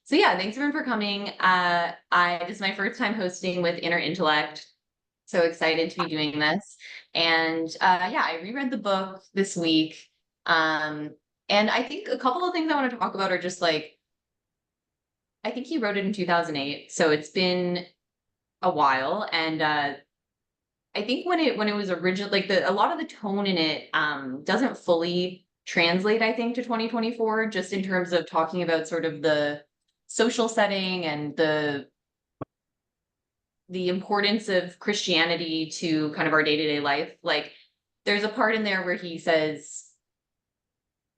So yeah, thanks everyone for coming. This is my first time hosting with Inner Intellect. So excited to be doing this. And yeah, I reread the book this week. Um, and I think a couple of things I want to talk about are just like, I think he wrote it in 2008, so it's been a while. And I think when it was original, like a lot of the tone in it doesn't fully translate, I think, to 2024, just in terms of talking about sort of the social setting and the importance of Christianity to kind of our day-to-day life. Like there's a part in there where he says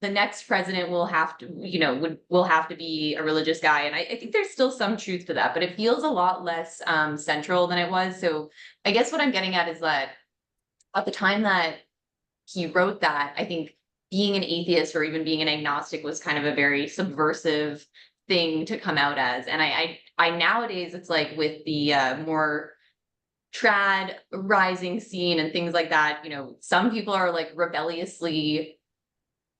the next president will have to, will have to be a religious guy. And I think there's still some truth to that, but it feels a lot less central than it was. So I guess what I'm getting at is that at the time that he wrote that, I think being an atheist or even being an agnostic was kind of a very subversive thing to come out as. And I nowadays, it's like with the more trad rising scene and things like that, some people are like rebelliously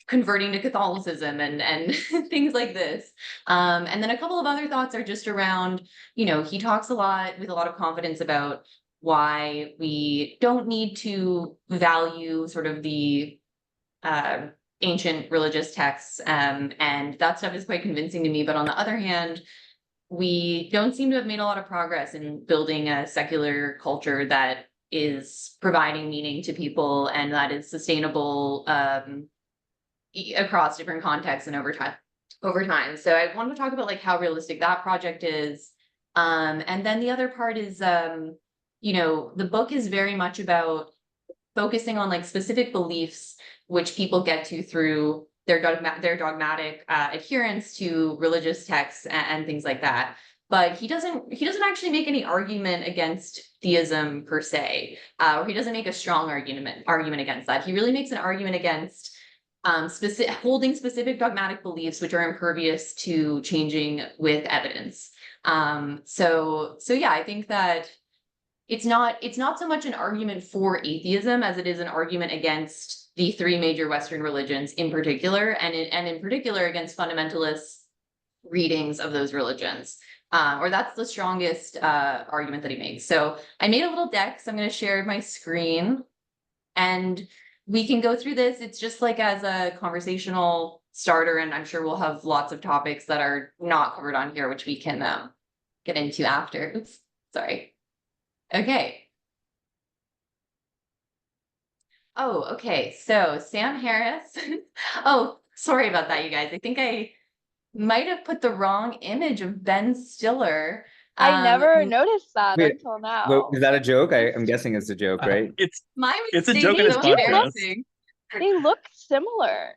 converting to Catholicism and things like this. And then a couple of other thoughts are just around, he talks a lot with a lot of confidence about why we don't need to value sort of the ancient religious texts. And that stuff is quite convincing to me. But on the other hand, we don't seem to have made a lot of progress in building a secular culture that is providing meaning to people and that is sustainable across different contexts and over time. So I want to talk about like how realistic that project is. And then the other part is, the book is very much about focusing on like specific beliefs which people get to through their dogmatic adherence to religious texts and things like that. But he doesn't actually make any argument against theism per se, or he doesn't make a strong argument against that. He really makes an argument against holding specific dogmatic beliefs which are impervious to changing with evidence. So yeah, I think that it's not so much an argument for atheism as it is an argument against the three major Western religions in particular, and in particular against fundamentalist readings of those religions. Or that's the strongest argument that he makes. So I made a little deck, so I'm going to share my screen, and we can go through this. It's just like as a conversational starter, and I'm sure we'll have lots of topics that are not covered on here, which we can get into after. Oops, sorry. Okay. Oh, okay. So samharris. Oh, sorry about that, you guys. I think I might have put the wrong image of Ben Stiller. I never noticed that Wait, until is now. that a joke? I'm guessing it's a joke, right? My It's a mistake. joke in his So do look embarrassing. They look similar.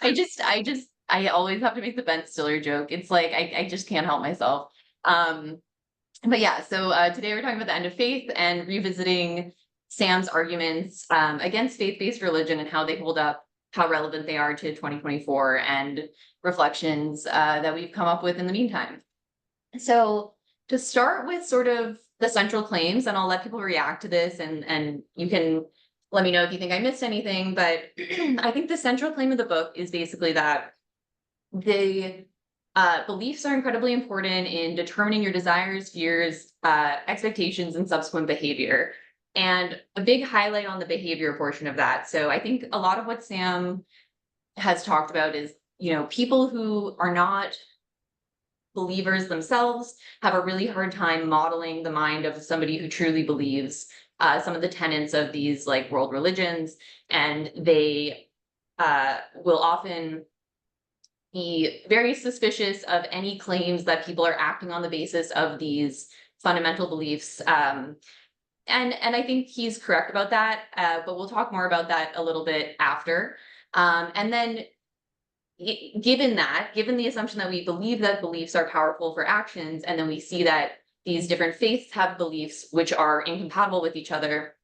I always have to make the Ben Stiller joke. It's like I just can't help myself. But yeah, so today we're talking about the end of faith and revisiting Sam's arguments against faith-based religion and how they hold up, how relevant they are to 2024, and reflections that we've come up with in the meantime. So to start with sort of the central claims, and I'll let people react to this, and you can let me know if you think I missed anything, but I think the central claim of the book is basically that the beliefs are incredibly important in determining your desires, fears, expectations, and subsequent behavior. And a big highlight on the behavior portion of that. So I think a lot of what Sam has talked about is, people who are not believers themselves have a really hard time modeling the mind of somebody who truly believes some of the tenets of these like world religions, and they will often be very suspicious of any claims that people are acting on the basis of these fundamental beliefs. And I think he's correct about that, but we'll talk more about that a little bit after. And then given the assumption that we believe that beliefs are powerful for actions, and then we see that these different faiths have beliefs which are incompatible with each other,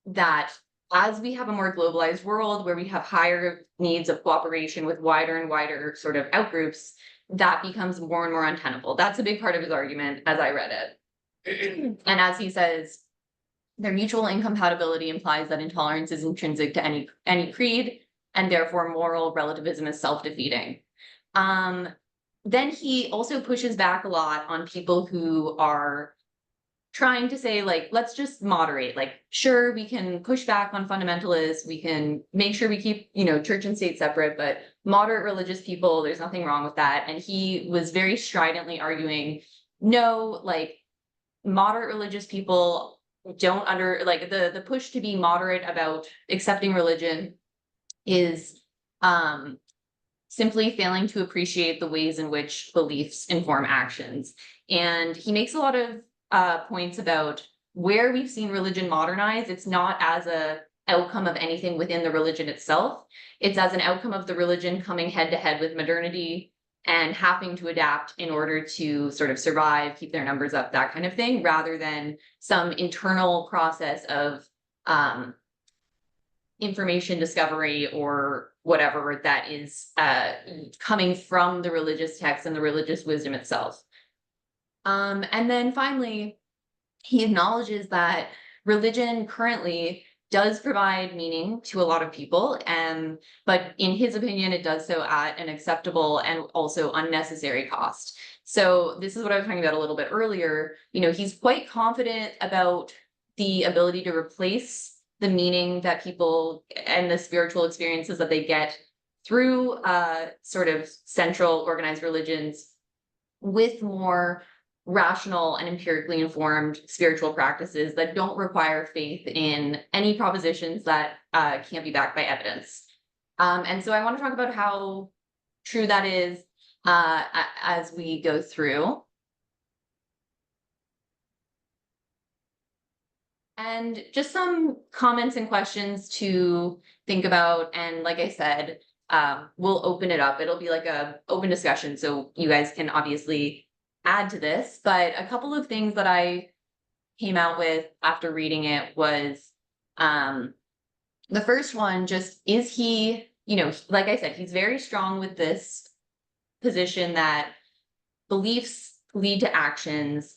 that as we have a more globalized world where we have higher needs of cooperation with wider and wider sort of outgroups, that becomes more and more untenable. That's a big part of his argument as I read it. And as he says, their mutual incompatibility implies that intolerance is intrinsic to any creed, and therefore moral relativism is self-defeating. Then he also pushes back a lot on people who are trying to say, like, let's just moderate. Like, sure, we can push back on fundamentalists. We can make sure we keep, church and state separate, but moderate religious people, there's nothing wrong with that. And he was very stridently arguing, no, like, moderate religious people don't the push to be moderate about accepting religion is simply failing to appreciate the ways in which beliefs inform actions. And he makes a lot of points about where we've seen religion modernize. It's not as a outcome of anything within the religion itself. It's as an outcome of the religion coming head to head with modernity and having to adapt in order to sort of survive, keep their numbers up, that kind of thing, rather than some internal process of information discovery or whatever that is coming from the religious text and the religious wisdom itself. And then finally, he acknowledges that religion currently does provide meaning to a lot of people, but in his opinion, it does so at an acceptable and also unnecessary cost. So this is what I was talking about a little bit earlier. He's quite confident about the ability to replace the meaning that people and the spiritual experiences that they get through sort of central organized religions with more rational and empirically informed spiritual practices that don't require faith in any propositions that can't be backed by evidence. And so I want to talk about how true that is as we go through. And just some comments and questions to think about. And like I said, we'll open it up. It'll be like a open discussion. So you guys can obviously add to this, but a couple of things that I came out with after reading it was, the first one, just, is he, like I said, he's very strong with this position that beliefs lead to actions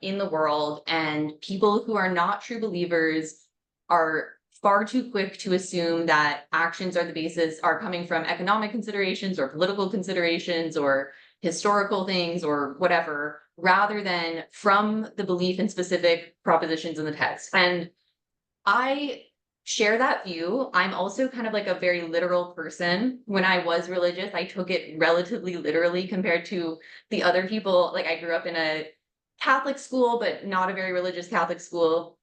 in the world, and people who are not true believers are far too quick to assume that actions are coming from economic considerations or political considerations or historical things or whatever, rather than from the belief in specific propositions in the text. And I share that view. I'm also kind of like a very literal person. When I was religious, I took it relatively literally compared to the other people. Like, I grew up in a Catholic school, but not a very religious Catholic school.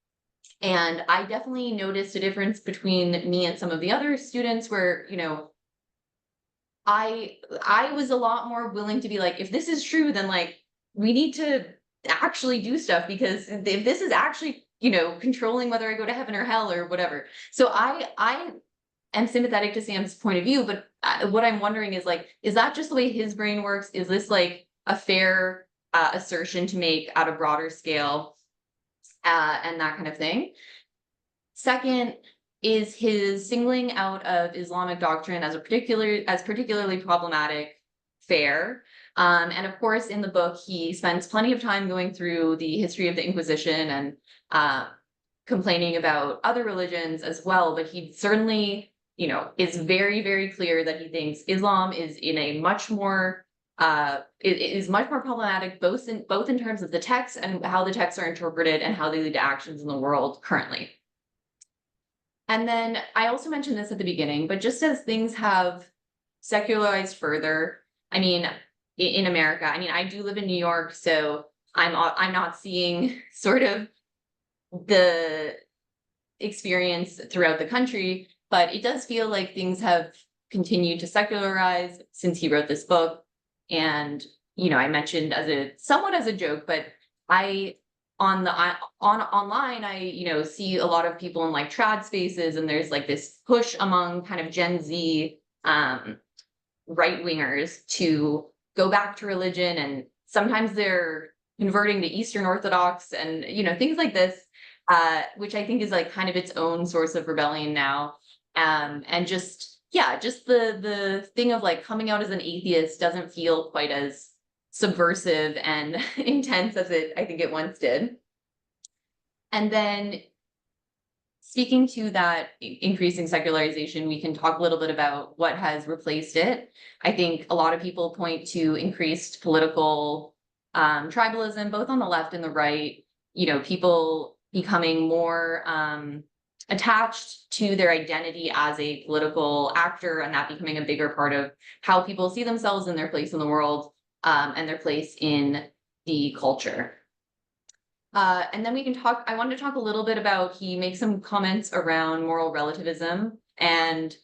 And I definitely noticed a difference between me and some of the other students where, I was a lot more willing to be like, if this is true, then like we need to actually do stuff, because if this is actually, controlling whether I go to heaven or hell or whatever. So I am sympathetic to Sam's point of view, but what I'm wondering is, like, is that just the way his brain works? Is this like a fair assertion to make at a broader scale and that kind of thing? Second, is his singling out of Islamic doctrine as particularly problematic fair? And of course, in the book, he spends plenty of time going through the history of the Inquisition and complaining about other religions as well. But he certainly, is very, very clear that he thinks Islam is in a much more it is much more problematic, both in terms of the text and how the texts are interpreted and how they lead to actions in the world currently. And then I also mentioned this at the beginning, but just as things have secularized further, I mean, in America, I mean, I do live in New York, so I'm not seeing sort of the experience throughout the country, but it does feel like things have continued to secularize since he wrote this book. And, I mentioned somewhat as a joke, but online, I see a lot of people in like trad spaces, and there's like this push among kind of Gen Z right wingers to go back to religion, and sometimes they're converting to Eastern Orthodox and things like this, which I think is like kind of its own source of rebellion now, and just the thing of like coming out as an atheist doesn't feel quite as subversive and intense as I think it once did. And then speaking to that increasing secularization, we can talk a little bit about what has replaced it. I think a lot of people point to increased political tribalism, both on the left and the right. You know, people becoming more attached to their identity as a political actor, and that becoming a bigger part of how people see themselves and their place in the world, and their place in the culture. And then we can talk, I wanted to talk a little bit about, he makes some comments around moral relativism and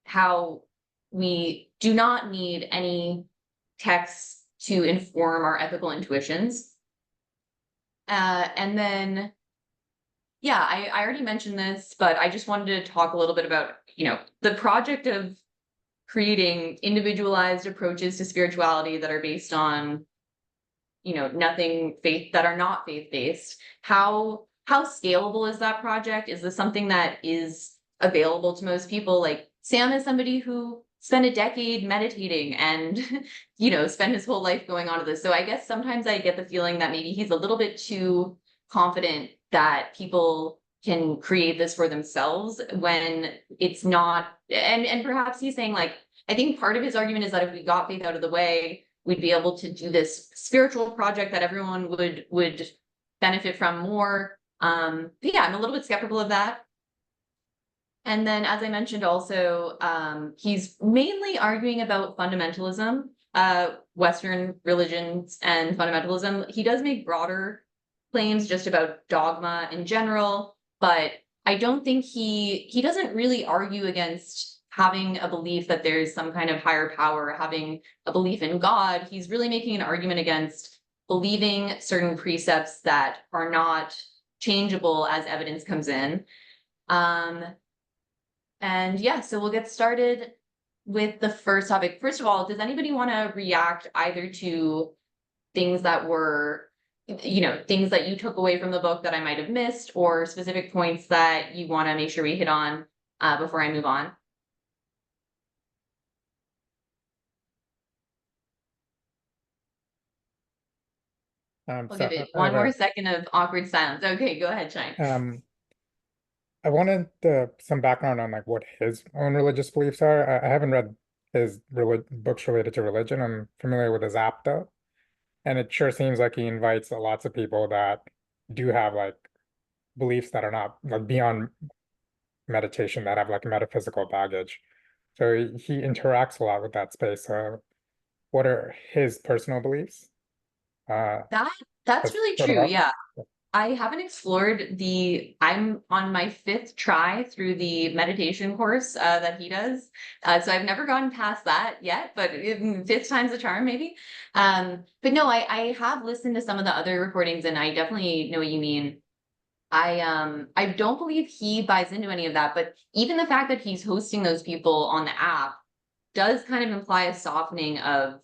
how we do not need any texts to inform our ethical intuitions. And then, yeah, I already mentioned this, but I just wanted to talk a little bit about, you know, the project of creating individualized approaches to spirituality that are based on, you know, nothing faith, that are not faith-based. How scalable is that project? Is this something that is available to most people? Like, Sam is somebody who spent a decade meditating and, you know, spent his whole life going on to this. So I guess sometimes I get the feeling that maybe he's a little bit too confident that people can create this for themselves when it's not. And perhaps he's saying, like, I think part of his argument is that if we got faith out of the way, we'd be able to do this spiritual project that everyone would benefit from more. But yeah, I'm a little bit skeptical of that. And then, as I mentioned also, he's mainly arguing about fundamentalism, Western religions and fundamentalism. He does make broader claims just about dogma in general, but I don't think he doesn't really argue against having a belief that there's some kind of higher power, having a belief in God. He's really making an argument against believing certain precepts that are not changeable as evidence comes in. And yeah, so we'll get started with the first topic. First of all, does anybody want to react either to things that were, you know, things that you took away from the book that I might have missed, or specific points that you want to make sure we hit on before I move on? We'll give it one more second of awkward silence. Okay, go ahead, Shine. I wanted some background on like what his own religious beliefs are. I haven't read his books related to religion. I'm familiar with his app though, and it sure seems like he invites lots of people that do have like beliefs that are not like beyond meditation, that have like metaphysical baggage. So he interacts a lot with that space. What are his personal beliefs? That's really true. Yeah. I haven't explored I'm on my 5th try through the meditation course that he does. So I've never gotten past that yet, but 5th time's the charm, maybe. But no, I have listened to some of the other recordings and I definitely know what you mean. I don't believe he buys into any of that, but even the fact that he's hosting those people on the app does kind of imply a softening of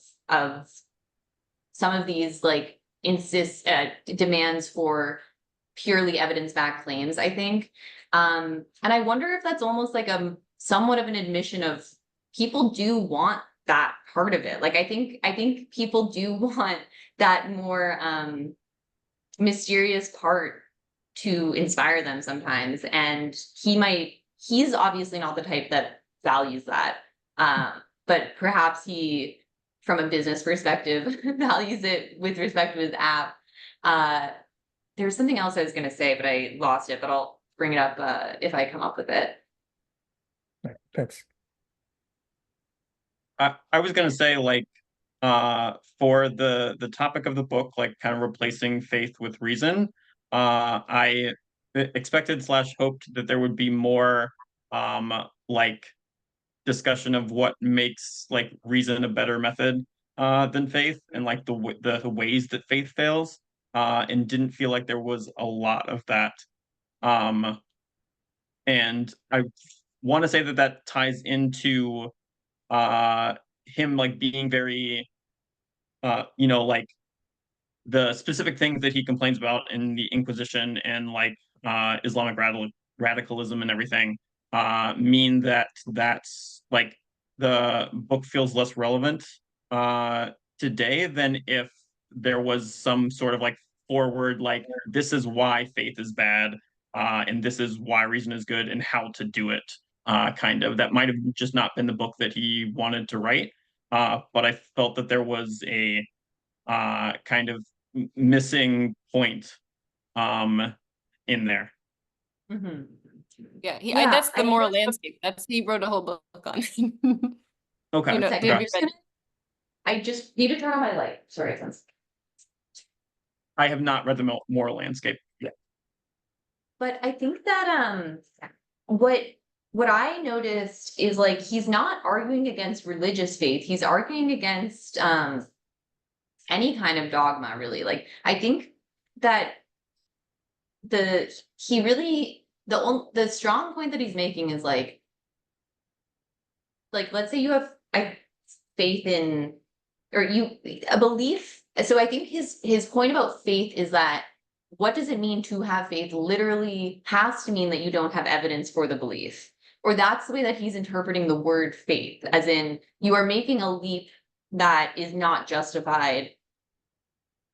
some of these like demands for purely evidence-backed claims, I think. And I wonder if that's almost like somewhat of an admission of people do want that part of it. Like I think people do want that more mysterious part to inspire them sometimes. And he's obviously not the type that values that. But perhaps he, from a business perspective, values it with respect to his app. There's something else I was going to say, but I lost it, but I'll bring it up if I come up with it. Thanks. I was going to say, like, for the topic of the book, like kind of replacing faith with reason, I expected / hoped that there would be more like discussion of what makes like reason a better method than faith, and like the ways that faith fails, and didn't feel like there was a lot of that. And I want to say that ties into him like being very you know, like the specific things that he complains about in the Inquisition and like Islamic radicalism and everything mean that's like the book feels less relevant today than if there was some sort of like forward, like this is why faith is bad, and this is why reason is good and how to do it. Kind of that might have just not been the book that he wanted to write, but I felt that there was a kind of missing point in there. Mhm. Yeah, Yeah, that's the I- moral landscape. He wrote a whole book on. Okay. You know, Second, have I'm you just read gonna- I just need to turn on my light. Sorry, friends. I have not read the moral landscape yet. But I think that what I noticed is like he's not arguing against religious faith. He's arguing against any kind of dogma, really. Like I think that the strong point that he's making is like let's say you have a faith in or a belief. So I think his point about faith is that what does it mean to have faith literally has to mean that you don't have evidence for the belief. Or that's the way that he's interpreting the word faith, as in you are making a leap that is not justified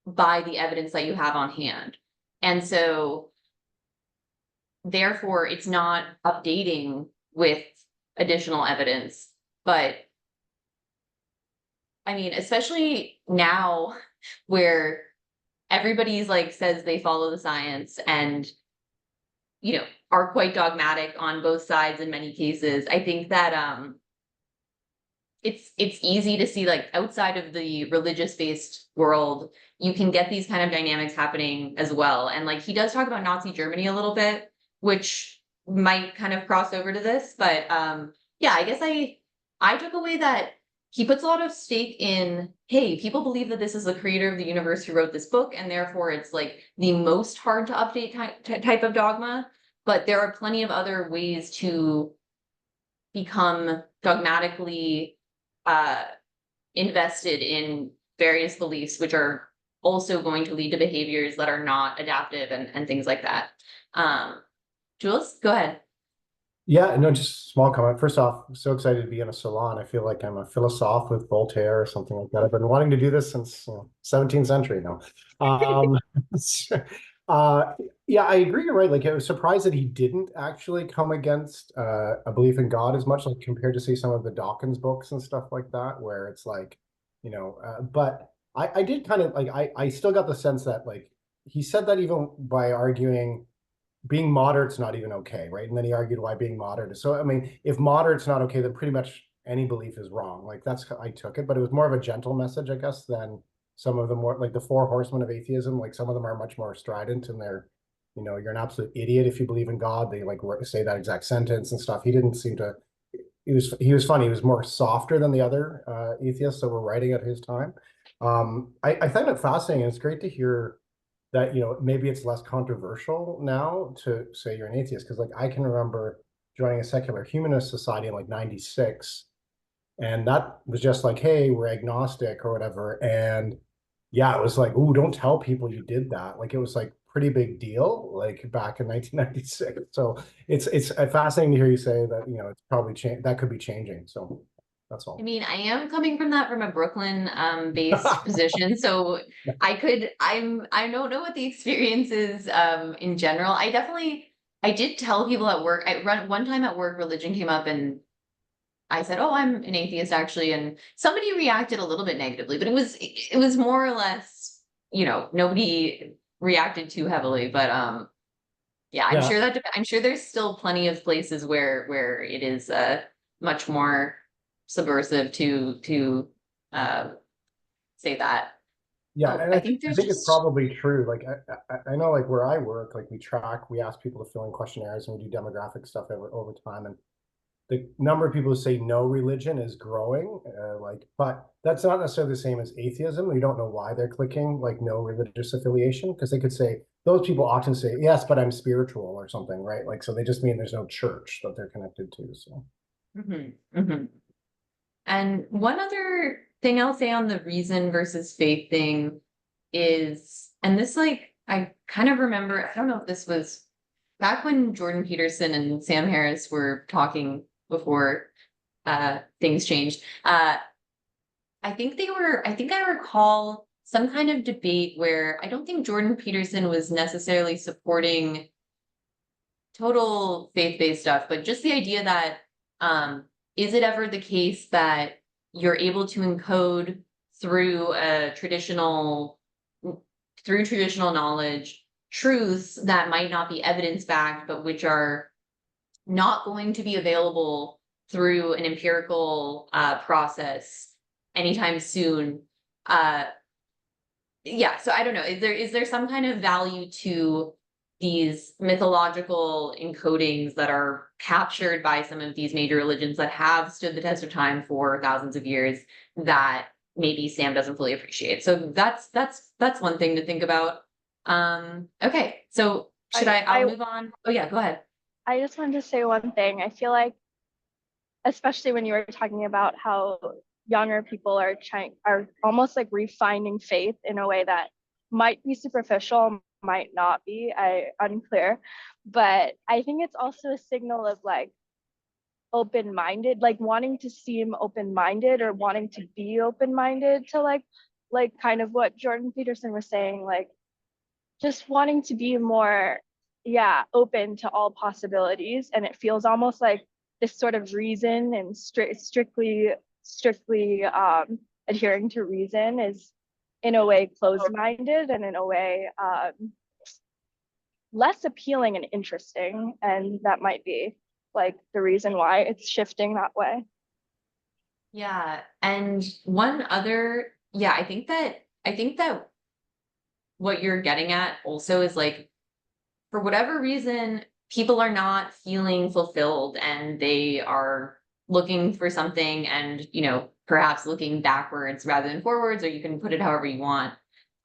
by the evidence that you have on hand. And so therefore it's not updating with additional evidence. But I mean, especially now where everybody's like says they follow the science and are quite dogmatic on both sides in many cases. I think that it's easy to see like outside of the religious based world, you can get these kind of dynamics happening as well. And like he does talk about Nazi Germany a little bit, which might kind of cross over to this, but yeah, I guess I took away that he puts a lot of stake in, hey, people believe that this is the creator of the universe who wrote this book, and therefore it's like the most hard to update type of dogma. But there are plenty of other ways to become dogmatically invested in various beliefs, which are also going to lead to behaviors that are not adaptive and things like that. Jules, go ahead. Yeah, no, just a small comment. First off, I'm so excited to be in a salon. I feel like I'm a philosophe with Voltaire or something like that. I've been wanting to do this since 17th century now. Yeah, I agree. You're right. Like, I was surprised that he didn't actually come against a belief in God as much, like compared to say some of the Dawkins books and stuff like that, where it's like, but I did kind of like, I still got the sense that like he said that even by arguing being moderate's not even okay, right? And then he argued why being moderate is. So, I mean, if moderate's not okay, then pretty much any belief is wrong. Like that's how I took it, but it was more of a gentle message, I guess, than some of the more like the four horsemen of atheism. Like some of them are much more strident and they're, you're an absolute idiot if you believe in God. They like say that exact sentence and stuff. He didn't seem to, he was funny. He was more softer than the other atheists that were writing at his time. I find it fascinating. And it's great to hear that maybe it's less controversial now to say you're an atheist, because like I can remember joining a secular humanist society in like '96, and that was just like, hey, we're agnostic or whatever. And yeah, it was like, ooh, don't tell people you did that. Like it was like pretty big deal like back in 1996. So it's fascinating to hear you say that it's probably that could be changing. So that's all. I mean, I am coming from a Brooklyn based position, so I don't know what the experience is in general. I did tell people at work. One time at work, religion came up, and I said, "Oh, I'm an atheist, actually," and somebody reacted a little bit negatively, but it was more or less, nobody reacted too heavily. But yeah, I'm sure I'm sure there's still plenty of places where it is much more subversive to say that. Yeah, and I think there's it's probably true. Like I know, like where I work, like we ask people to fill in questionnaires and we do demographic stuff over time, and the number of people who say no religion is growing. But that's not necessarily the same as atheism. We don't know why they're clicking like no religious affiliation, because they could say those people often say yes, but I'm spiritual or something, right? Like so they just mean there's no church that they're connected to. So. And one other thing I'll say on the reason versus faith thing is, and this like I kind of remember, I don't know if this was back when Jordan Peterson and samharris were talking before things changed. I think I recall some kind of debate where I don't think Jordan Peterson was necessarily supporting total faith-based stuff, but just the idea that is it ever the case that you're able to encode through traditional knowledge truths that might not be evidence-backed, but which are not going to be available through an empirical process anytime soon. Yeah, so I don't know. Is there some kind of value to these mythological encodings that are captured by some of these major religions that have stood the test of time for thousands of years that maybe Sam doesn't fully appreciate? So that's one thing to think about. Okay, so I'll move on. Oh yeah, go ahead. I just wanted to say one thing. I feel like, especially when you were talking about how younger people are almost like refining faith in a way that might be superficial, might not be, unclear. But I think it's also a signal of like open-minded, like wanting to seem open-minded or wanting to be open-minded to like kind of what Jordan Peterson was saying, like just wanting to be more, open to all possibilities. And it feels almost like this sort of reason and strictly adhering to reason is in a way closed-minded and in a way less appealing and interesting. And that might be like the reason why it's shifting that way. Yeah, and one other, I think that what you're getting at also is like, for whatever reason, people are not feeling fulfilled and they are looking for something and, perhaps looking backwards rather than forwards, or you can put it however you want.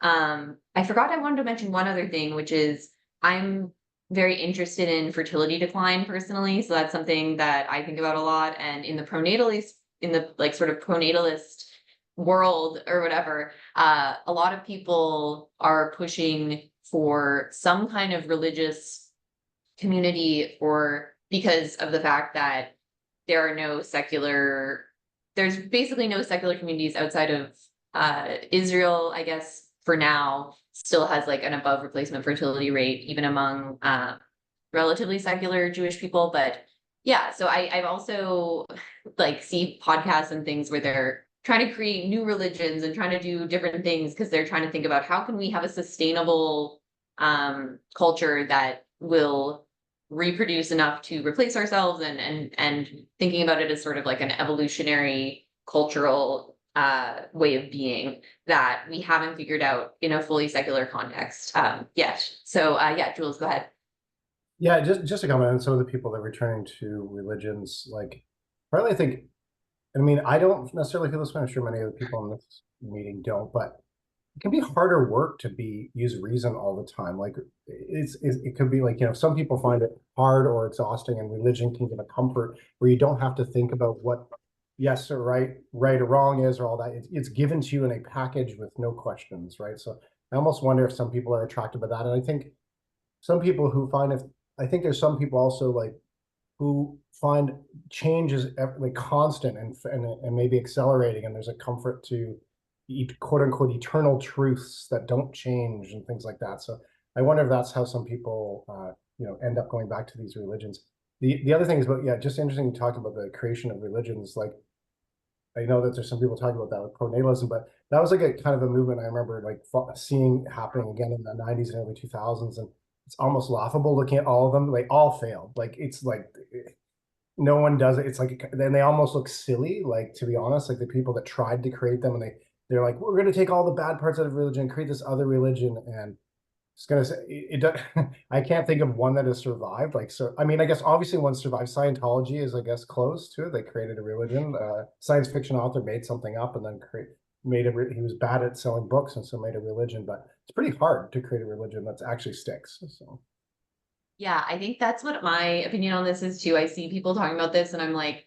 I forgot I wanted to mention one other thing, which is I'm very interested in fertility decline personally. So that's something that I think about a lot. And in the sort of pronatalist world or whatever, a lot of people are pushing for some kind of religious community because of the fact that there's basically no secular communities outside of Israel, I guess, for now, still has like an above replacement fertility rate, even among relatively secular Jewish people. But yeah, so I've also like see podcasts and things where they're trying to create new religions and trying to do different things because they're trying to think about how can we have a sustainable culture that will reproduce enough to replace ourselves, and thinking about it as sort of like an evolutionary cultural way of being that we haven't figured out in a fully secular context yet. So Jules, go ahead. Yeah, just to comment on some of the people that are returning to religions, like partly I mean, I don't necessarily feel this way. I'm sure many of the people in this meeting don't, but it can be harder work to use reason all the time. Like it could be like, some people find it hard or exhausting, and religion can give a comfort where you don't have to think about what yes or right or wrong is or all that. It's given to you in a package with no questions, right? So I almost wonder if some people are attracted by that. And I think some people who I think there's some people also like who find change is like constant and maybe accelerating, and there's a comfort to quote unquote eternal truths that don't change and things like that. So I wonder if that's how some people end up going back to these religions. The other thing is just interesting to talk about the creation of religions. Like I know that there's some people talking about that with pronatalism, but that was like a kind of a movement I remember like seeing happening again in the 90s and early 2000s, and it's almost laughable looking at all of them. They all failed. Like it's like no one does it. It's like then they almost look silly. Like to be honest, like the people that tried to create them, and they're like, we're going to take all the bad parts out of religion and create this other religion. And it's going to say I can't think of one that has survived. Like, so, I mean, I guess obviously one survived. Scientology is, I guess, close to it. They created a religion. Science fiction author made something up and then he was bad at selling books and so made a religion, but it's pretty hard to create a religion that actually sticks. So. Yeah, I think that's what my opinion on this is too. I see people talking about this and I'm like,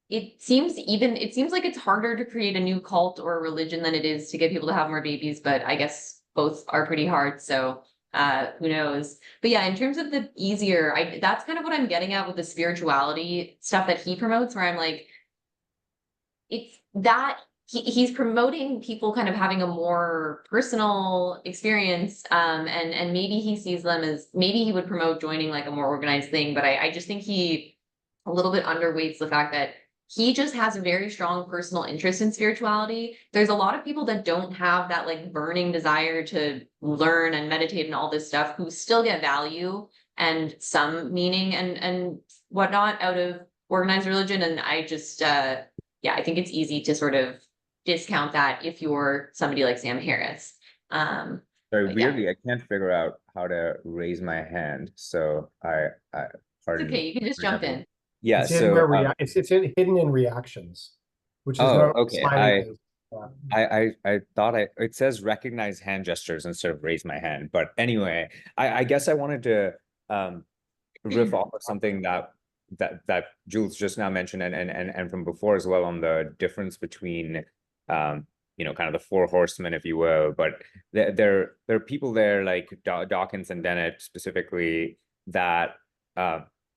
it seems like it's harder to create a new cult or a religion than it is to get people to have more babies, but I guess both are pretty hard. So who knows? But yeah, in terms of the easier, that's kind of what I'm getting at with the spirituality stuff that he promotes, where I'm like, it's that he's promoting people kind of having a more personal experience, and maybe he sees them as, maybe he would promote joining like a more organized thing, but I just think he a little bit underweights the fact that he just has a very strong personal interest in spirituality. There's a lot of people that don't have that like burning desire to learn and meditate and all this stuff, who still get value and some meaning and whatnot out of organized religion. And I just yeah, I think it's easy to sort of discount that if you're somebody like Sam Harris. Very but yeah. weirdly, I can't figure out how to raise my hand, so I It's pardon. okay, you can just jump in. Yeah, It's in so where it's hidden in reactions, which is oh, no okay. sliding thing. Yeah. I thought it says recognize hand gestures instead of raise my hand. But anyway, I guess I wanted to riff off of something that Jules just now mentioned and from before as well, on the difference between you know, kind of the four horsemen, if you will. But there are people there like Dawkins and Dennett specifically that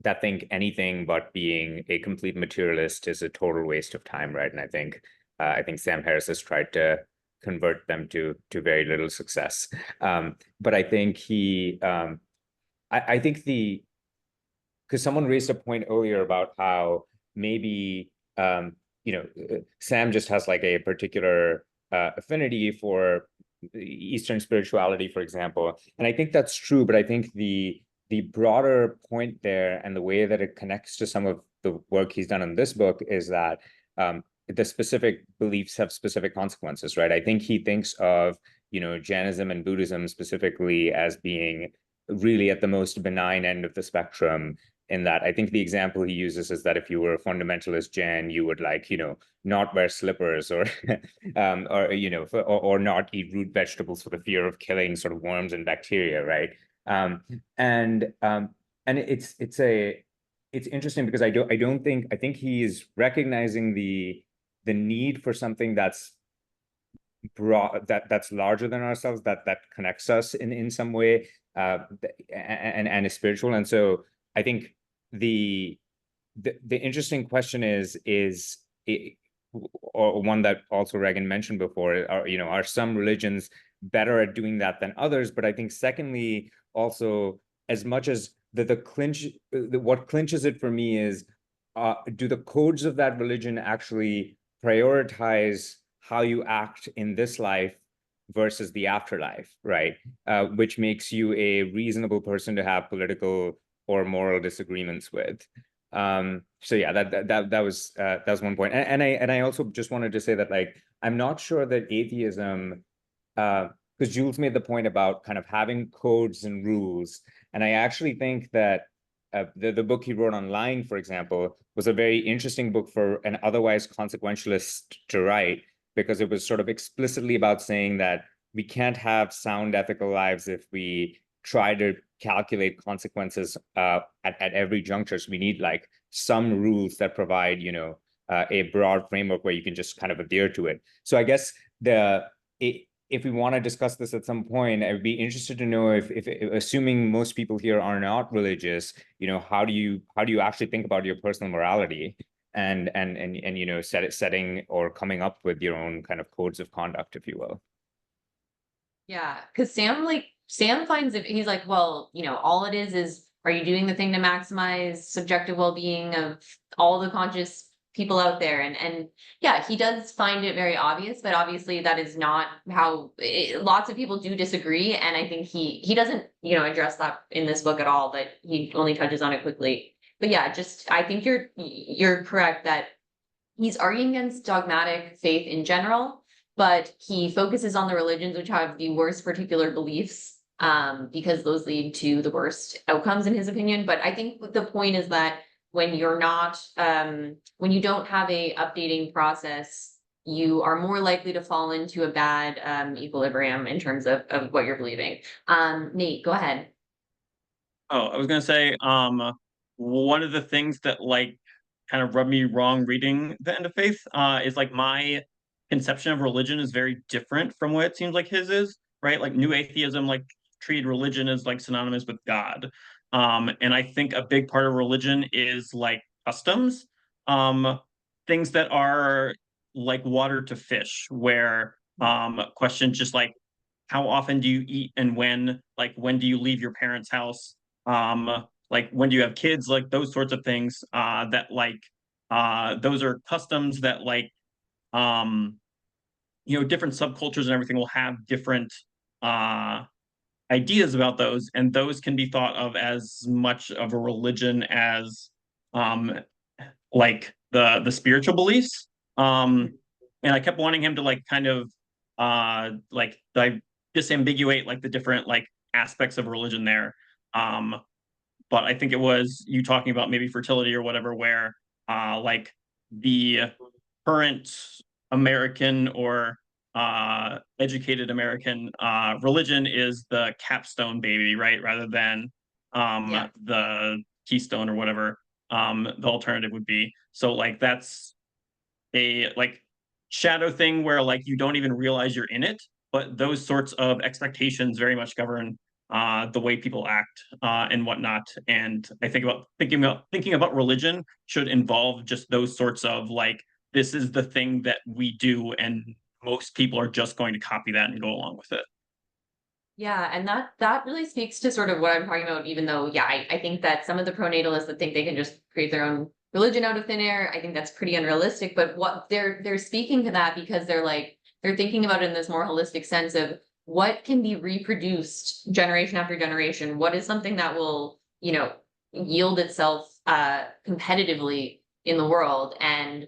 that think anything but being a complete materialist is a total waste of time, right? And I think Sam Harris has tried to convert them to very little success. But I think I think because someone raised a point earlier about how maybe you know, Sam just has like a particular affinity for Eastern spirituality, for example, and I think that's true. But I think the broader point there, and the way that it connects to some of the work he's done in this book, is that the specific beliefs have specific consequences, right? I think he thinks of, you know, Jainism and Buddhism specifically as being really at the most benign end of the spectrum, in that I think the example he uses is that if you were a fundamentalist Jain, you would, like, you know, not wear slippers or you know, or not eat root vegetables for the fear of killing sort of worms and bacteria, right? And it's interesting because I think he's recognizing the need for something that's broad, that's larger than ourselves, that connects us in some way, and is spiritual. And so I think the interesting question is or one that also Regan mentioned before, are some religions better at doing that than others? But I think secondly, also, as much as what clinches it for me is, do the codes of that religion actually prioritize how you act in this life versus the afterlife, right? Which makes you a reasonable person to have political or moral disagreements with. So yeah, that was one point. And I also just wanted to say that, like, I'm not sure that atheism, because Jules made the point about kind of having codes and rules, and I actually think that the book he wrote on lying, for example, was a very interesting book for an otherwise consequentialist to write, because it was sort of explicitly about saying that we can't have sound ethical lives if we try to calculate consequences at every juncture. So we need, like, some rules that provide, you know, a broad framework where you can just kind of adhere to it. So I guess if we want to discuss this at some point, I would be interested to know if assuming most people here are not religious, you know, how do you actually think about your personal morality and you know, setting or coming up with your own kind of codes of conduct, if you will. Yeah, because Sam finds it, he's like, well, you know, all it is are you doing the thing to maximize subjective well-being of all the conscious people out there? And yeah, he does find it very obvious, but obviously that is not how lots of people do disagree. And I think he doesn't, you know, address that in this book at all, but he only touches on it quickly. But yeah, just, I think you're correct that he's arguing against dogmatic faith in general, but he focuses on the religions which have the worst particular beliefs, because those lead to the worst outcomes in his opinion. But I think the point is that when you're not, when you don't have a updating process, you are more likely to fall into a bad equilibrium in terms of what you're believing. Nate, go ahead. Oh, I was gonna say, one of the things that, like, kind of rubbed me wrong reading The End of Faith, is, like, my conception of religion is very different from what it seems like his is, right? Like, New Atheism, like, treated religion as, like, synonymous with God. And I think a big part of religion is, like, customs, things that are, like water to fish, where questions just like how often do you eat and when, like when do you leave your parents' house, like when do you have kids, like those sorts of things, that like those are customs that like you know, different subcultures and everything will have different ideas about those, and those can be thought of as much of a religion as like the spiritual beliefs. And I kept wanting him to like kind of like disambiguate like the different like aspects of religion there. But I think it was you talking about maybe fertility or whatever, where like the current American or educated American religion is the capstone baby, right? Rather than the keystone or whatever the alternative would be. So like that's a like shadow thing where like you don't even realize you're in it, but those sorts of expectations very much govern the way people act and whatnot. And I think about thinking about religion should involve just those sorts of like, this is the thing that we do, and most people are just going to copy that and go along with it. Yeah, and that really speaks to sort of what I'm talking about, even though, yeah, I think that some of the pronatalists that think they can just create their own religion out of thin air, I think that's pretty unrealistic. But what they're speaking to that because they're thinking about it in this more holistic sense of what can be reproduced generation after generation. What is something that will, you know, yield itself competitively in the world, and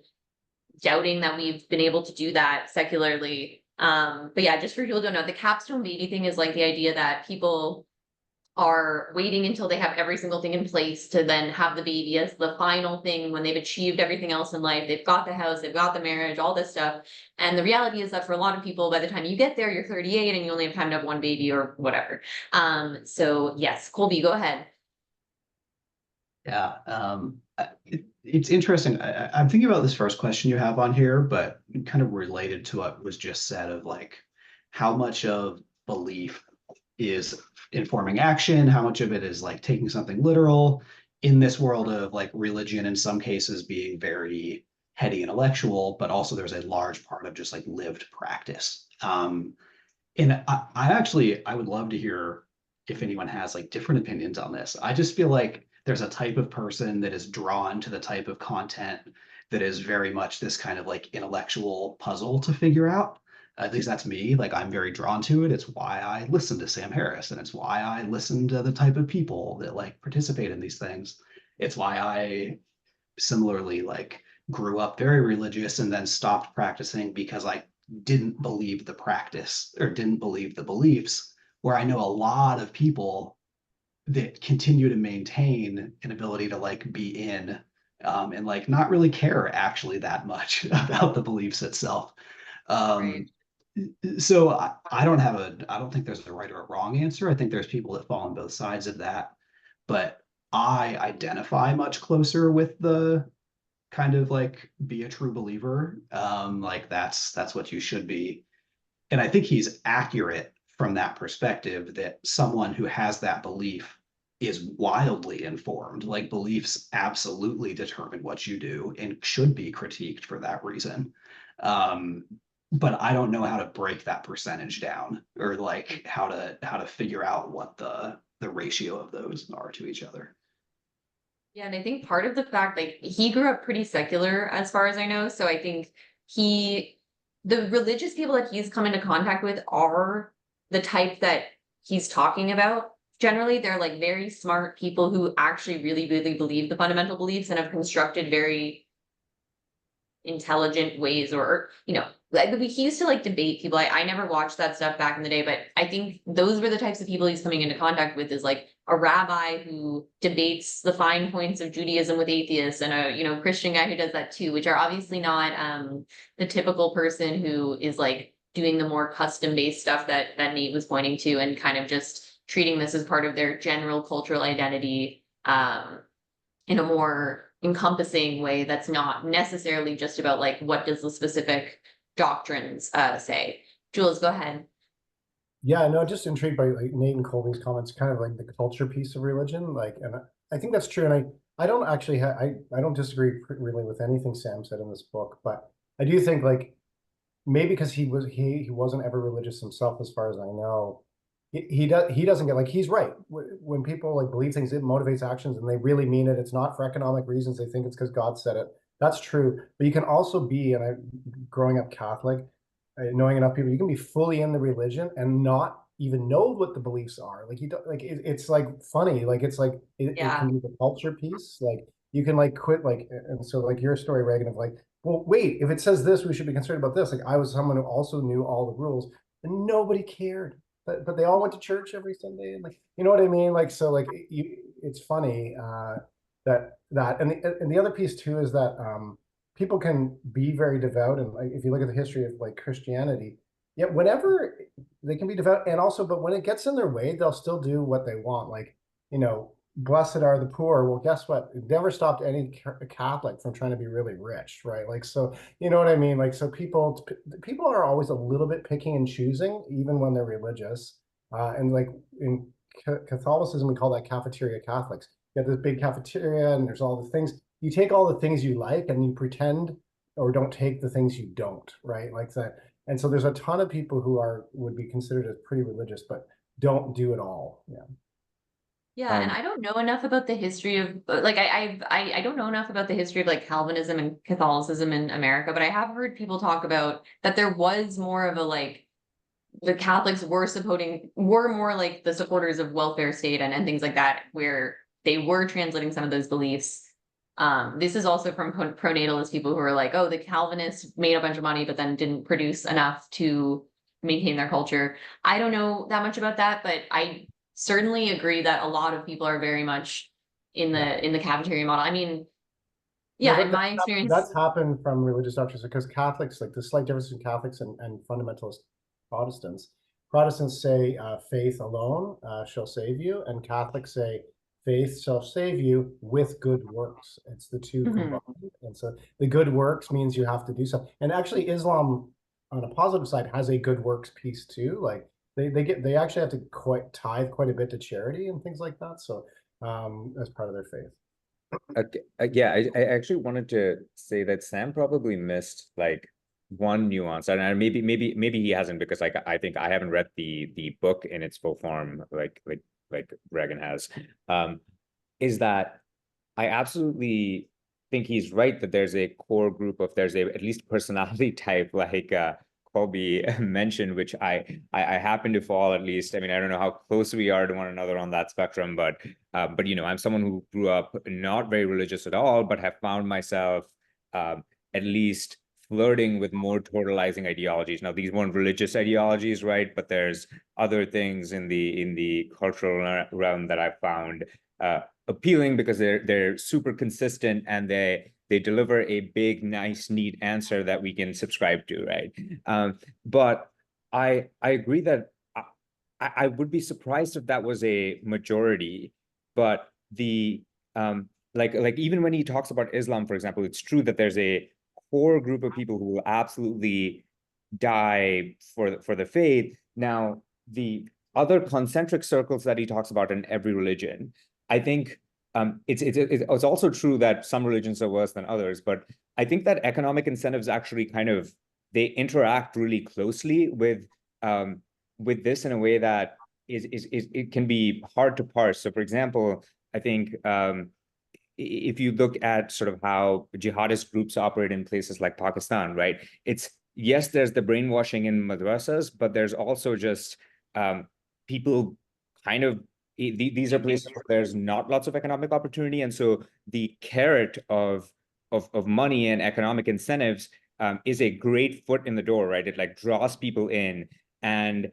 doubting that we've been able to do that secularly. But yeah, just for people who don't know, the capstone baby thing is like the idea that people are waiting until they have every single thing in place to then have the baby as the final thing when they've achieved everything else in life. They've got the house, they've got the marriage, all this stuff. And the reality is that for a lot of people, by the time you get there, you're 38 and you only have time to have one baby or whatever. So yes, Colby, go ahead. Yeah, it's interesting. I'm thinking about this first question you have on here, but kind of related to what was just said of like how much of belief is informing action, how much of it is like taking something literal in this world of like religion in some cases being very heady intellectual, but also there's a large part of just like lived practice. And I would love to hear if anyone has like different opinions on this. I just feel like there's a type of person that is drawn to the type of content that is very much this kind of like intellectual puzzle to figure out. At least that's me. Like I'm very drawn to it. It's why I listen to Sam Harris, and it's why I listen to the type of people that like participate in these things. It's why I similarly like grew up very religious and then stopped practicing because I didn't believe the practice or didn't believe the beliefs, where I know a lot of people that continue to maintain an ability to like be in and like not really care actually that much about the beliefs itself. Right. So I don't think there's a right or a wrong answer. I think there's people that fall on both sides of that, but I identify much closer with the kind of like be a true believer. Like that's what you should be. And I think he's accurate from that perspective that someone who has that belief is wildly informed. Like beliefs absolutely determine what you do and should be critiqued for that reason. But I don't know how to break that percentage down or like how to figure out what the ratio of those are to each other. Yeah, and I think part of the fact, like, he grew up pretty secular as far as I know. So I think the religious people that he's come into contact with are the type that he's talking about. Generally, they're like very smart people who actually really, really believe the fundamental beliefs and have constructed very intelligent ways, or you know, like he used to like debate people. I never watched that stuff back in the day, but I think those were the types of people he's coming into contact with, is like a rabbi who debates the fine points of Judaism with atheists, and a, you know, Christian guy who does that too, which are obviously not the typical person who is like doing the more custom based stuff that Nate was pointing to, and kind of just treating this as part of their general cultural identity in a more encompassing way that's not necessarily just about like what does the specific doctrines say. Jules, go ahead. Yeah, no, just intrigued by like Nate and Colby's comments, kind of like the culture piece of religion. Like, and I think that's true. And I don't actually I don't disagree really with anything Sam said in this book, but I do think like maybe because he wasn't ever religious himself, as far as I know. He doesn't get, like, he's right. When people like believe things, it motivates actions and they really mean it. It's not for economic reasons. They think it's because God said it. That's true. But you can also be, and I, growing up Catholic, knowing enough people, you can be fully in the religion and not even know what the beliefs are. Like you don't, like it's like funny. Like it's like it can be the culture piece. Like you can like quit, like, and so like your story, Regan, of like, well, wait, if it says this, we should be concerned about this. Like I was someone who also knew all the rules and nobody cared. But they all went to church every Sunday, and like, you know what I mean? Like, so like it's funny that and the other piece too is that people can be very devout, and like if you look at the history of like Christianity, yeah, whenever they can be devout, and also, but when it gets in their way, they'll still do what they want. Like, you know, blessed are the poor. Well, guess what? It never stopped any Catholic from trying to be really rich, right? Like, so you know what I mean? Like, so people are always a little bit picking and choosing, even when they're religious. And like in Catholicism, we call that cafeteria Catholics. You have this big cafeteria, and there's all the things. You take all the things you like, and you pretend, or don't take the things you don't, right? Like that. And so there's a ton of people who would be considered as pretty religious, but don't do it all. Yeah. Yeah, and I don't know enough about the history of like I don't know enough about the history of like Calvinism and Catholicism in America, but I have heard people talk about that there was more of a like the Catholics were more like the supporters of welfare state and things like that, where they were translating some of those beliefs. This is also from pronatalist people who are like, oh, the Calvinists made a bunch of money, but then didn't produce enough to maintain their culture. I don't know that much about that, but I certainly agree that a lot of people are very much in the cafeteria model. I mean, yeah, in my experience, that's happened from religious doctrines, because Catholics, like the slight difference between Catholics and fundamentalist Protestants. Protestants say faith alone shall save you, and Catholics say faith shall save you with good works. It's the two combined. And so the good works means you have to do something. And actually, Islam, on a positive side, has a good works piece too. Like they actually have to tithe quite a bit to charity and things like that. So as part of their faith. Okay. Yeah, I actually wanted to say that Sam probably missed like one nuance, and maybe he hasn't, because like I think I haven't read the book in its full form like Regan has. Is that I absolutely think he's right that there's a core group of at least personality type like Colby mentioned, which I happen to fall, at least. I mean, I don't know how close we are to one another on that spectrum, but you know, I'm someone who grew up not very religious at all, but have found myself at least flirting with more totalizing ideologies. Now, these weren't religious ideologies, right? But there's other things in the cultural realm that I found appealing, because they're super consistent, and they deliver a big, nice, neat answer that we can subscribe to, right? But I agree that I would be surprised if that was a majority. But the like even when he talks about Islam, for example, it's true that there's a core group of people who will absolutely die for the faith. Now, the other concentric circles that he talks about in every religion, I think it's also true that some religions are worse than others, but I think that economic incentives actually kind of, they interact really closely with this in a way that it can be hard to parse. So, for example, I think if you look at sort of how jihadist groups operate in places like Pakistan, right? It's, yes, there's the brainwashing in madrasas, but there's also just people kind of, these are places where there's not lots of economic opportunity. And so the carrot of money and economic incentives is a great foot in the door, right? It like draws people in. And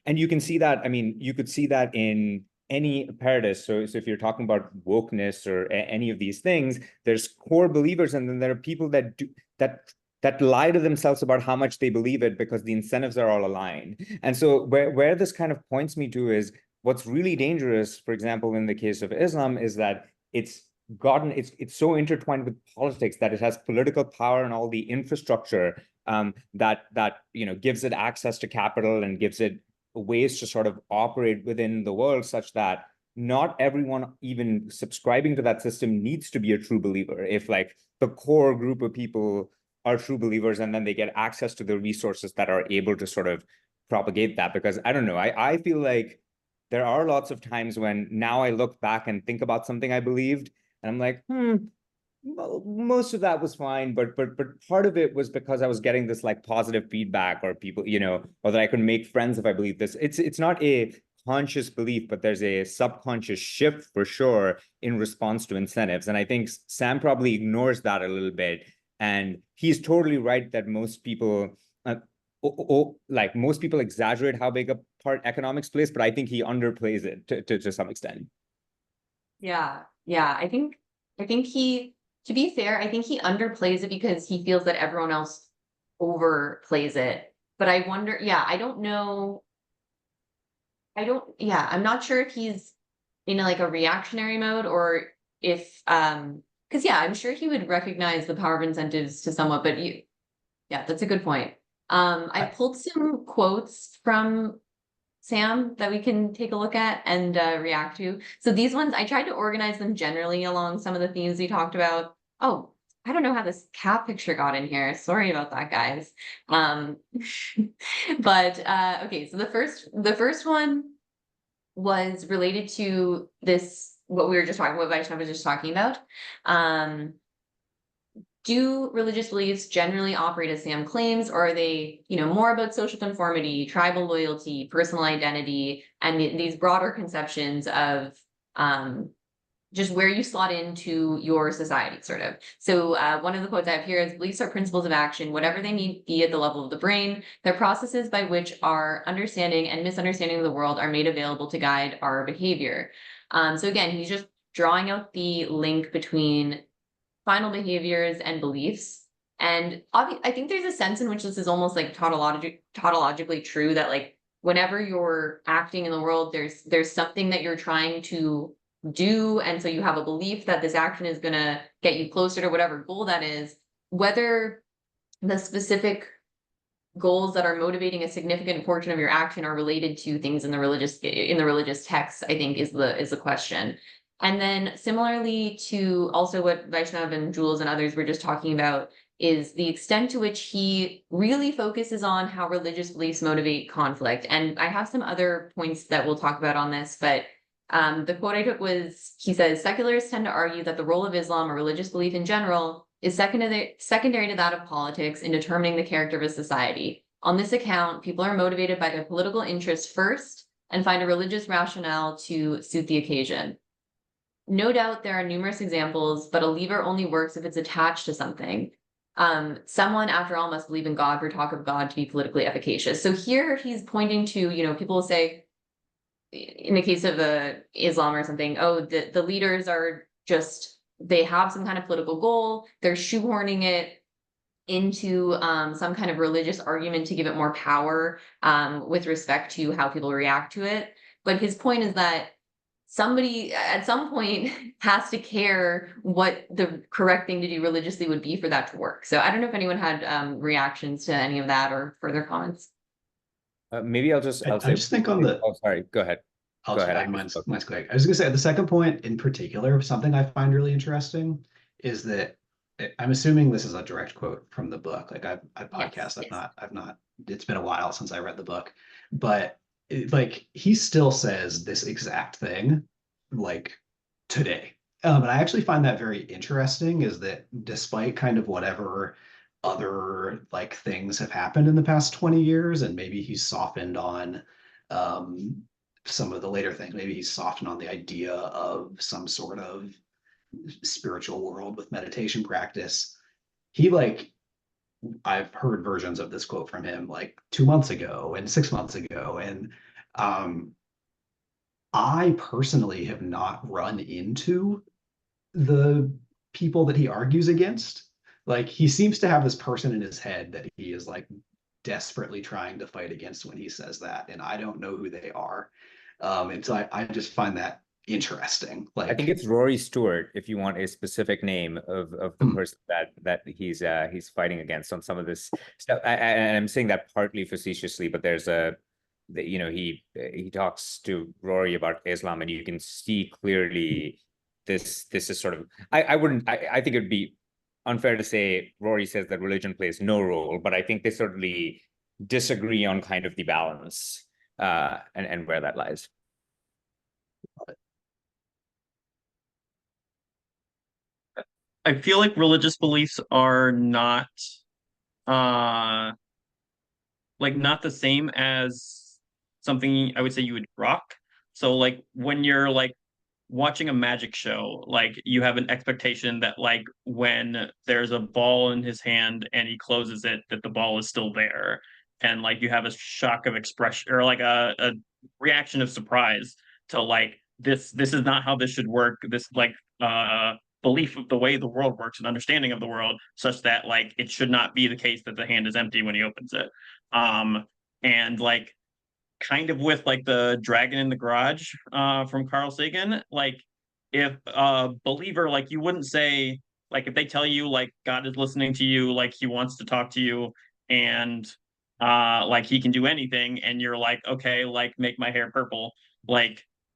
you can see that, I mean, you could see that in any apparatus. So if you're talking about wokeness or any of these things, there's core believers, and then there are people that lie to themselves about how much they believe it, because the incentives are all aligned. And so where this kind of points me to is, what's really dangerous, for example, in the case of Islam, is that it's so intertwined with politics that it has political power and all the infrastructure that you know, gives it access to capital and gives it ways to sort of operate within the world, such that not everyone even subscribing to that system needs to be a true believer. If like the core group of people are true believers, and then they get access to the resources that are able to sort of propagate that. Because I don't know, I feel like there are lots of times when now I look back and think about something I believed, and I'm like, well, most of that was fine, but part of it was because I was getting this like positive feedback, or people, or that I could make friends if I believe this. It's not a conscious belief, but there's a subconscious shift for sure in response to incentives. And I think Sam probably ignores that a little bit. And he's totally right that most people, like most people exaggerate how big a part economics plays, but I think he underplays it to some extent. Yeah. I think he, to be fair, I think he underplays it because he feels that everyone else overplays it. But I wonder, I don't know. I'm not sure if he's in like a reactionary mode, or if, because I'm sure he would recognize the power of incentives to somewhat, but that's a good point. I pulled some quotes from Sam that we can take a look at and react to. So these ones, I tried to organize them generally along some of the themes we talked about. Oh, I don't know how this cat picture got in here. Sorry about that, guys. But okay, so the first one was related to this, what Vaishnav was just talking about. Do religious beliefs generally operate as Sam claims, or are they, more about social conformity, tribal loyalty, personal identity, and these broader conceptions of just where you slot into your society, sort of. So one of the quotes I have here is, beliefs are principles of action, whatever they may be at the level of the brain. They're processes by which our understanding and misunderstanding of the world are made available to guide our behavior. So again, he's just drawing out the link between final behaviors and beliefs. And I think there's a sense in which this is almost like tautologically true, that like whenever you're acting in the world, there's something that you're trying to do, and so you have a belief that this action is going to get you closer to whatever goal that is. Whether the specific goals that are motivating a significant portion of your action are related to things in the religious texts, I think is the question. And then similarly to also what Vaishnav and Jules and others were just talking about, is the extent to which he really focuses on how religious beliefs motivate conflict. And I have some other points that we'll talk about on this, but the quote I took was, he says, secularists tend to argue that the role of Islam or religious belief in general is secondary to that of politics in determining the character of a society. On this account, people are motivated by their political interests first and find a religious rationale to suit the occasion. No doubt there are numerous examples, but a lever only works if it's attached to something. Someone, after all, must believe in God for talk of God to be politically efficacious. So here he's pointing to, people will say, in the case of Islam or something, the leaders are just, they have some kind of political goal, they're shoehorning it into some kind of religious argument to give it more power with respect to how people react to it. But his point is that somebody at some point has to care what the correct thing to do religiously would be for that to work. So I don't know if anyone had reactions to any of that or further comments. Maybe I'll just think on the. Oh, sorry. Go ahead. Go ahead. Mine's quick. I was gonna say the second point in particular, something I find really interesting is that I'm assuming this is a direct quote from the book. Like I podcast. Yes. I've not. It's been a while since I read the book, but like he still says this exact thing, like today. And I actually find that very interesting. Is that despite kind of whatever other like things have happened in the past 20 years, and maybe he's softened on some of the later things. Maybe he's softened on the idea of some sort of spiritual world with meditation practice. I've heard versions of this quote from him like 2 months ago and 6 months ago. And I personally have not run into the people that he argues against. Like he seems to have this person in his head that he is like desperately trying to fight against when he says that. And I don't know who they are. And so I just find that interesting. Like I think it's Rory Stewart, if you want a specific name of the person that he's fighting against on some of this stuff. And I'm saying that partly facetiously, but there's he talks to Rory about Islam, and you can see clearly this is sort of I think it'd be unfair to say Rory says that religion plays no role, but I think they certainly disagree on kind of the balance and where that lies. I feel like religious beliefs are not like not the same as something I would say you would rock. So like when you're like watching a magic show, like you have an expectation that like when there's a ball in his hand and he closes it, that the ball is still there. And like you have a shock of expression or like a reaction of surprise to like this is not how this should work. This like belief of the way the world works and understanding of the world, such that like it should not be the case that the hand is empty when he opens it. And like kind of with like the dragon in the garage from Carl Sagan, like if a believer, like you wouldn't say, like if they tell you like God is listening to you, like he wants to talk to you, and like he can do anything, and you're like, okay, like make my hair purple,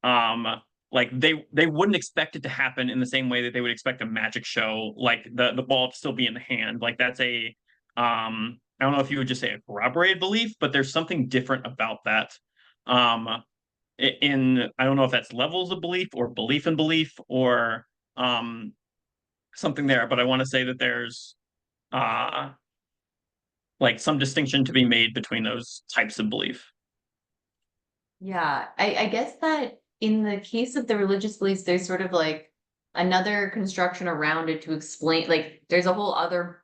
um like they wouldn't expect it to happen in the same way that they would expect a magic show, like the ball to still be in the hand. Like that's a I don't know if you would just say a corroborated belief, but there's something different about that. In I don't know if that's levels of belief or belief in belief or something there, but I want to say that there's like some distinction to be made between those types of belief. Yeah, I guess that in the case of the religious beliefs, there's sort of like another construction around it to explain, like there's a whole other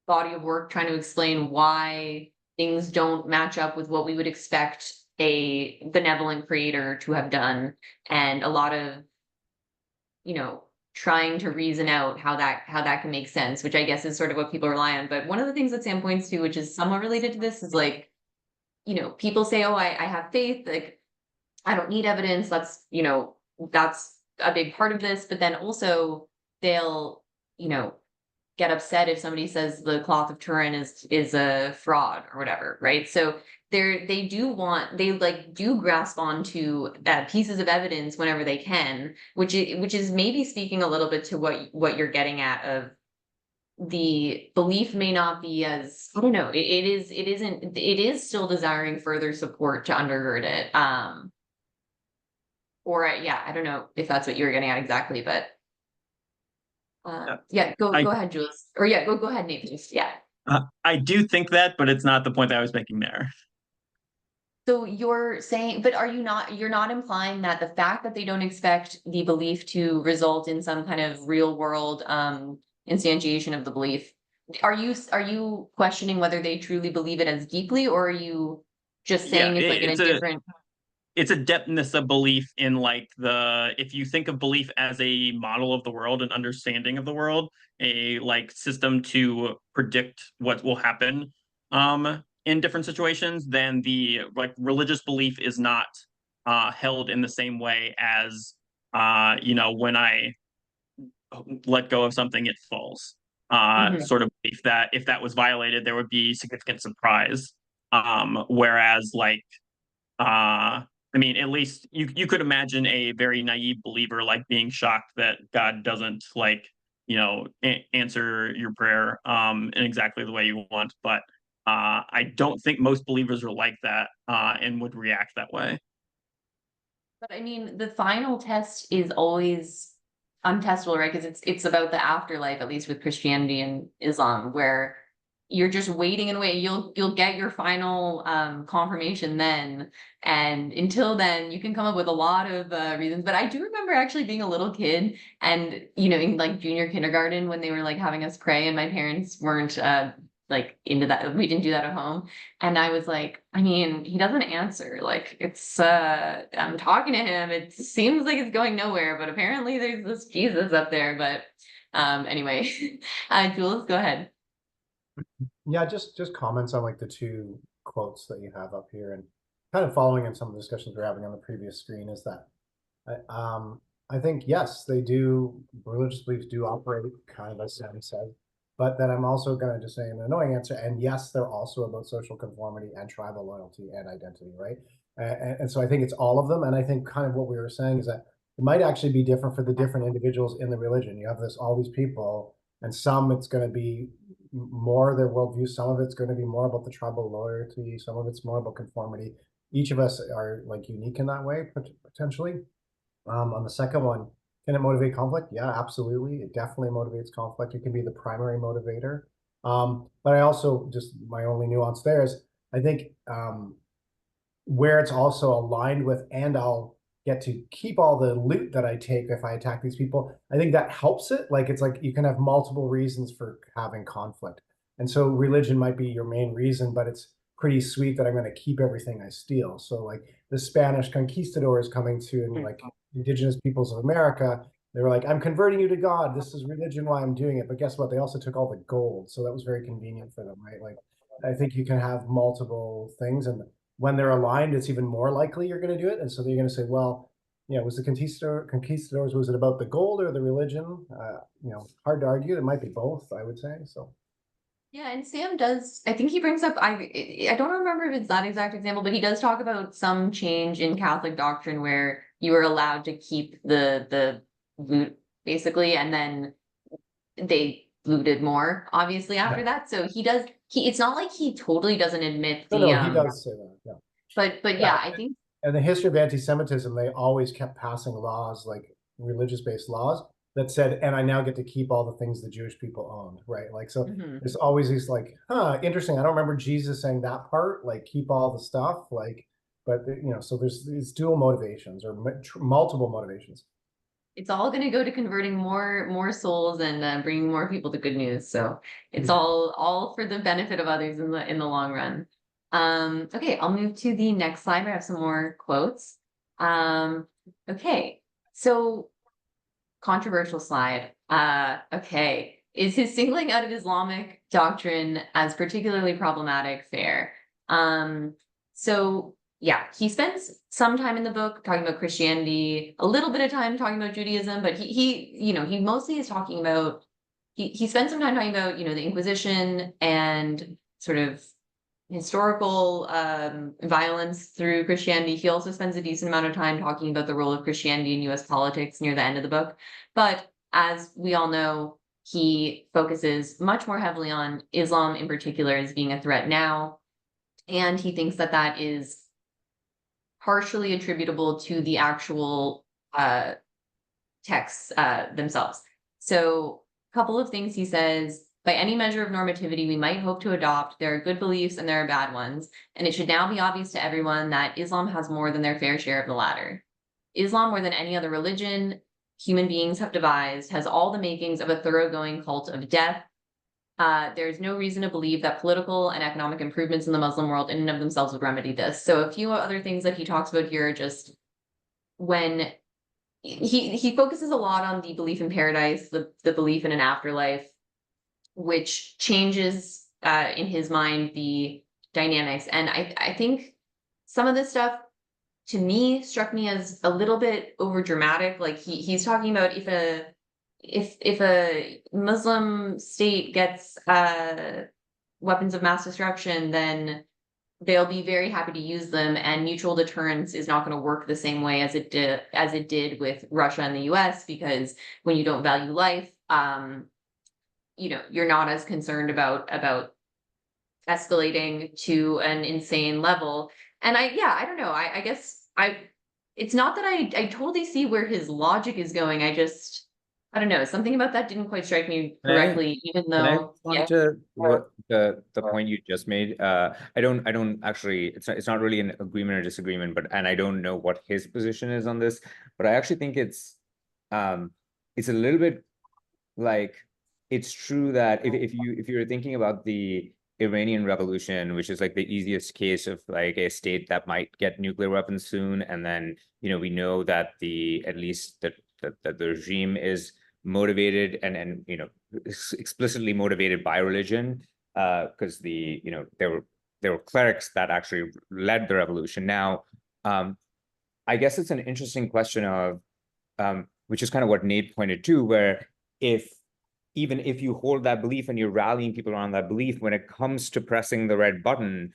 body of work trying to explain why things don't match up with what we would expect a benevolent creator to have done, and a lot of, you know, trying to reason out how that can make sense, which I guess is sort of what people rely on. But one of the things that Sam points to, which is somewhat related to this, is like, you know, people say, oh, I have faith, like I don't need evidence. That's, you know, that's a big part of this. But then also they'll, you know, get upset if somebody says the cloth of Turin is a fraud or whatever, right? So they do grasp onto pieces of evidence whenever they can, which is maybe speaking a little bit to what you're getting at, of the belief may not be as, I don't know, it is still desiring further support to undergird it. Or yeah, I don't know if that's what you were getting at exactly, but yeah, go ahead, Jules. Or yeah, go ahead, Nate, please. Yeah. I do think that, but it's not the point that I was making there. So you're saying, but you're not implying that the fact that they don't expect the belief to result in some kind of real world instantiation of the belief, are you questioning whether they truly believe it as deeply, or are you just saying it's like in a different? It's a depthness of belief in like if you think of belief as a model of the world, an understanding of the world, a like system to predict what will happen in different situations, then the like religious belief is not held in the same way as you know, when I let go of something, it falls. Sort of belief that if that was violated, there would be significant surprise. Whereas like I mean, at least you could imagine a very naive believer like being shocked that God doesn't like, you know, answer your prayer in exactly the way you want. But I don't think most believers are like that and would react that way. But I mean, the final test is always untestable, right? Because it's about the afterlife, at least with Christianity and Islam, where you're just waiting and waiting. You'll get your final confirmation then, and until then, you can come up with a lot of reasons. But I do remember actually being a little kid, and you know, in like junior kindergarten, when they were like having us pray, and my parents weren't like into that. We didn't do that at home, and I was like, I mean, he doesn't answer. Like it's I'm talking to him. It seems like it's going nowhere, but apparently there's this Jesus up there. But anyway, Jules, go ahead. Yeah, just comments on like the two quotes that you have up here, and kind of following in some of the discussions we're having on the previous screen, is that I think yes, they do, religious beliefs do operate kind of as Sam said, but then I'm also going to just say an annoying answer, and yes, they're also about social conformity and tribal loyalty and identity, right? And so I think it's all of them, and I think kind of what we were saying is that it might actually be different for the different individuals in the religion. You have all these people And some it's going to be more their worldview, some of it's going to be more about the tribal loyalty, some of it's more about conformity. Each of us are like unique in that way, potentially. On the second one, can it motivate conflict? Yeah, absolutely. It definitely motivates conflict. It can be the primary motivator. But I also, just my only nuance there is, I think where it's also aligned with, and I'll get to keep all the loot that I take if I attack these people, I think that helps it. Like, it's like you can have multiple reasons for having conflict. And so religion might be your main reason, but it's pretty sweet that I'm going to keep everything I steal. So like the Spanish conquistadors coming to, and like indigenous peoples of America, they were like, I'm converting you to God. This is religion, why I'm doing it. But guess what? They also took all the gold. So that was very convenient for them, right? Like, I think you can have multiple things, and when they're aligned, it's even more likely you're going to do it. And so they're going to say, well, you know, was the conquistadors, was it about the gold or the religion? You know, hard to argue. It might be both, I would say. So. Yeah, and Sam does, I think he brings up, I don't remember if it's that exact example, but he does talk about some change in Catholic doctrine where you are allowed to keep the loot, basically, and then they looted more, obviously, after that. So it's not like he totally doesn't admit the No, he does say that, yeah. But yeah, I think. And the history of anti-Semitism, they always kept passing laws, like religious-based laws, that said, and I now get to keep all the things the Jewish people owned, right? Like, so there's always these like, interesting. I don't remember Jesus saying that part, like keep all the stuff, like, but you know, so there's these dual motivations or multiple motivations. It's all going to go to converting more souls and bringing more people to good news. So it's all for the benefit of others in the long run. Okay, I'll move to the next slide. I have some more quotes. Okay, so controversial slide. Okay, is his singling out of Islamic doctrine as particularly problematic fair? So yeah, he spends some time in the book talking about Christianity, a little bit of time talking about Judaism, but he mostly is talking about, he spends some time talking about, the Inquisition and sort of historical violence through Christianity. He also spends a decent amount of time talking about the role of Christianity in US politics near the end of the book. But as we all know, he focuses much more heavily on Islam in particular as being a threat now. And he thinks that that is partially attributable to the actual texts themselves. So a couple of things he says: by any measure of normativity we might hope to adopt, there are good beliefs and there are bad ones, and it should now be obvious to everyone that Islam has more than their fair share of the latter. Islam, more than any other religion human beings have devised, has all the makings of a thoroughgoing cult of death. There's no reason to believe that political and economic improvements in the Muslim world in and of themselves would remedy this. So a few other things that he talks about here are just when he focuses a lot on the belief in paradise, the belief in an afterlife, which changes in his mind the dynamics. And I think some of this stuff to me struck me as a little bit over dramatic. Like he's talking about if a Muslim state gets weapons of mass destruction, then they'll be very happy to use them, and mutual deterrence is not going to work the same way as it did with Russia and the US, because when you don't value life, you're not as concerned about escalating to an insane level. And I don't know. I guess it's not that I totally see where his logic is going. I don't know. Something about that didn't quite strike me correctly, even though. Can I respond to what the point you just made? I don't actually. It's not really an agreement or disagreement, and I don't know what his position is on this. But I actually think it's a little bit like, it's true that if you're thinking about the Iranian Revolution, which is like the easiest case of like a state that might get nuclear weapons soon, and then we know that at least the regime is motivated and explicitly motivated by religion, because there were clerics that actually led the revolution. Now, I guess it's an interesting question of which is kind of what Nate pointed to, where even if you hold that belief and you're rallying people around that belief, when it comes to pressing the red button,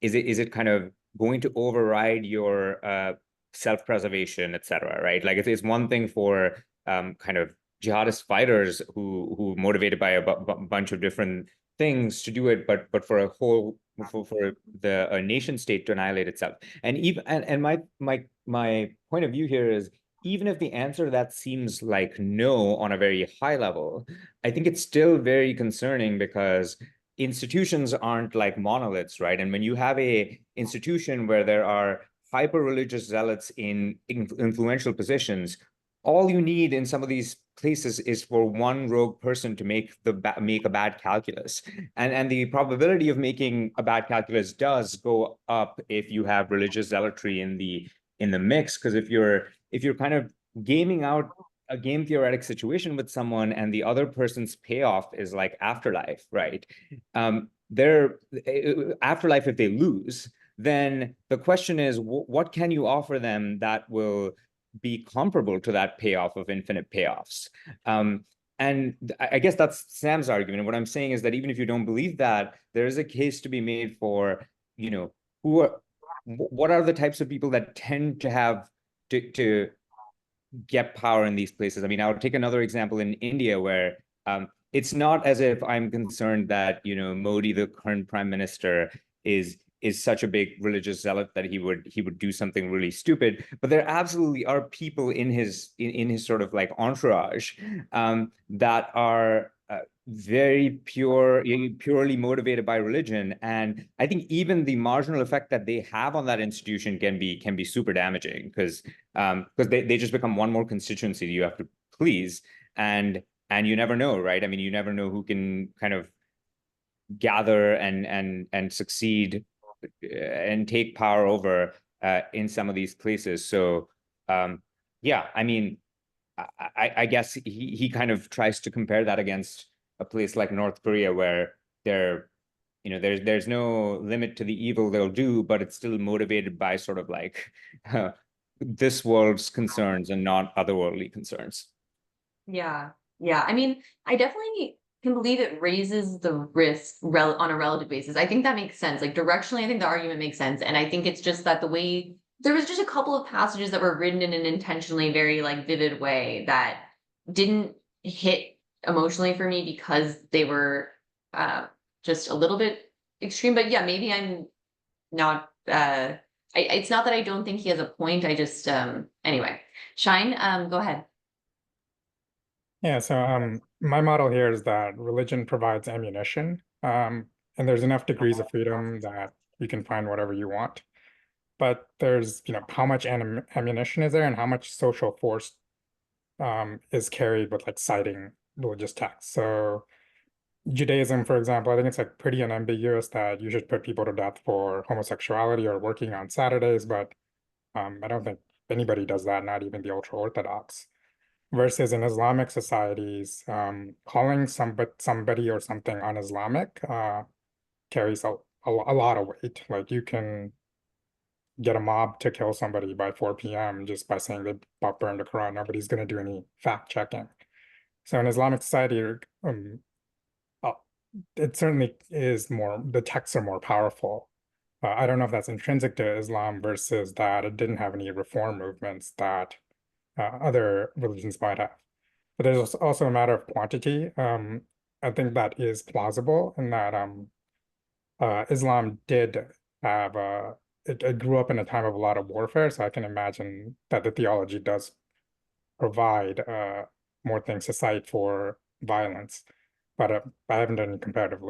is it kind of going to override your self-preservation, et cetera, right? Like, it's one thing for kind of jihadist fighters who motivated by a bunch of different things to do it, but for a whole for the a nation state to annihilate itself. And even and my point of view here is, even if the answer to that seems like no on a very high level, I think it's still very concerning, because institutions aren't like monoliths, right? And when you have a institution where there are hyper-religious zealots in influential positions, all you need in some of these places is for one rogue person to make a bad calculus, and the probability of making a bad calculus does go up if you have religious zealotry in the mix. Because if you're kind of gaming out a game theoretic situation with someone, and the other person's payoff is like afterlife, right? Their afterlife, if they lose, then the question is, what can you offer them that will be comparable to that payoff of infinite payoffs? And I guess that's Sam's argument. And what I'm saying is that even if you don't believe that, there is a case to be made for, what are the types of people that tend to have to get power in these places? I mean, I'll take another example in India, where it's not as if I'm concerned that, Modi, the current prime minister, is such a big religious zealot that he would do something really stupid. But there absolutely are people in his sort of like entourage that are very purely motivated by religion. And I think even the marginal effect that they have on that institution can be super damaging, because they just become one more constituency you have to please. And you never know, right? I mean, you never know who can kind of gather and succeed and take power over in some of these places. So yeah, I mean, I guess he kind of tries to compare that against a place like North Korea, where there's no limit to the evil they'll do, but it's still motivated by sort of like this world's concerns and not otherworldly concerns. Yeah. I mean, I definitely can believe it raises the risk on a relative basis. I think that makes sense. Like directionally, I think the argument makes sense. And I think it's just that the way there was just a couple of passages that were written in an intentionally very like vivid way that didn't hit emotionally for me, because they were just a little bit extreme. But yeah, maybe I'm not it's not that I don't think he has a point. I just anyway. Shine, go ahead. Yeah, so my model here is that religion provides ammunition, and there's enough degrees of freedom that you can find whatever you want. But there's, how much ammunition is there, and how much social force is carried with like citing religious texts. So Judaism, for example, I think it's like pretty unambiguous that you should put people to death for homosexuality or working on Saturdays, but I don't think anybody does that, not even the ultra-Orthodox. Versus in Islamic societies, calling somebody or something un-Islamic carries a lot of weight. Like you can get a mob to kill somebody by 4 p.m. just by saying they burned the Quran. Nobody's going to do any fact checking. So in Islamic society, it certainly is more, the texts are more powerful. I don't know if that's intrinsic to Islam versus that it didn't have any reform movements that other religions might have. But there's also a matter of quantity. I think that is plausible in that Islam did have it grew up in a time of a lot of warfare, so I can imagine that the theology does provide more things to cite for violence. But I haven't done any comparative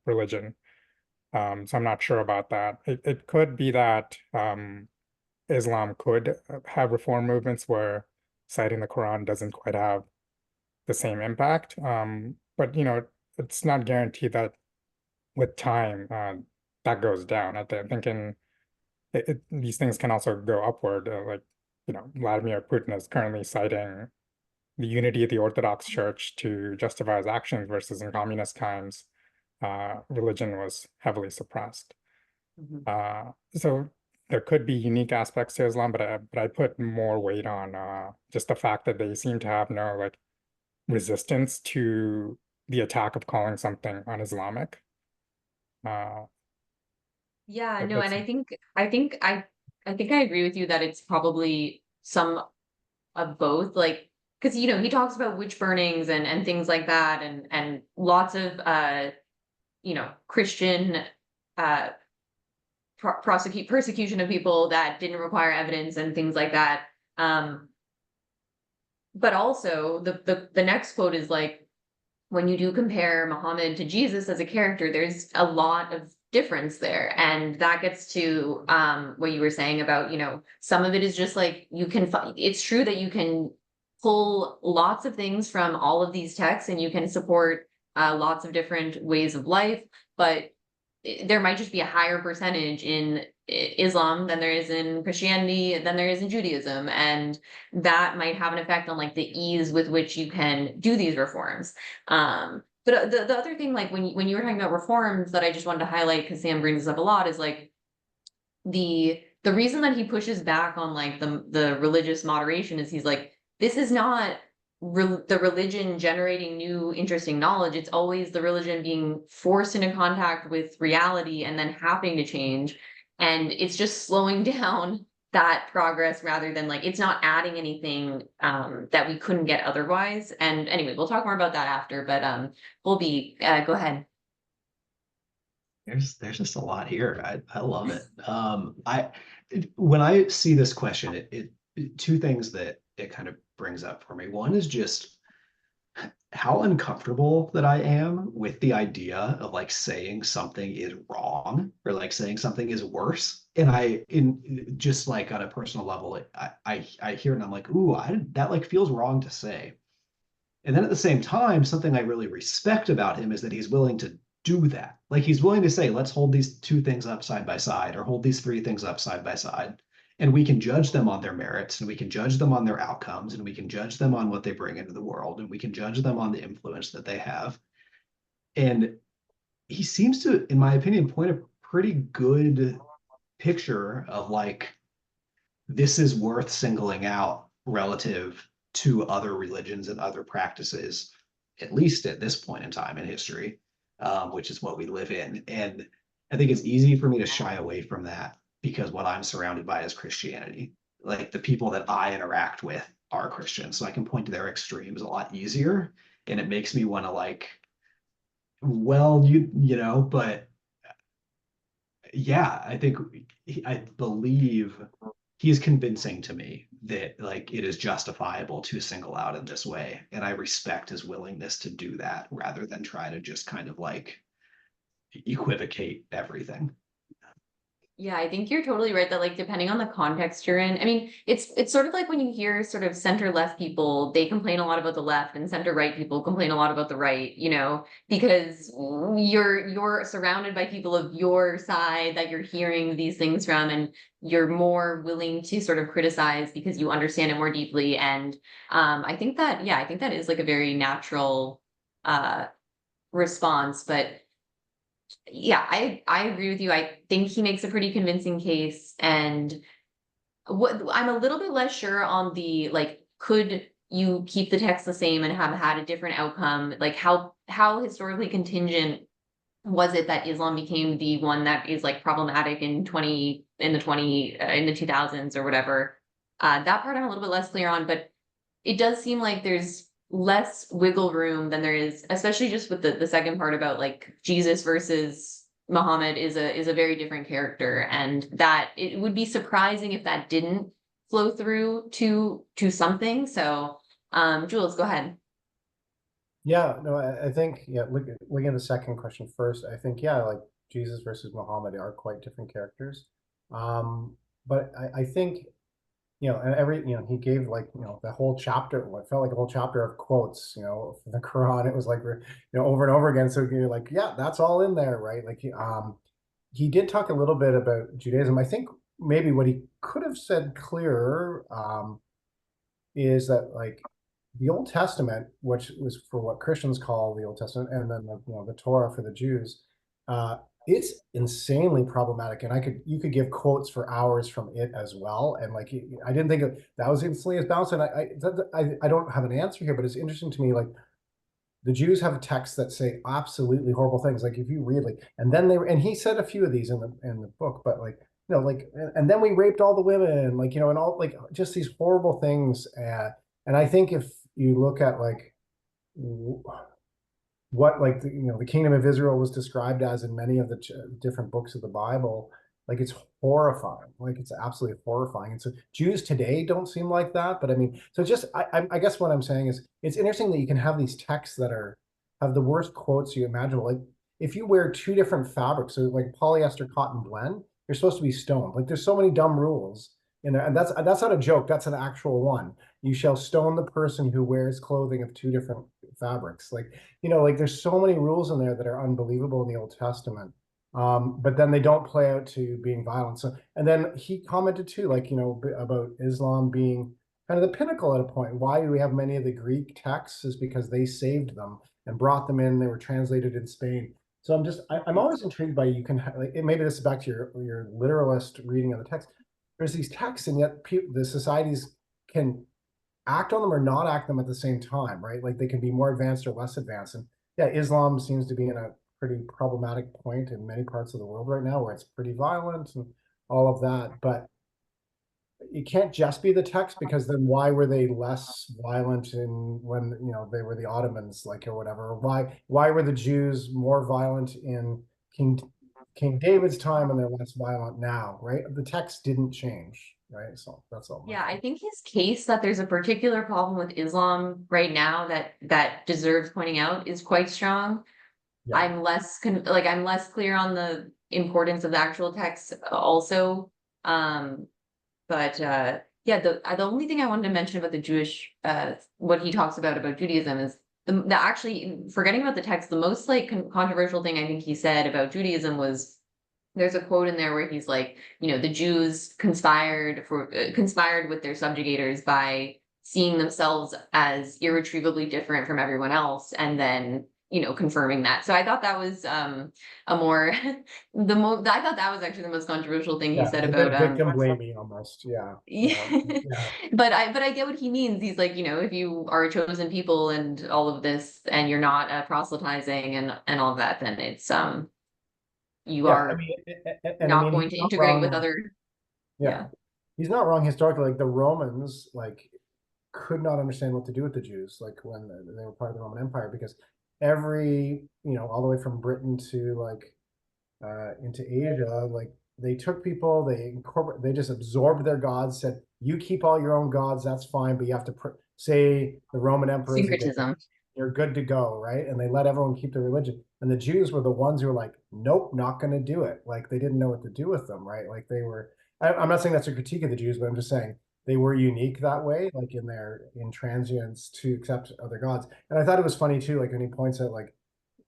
religion, so I'm not sure about that. It could be that Islam could have reform movements where citing the Quran doesn't quite have the same impact. But it's not guaranteed that with time that goes down. I'm thinking these things can also go upward. Like Vladimir Putin is currently citing the unity of the Orthodox Church to justify his actions, versus in communist times, religion was heavily suppressed. So there could be unique aspects to Islam, but I put more weight on just the fact that they seem to have no like resistance to the attack of calling something un-Islamic. Yeah, no, and I think I agree with you that it's probably some of both. Like because he talks about witch burnings and things like that, and lots of Christian persecution of people that didn't require evidence and things like that. But also the next quote is like, when you do compare Muhammad to Jesus as a character, there's a lot of difference there. And that gets to what you were saying about, some of it is just like it's true that you can pull lots of things from all of these texts and you can support lots of different ways of life, but there might just be a higher percentage in Islam than there is in Christianity, than there is in Judaism. And that might have an effect on like the ease with which you can do these reforms. But the other thing, like when you were talking about reforms that I just wanted to highlight, because Sam brings this up a lot, is like the reason that he pushes back on like the religious moderation is he's like, this is not the religion generating new interesting knowledge. It's always the religion being forced into contact with reality and then having to change. And it's just slowing down that progress rather than like, it's not adding anything that we couldn't get otherwise. And anyway, we'll talk more about that after, but Colby, go ahead. There's just a lot here. I love it. When I see this question, it two things that it kind of brings up for me. One is just how uncomfortable that I am with the idea of like saying something is wrong or like saying something is worse. And in just like on a personal level, I hear it and I'm like, ooh, that like feels wrong to say. And then at the same time, something I really respect about him is that he's willing to do that. Like he's willing to say, let's hold these two things up side by side, or hold these three things up side by side. And we can judge them on their merits, and we can judge them on their outcomes, and we can judge them on what they bring into the world, and we can judge them on the influence that they have. And he seems to, in my opinion, point a pretty good picture of like, this is worth singling out relative to other religions and other practices, at least at this point in time in history, which is what we live in. And I think it's easy for me to shy away from that because what I'm surrounded by is Christianity. Like the people that I interact with are Christians, so I can point to their extremes a lot easier. And it makes me want to like, well, but yeah, I believe he's convincing to me that like it is justifiable to single out in this way. And I respect his willingness to do that rather than try to just kind of like equivocate everything. Yeah, I think you're totally right that like depending on the context you're in, I mean, it's sort of like when you hear sort of center left people, they complain a lot about the left, and center right people complain a lot about the right, because you're surrounded by people of your side that you're hearing these things from, and you're more willing to sort of criticize because you understand it more deeply. And I think that is like a very natural response. But yeah, I agree with you. I think he makes a pretty convincing case. And what I'm a little bit less sure on the like, could you keep the text the same and have had a different outcome? Like how historically contingent was it that Islam became the one that is like problematic in the 2000s or whatever? That part I'm a little bit less clear on, but it does seem like there's less wiggle room than there is, especially just with the second part about like Jesus versus Muhammad is a very different character, and that it would be surprising if that didn't flow through to something. So Jules, go ahead. Yeah, no, I think, looking at the second question first, I think, like Jesus versus Muhammad are quite different characters. But I think, and he gave like, the whole chapter, it felt like a whole chapter of quotes, from the Quran. It was like, over and over again. So you're like, yeah, that's all in there, right? Like, he did talk a little bit about Judaism. I think maybe what he could have said clearer is that like the Old Testament, which was for what Christians call the Old Testament, and then the Torah for the Jews, it's insanely problematic. And you could give quotes for hours from it as well. And like, I didn't think that was instantly as balanced. And I don't have an answer here, but it's interesting to me. Like the Jews have texts that say absolutely horrible things. Like if you read and he said a few of these in the book, but like, and then we raped all the women, like, and all like just these horrible things. And I think if, you look at like what like the kingdom of Israel was described as in many of the different books of the Bible, like it's horrifying, like it's absolutely horrifying. And so Jews today don't seem like that, but I mean, so just I guess what I'm saying is it's interesting that you can have these texts that have the worst quotes you imagine. Like if you wear two different fabrics, so like polyester cotton blend, you're supposed to be stoned. Like there's so many dumb rules in there, and that's not a joke. That's an actual one. You shall stone the person who wears clothing of two different fabrics. Like, like there's so many rules in there that are unbelievable in the Old Testament. But then they don't play out to being violent. So, and then he commented too, like, about Islam being kind of the pinnacle at a point. Why do we have many of the Greek texts is because they saved them and brought them in. They were translated in Spain. So I'm always intrigued by, you can, like, maybe this is back to your literalist reading of the text. There's these texts, and yet the societies can act on them or not act them at the same time, right? Like they can be more advanced or less advanced. And yeah, Islam seems to be in a pretty problematic point in many parts of the world right now, where it's pretty violent and all of that. But it can't just be the text, because then why were they less violent when they were the Ottomans, like, or whatever? Why were the Jews more violent in King David's time and they're less violent now, right? The text didn't change, right? So that's all. Yeah, I think his case that there's a particular problem with Islam right now that deserves pointing out is quite strong. Yeah. I'm less clear on the importance of the actual text also. But yeah, the only thing I wanted to mention about the Jewish what he talks about Judaism is the actually, forgetting about the text, the most like controversial thing I think he said about Judaism was, there's a quote in there where he's like, the Jews conspired with their subjugators by seeing themselves as irretrievably different from everyone else, and then confirming that. So I thought that was I thought that was actually the most controversial thing he said about victim blaming almost. Yeah. But I get what he means. He's like, if you are a chosen people and all of this, and you're not proselytizing and all of that, then it's you are not going to integrate with other. Yeah. He's not wrong historically. Like the Romans, like, could not understand what to do with the Jews, like when they were part of the Roman Empire, because every all the way from Britain to like into Asia, like they took people, they just absorbed their gods, said, you keep all your own gods, that's fine, but you have to say the Roman emperor, syncretism, you're good to go, right? And they let everyone keep their religion, and the Jews were the ones who were like, nope, not going to do it. Like they didn't know what to do with them, right? Like they were, I'm not saying that's a critique of the Jews, but I'm just saying they were unique that way, like in their intransience to accept other gods. And I thought it was funny too, like when he points out like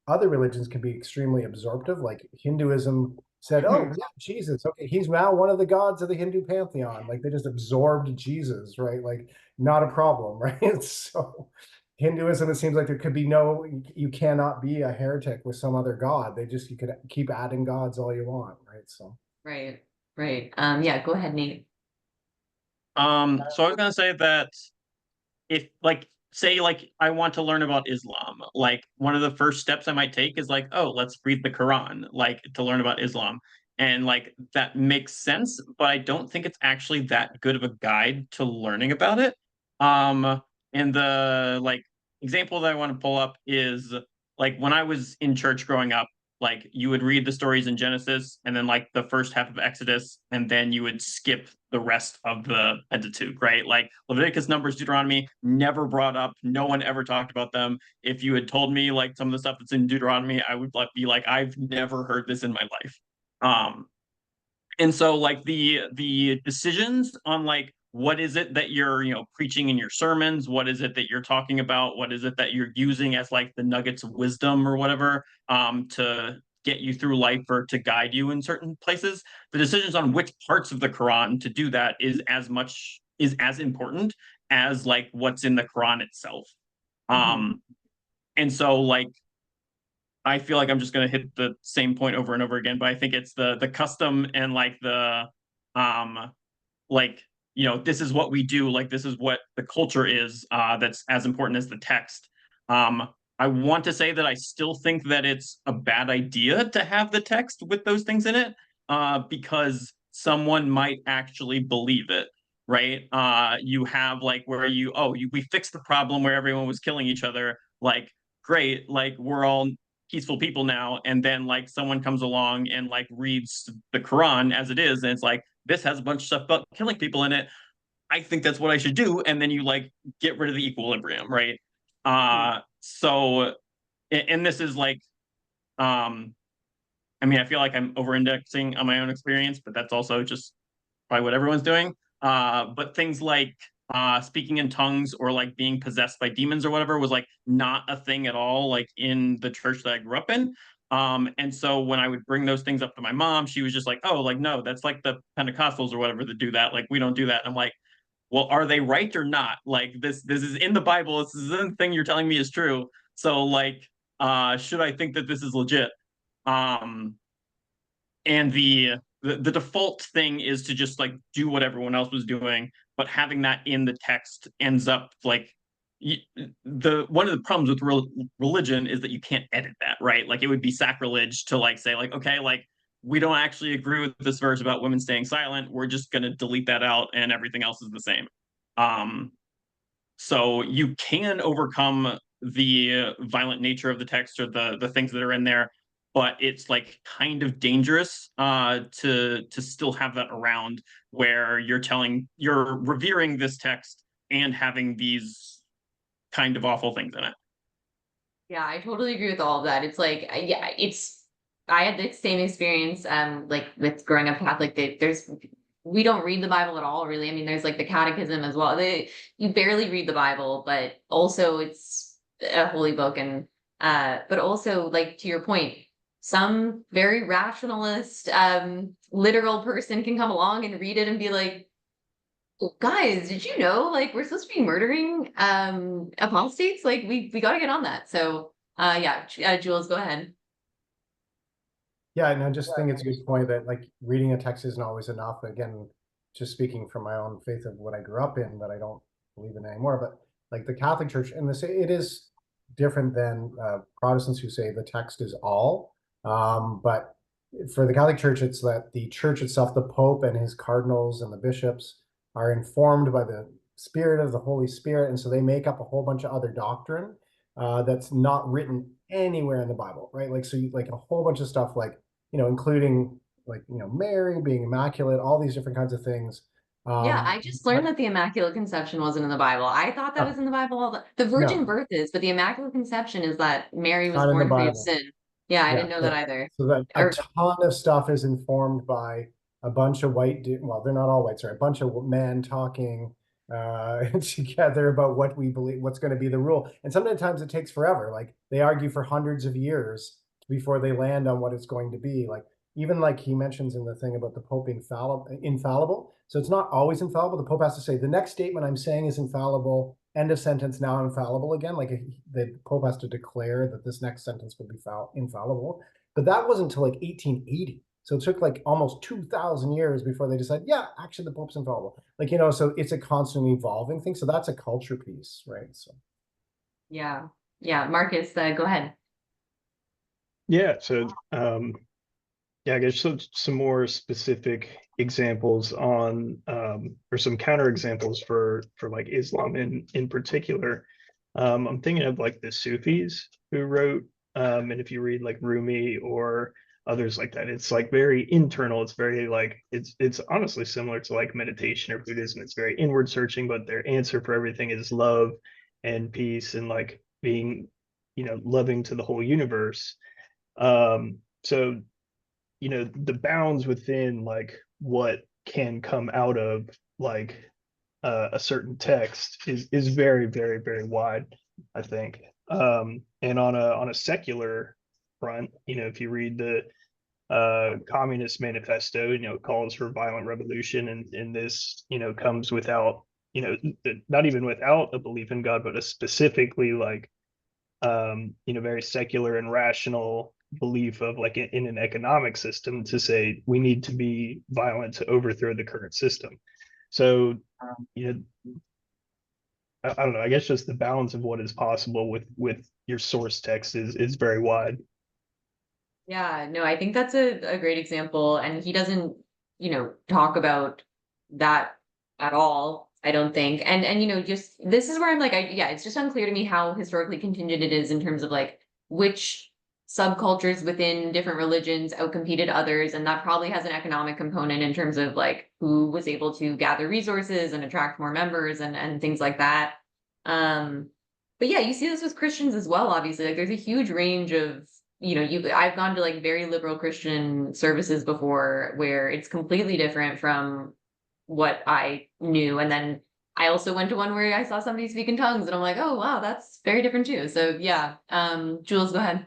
other religions can be extremely absorptive, like Hinduism said, oh yeah, Jesus, okay, he's now one of the gods of the Hindu pantheon. Like they just absorbed Jesus, right? Like not a problem, right? So Hinduism, it seems like there could be you cannot be a heretic with some other god. You could keep adding gods all you want, right? So right. Yeah, go ahead, Nate. So I was gonna say that if say I want to learn about Islam, like one of the first steps I might take is like, oh, let's read the Quran, like to learn about Islam. And like that makes sense, but I don't think it's actually that good of a guide to learning about it. And the example that I want to pull up is like when I was in church growing up, like you would read the stories in Genesis and then like the first half of Exodus, and then you would skip the rest of the Pentateuch, right? Like Leviticus, Numbers, Deuteronomy, never brought up. No one ever talked about them. If you had told me like some of the stuff that's in Deuteronomy, I would be like, I've never heard this in my life. And so like the decisions on like what is it that you're preaching in your sermons, what is it that you're talking about, what is it that you're using as like the nuggets of wisdom or whatever to get you through life or to guide you in certain places, the decisions on which parts of the Quran to do that is as important as like what's in the Quran itself. And so like I feel like I'm just going to hit the same point over and over again, but I think it's the custom and like the this is what we do, like this is what the culture is, that's as important as the text. I want to say that I still think that it's a bad idea to have the text with those things in it, because someone might actually believe it, right? You have like where we fixed the problem where everyone was killing each other, like great, like we're all peaceful people now, and then like someone comes along and like reads the Quran as it is, and it's like this has a bunch of stuff about killing people in it. I think that's what I should do, and then you like get rid of the equilibrium, right? So, and this is like, I mean, I feel like I'm over-indexing on my own experience, but that's also just probably what everyone's doing. But things like speaking in tongues or like being possessed by demons or whatever was like not a thing at all, like in the church that I grew up in. And so when I would bring those things up to my mom, she was just like, "Oh, like no, that's like the Pentecostals or whatever that do that. Like we don't do that." And I'm like, "Well, are they right or not? Like this is in the Bible. This is the thing you're telling me is true. So like, should I think that this is legit?" And the default thing is to just like do what everyone else was doing, but having that in the text ends up like one of the problems with religion is that you can't edit that, right? Like it would be sacrilege to like say like, okay, like we don't actually agree with this verse about women staying silent, we're just going to delete that out and everything else is the same. So you can overcome the violent nature of the text or the things that are in there, but it's like kind of dangerous to still have that around where you're revering this text and having these kind of awful things in it. Yeah, I totally agree with all of that. It's like, I had the same experience, like with growing up Catholic. We don't read the Bible at all, really. I mean, there's like the catechism as well. You barely read the Bible, but also it's a holy book. And, but also like to your point, some very rationalist, literal person can come along and read it and be like, guys, did you know like we're supposed to be murdering apostates? Like we got to get on that. So yeah, Jules, go ahead. Yeah, and I just think it's a good point that like reading a text isn't always enough. Again, just speaking from my own faith of what I grew up in, that I don't believe in anymore. But like the Catholic Church, and it is different than Protestants who say the text is all. But for the Catholic Church, it's that the church itself, the Pope and his cardinals and the bishops, are informed by the Spirit of the Holy Spirit, and so they make up a whole bunch of other doctrine that's not written anywhere in the Bible, right? Like so, like a whole bunch of stuff, like including like Mary being immaculate, all these different kinds of things. Yeah, I just learned that the Immaculate Conception wasn't in the Bible. I thought that was in the Bible. The virgin birth is, but the Immaculate Conception is that Mary was born free of sin. Yeah, I didn't know that either. So that a ton of stuff is informed by a bunch of well, they're not all white, sorry, a bunch of men talking together about what we believe, what's going to be the rule. And sometimes it takes forever. Like they argue for hundreds of years before they land on what it's going to be. Like even like he mentions in the thing about the Pope infallible. So it's not always infallible. The Pope has to say, the next statement I'm saying is infallible. End of sentence, now infallible again. Like the Pope has to declare that this next sentence will be infallible. But that wasn't until like 1880. So it took like almost 2,000 years before they decided, yeah, actually the Pope's infallible. Like, so it's a constantly evolving thing. So that's a culture piece, right? So. Yeah. Marcus, go ahead. Yeah. So, yeah, I guess some more specific examples on, or some counterexamples for like Islam in particular. I'm thinking of like the Sufis who wrote, and if you read like Rumi or others like that, it's like very internal. It's very like it's honestly similar to like meditation or Buddhism. It's very inward searching, but their answer for everything is love and peace and like being, loving to the whole universe. So the bounds within like what can come out of like a certain text is very, very, very wide, I think. And on a secular front, if you read the Communist Manifesto, it calls for violent revolution, and this comes without not even without a belief in God, but a specifically like very secular and rational belief of like in an economic system to say we need to be violent to overthrow the current system. So I don't know, I guess just the balance of what is possible with your source text is very wide. Yeah, no, I think that's a great example. And he doesn't, talk about that at all, I don't think. And you know, just this is where I'm like, yeah, it's just unclear to me how historically contingent it is in terms of like which subcultures within different religions outcompeted others, and that probably has an economic component in terms of like who was able to gather resources and attract more members and things like that. But yeah, you see this with Christians as well, obviously. Like there's a huge range of, you know, I've gone to like very liberal Christian services before where it's completely different from what I knew. And then I also went to one where I saw somebody speak in tongues and I'm like, oh wow, that's very different too. So yeah. Jules, go ahead.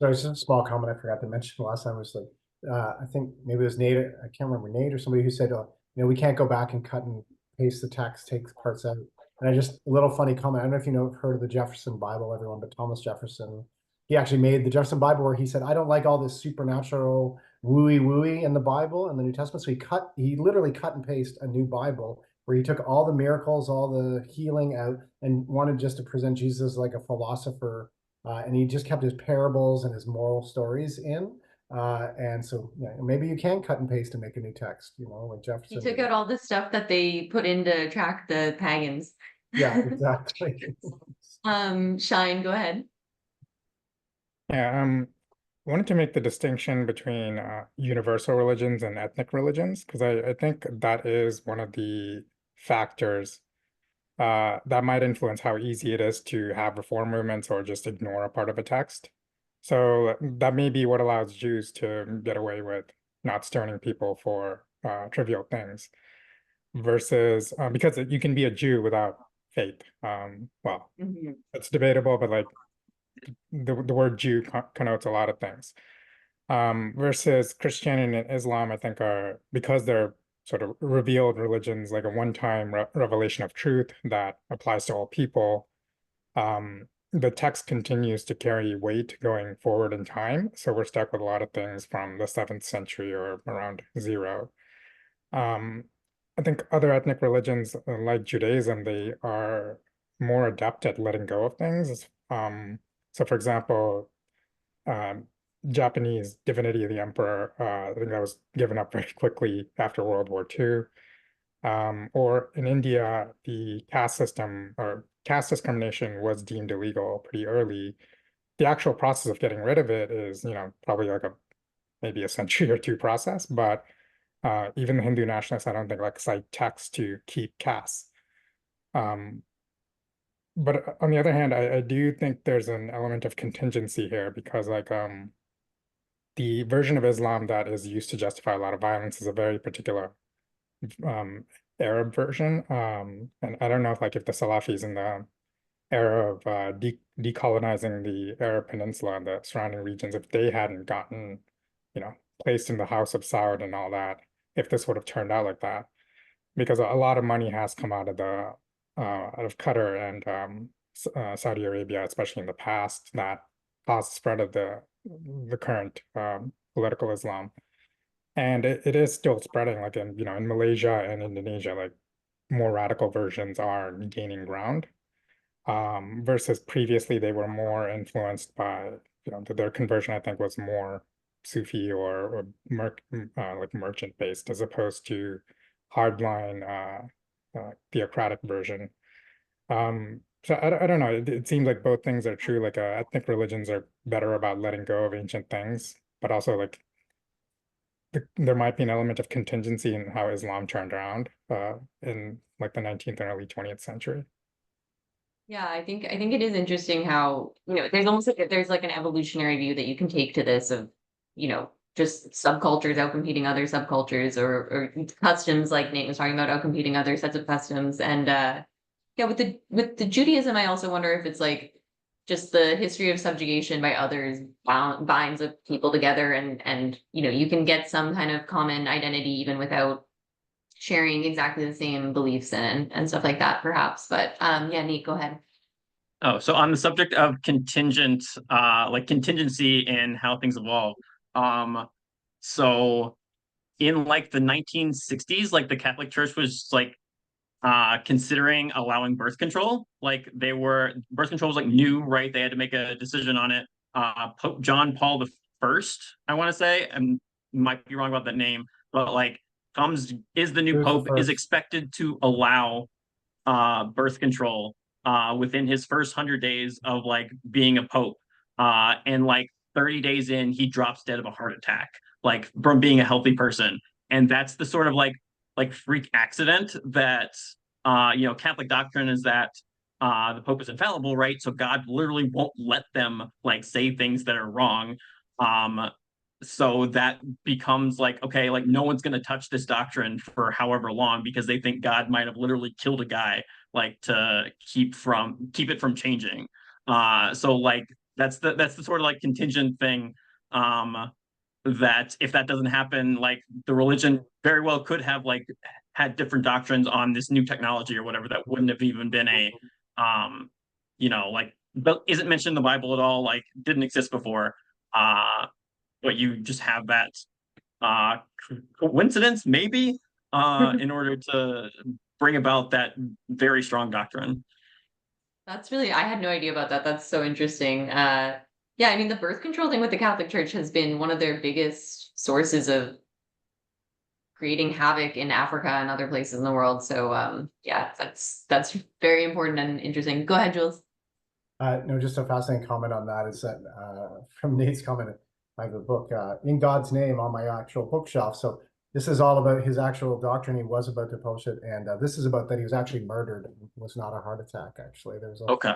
So it's just a small comment I forgot to mention last time was like, I think maybe it was Nate, I can't remember, Nate or somebody who said, you know, we can't go back and cut and paste the text, take parts out. And I just, a little funny comment, I don't know if you know, heard of the Jefferson Bible, everyone, but Thomas Jefferson, he actually made the Jefferson Bible where he said, I don't like all this supernatural wooey in the Bible and the New Testament. So he literally cut and paste a new Bible where he took all the miracles, all the healing out and wanted just to present Jesus as like a philosopher. And he just kept his parables and his moral stories in. And so yeah, maybe you can cut and paste and make a new text, you know, like Jefferson. He took out all the stuff that they put in to track the pagans. Yeah, exactly. Shine, go ahead. Yeah, I wanted to make the distinction between universal religions and ethnic religions, because I think that is one of the factors that might influence how easy it is to have reform movements or just ignore a part of a text. So that may be what allows Jews to get away with not stoning people for trivial things, versus because you can be a Jew without faith. Well, it's debatable, but like the word Jew connotes a lot of things. Versus Christianity and Islam, I think are, because they're sort of revealed religions, like a one-time revelation of truth that applies to all people. The text continues to carry weight going forward in time. So we're stuck with a lot of things from the 7th century or around zero. I think other ethnic religions like Judaism, they are more adept at letting go of things. So for example, Japanese divinity of the emperor, I think that was given up very quickly after World War II. Or in India, the caste system or caste discrimination was deemed illegal pretty early. The actual process of getting rid of it is, you know, probably like maybe a century or two process, but even the Hindu nationalists, I don't think like cite texts to keep castes. But on the other hand, I do think there's an element of contingency here, because like the version of Islam that is used to justify a lot of violence is a very particular Arab version. And I don't know if like if the Salafis in the era of decolonizing the Arab Peninsula and the surrounding regions, if they hadn't gotten, you know, placed in the House of Saud and all that, if this would have turned out like that, because a lot of money has come out of the out of Qatar and Saudi Arabia, especially in the past, that caused the spread of the current political Islam. And it is still spreading, like in, you know, in Malaysia and Indonesia, like more radical versions are gaining ground. Versus previously they were more influenced by, you know, their conversion, I think, was more Sufi or like merchant based, as opposed to hardline theocratic version. So I don't know, it seems like both things are true. Like ethnic religions are better about letting go of ancient things, but also like there might be an element of contingency in how Islam turned around in like the 19th and early 20th century. Yeah, I think it is interesting how, you know, there's almost like there's like an evolutionary view that you can take to this of, you know, just subcultures outcompeting other subcultures, or customs, like Nate was talking about, outcompeting other sets of customs. And yeah, with the Judaism, I also wonder if it's like just the history of subjugation by others binds of people together, and you know, you can get some kind of common identity even without sharing exactly the same beliefs and stuff like that, perhaps. But yeah, Nate, go ahead. Oh, so on the subject of contingent, like contingency in how things evolve. So in like the 1960s, like the Catholic Church was like considering allowing birth control. Like birth control was like new, right? They had to make a decision on it. Pope John Paul I want to say, I might be wrong about that name, but like is the new Who's the pope, is first? expected to allow birth control within his first 100 days of like being a pope. And like 30 days in, he drops dead of a heart attack, like from being a healthy person. And that's the sort of like freak accident that Catholic doctrine is that the Pope is infallible, right? So God literally won't let them like say things that are wrong. So that becomes like, okay, like no one's going to touch this doctrine for however long because they think God might have literally killed a guy like to keep it from changing. So like that's the sort of like contingent thing that if that doesn't happen, like the religion very well could have like had different doctrines on this new technology or whatever that wouldn't have even been a like but isn't mentioned in the Bible at all, like didn't exist before. But you just have that coincidence maybe in order to bring about that very strong doctrine. That's really, I had no idea about that. That's so interesting. Yeah, I mean, the birth control thing with the Catholic Church has been one of their biggest sources of creating havoc in Africa and other places in the world. So yeah, that's very important and interesting. Go ahead, Jules. No, just a fascinating comment on that is that from Nate's comment, I have a book, In God's Name, on my actual bookshelf. So this is all about his actual doctrine. He was about to post it. And this is about that he was actually murdered. It was not a heart attack, actually. There's a, Okay.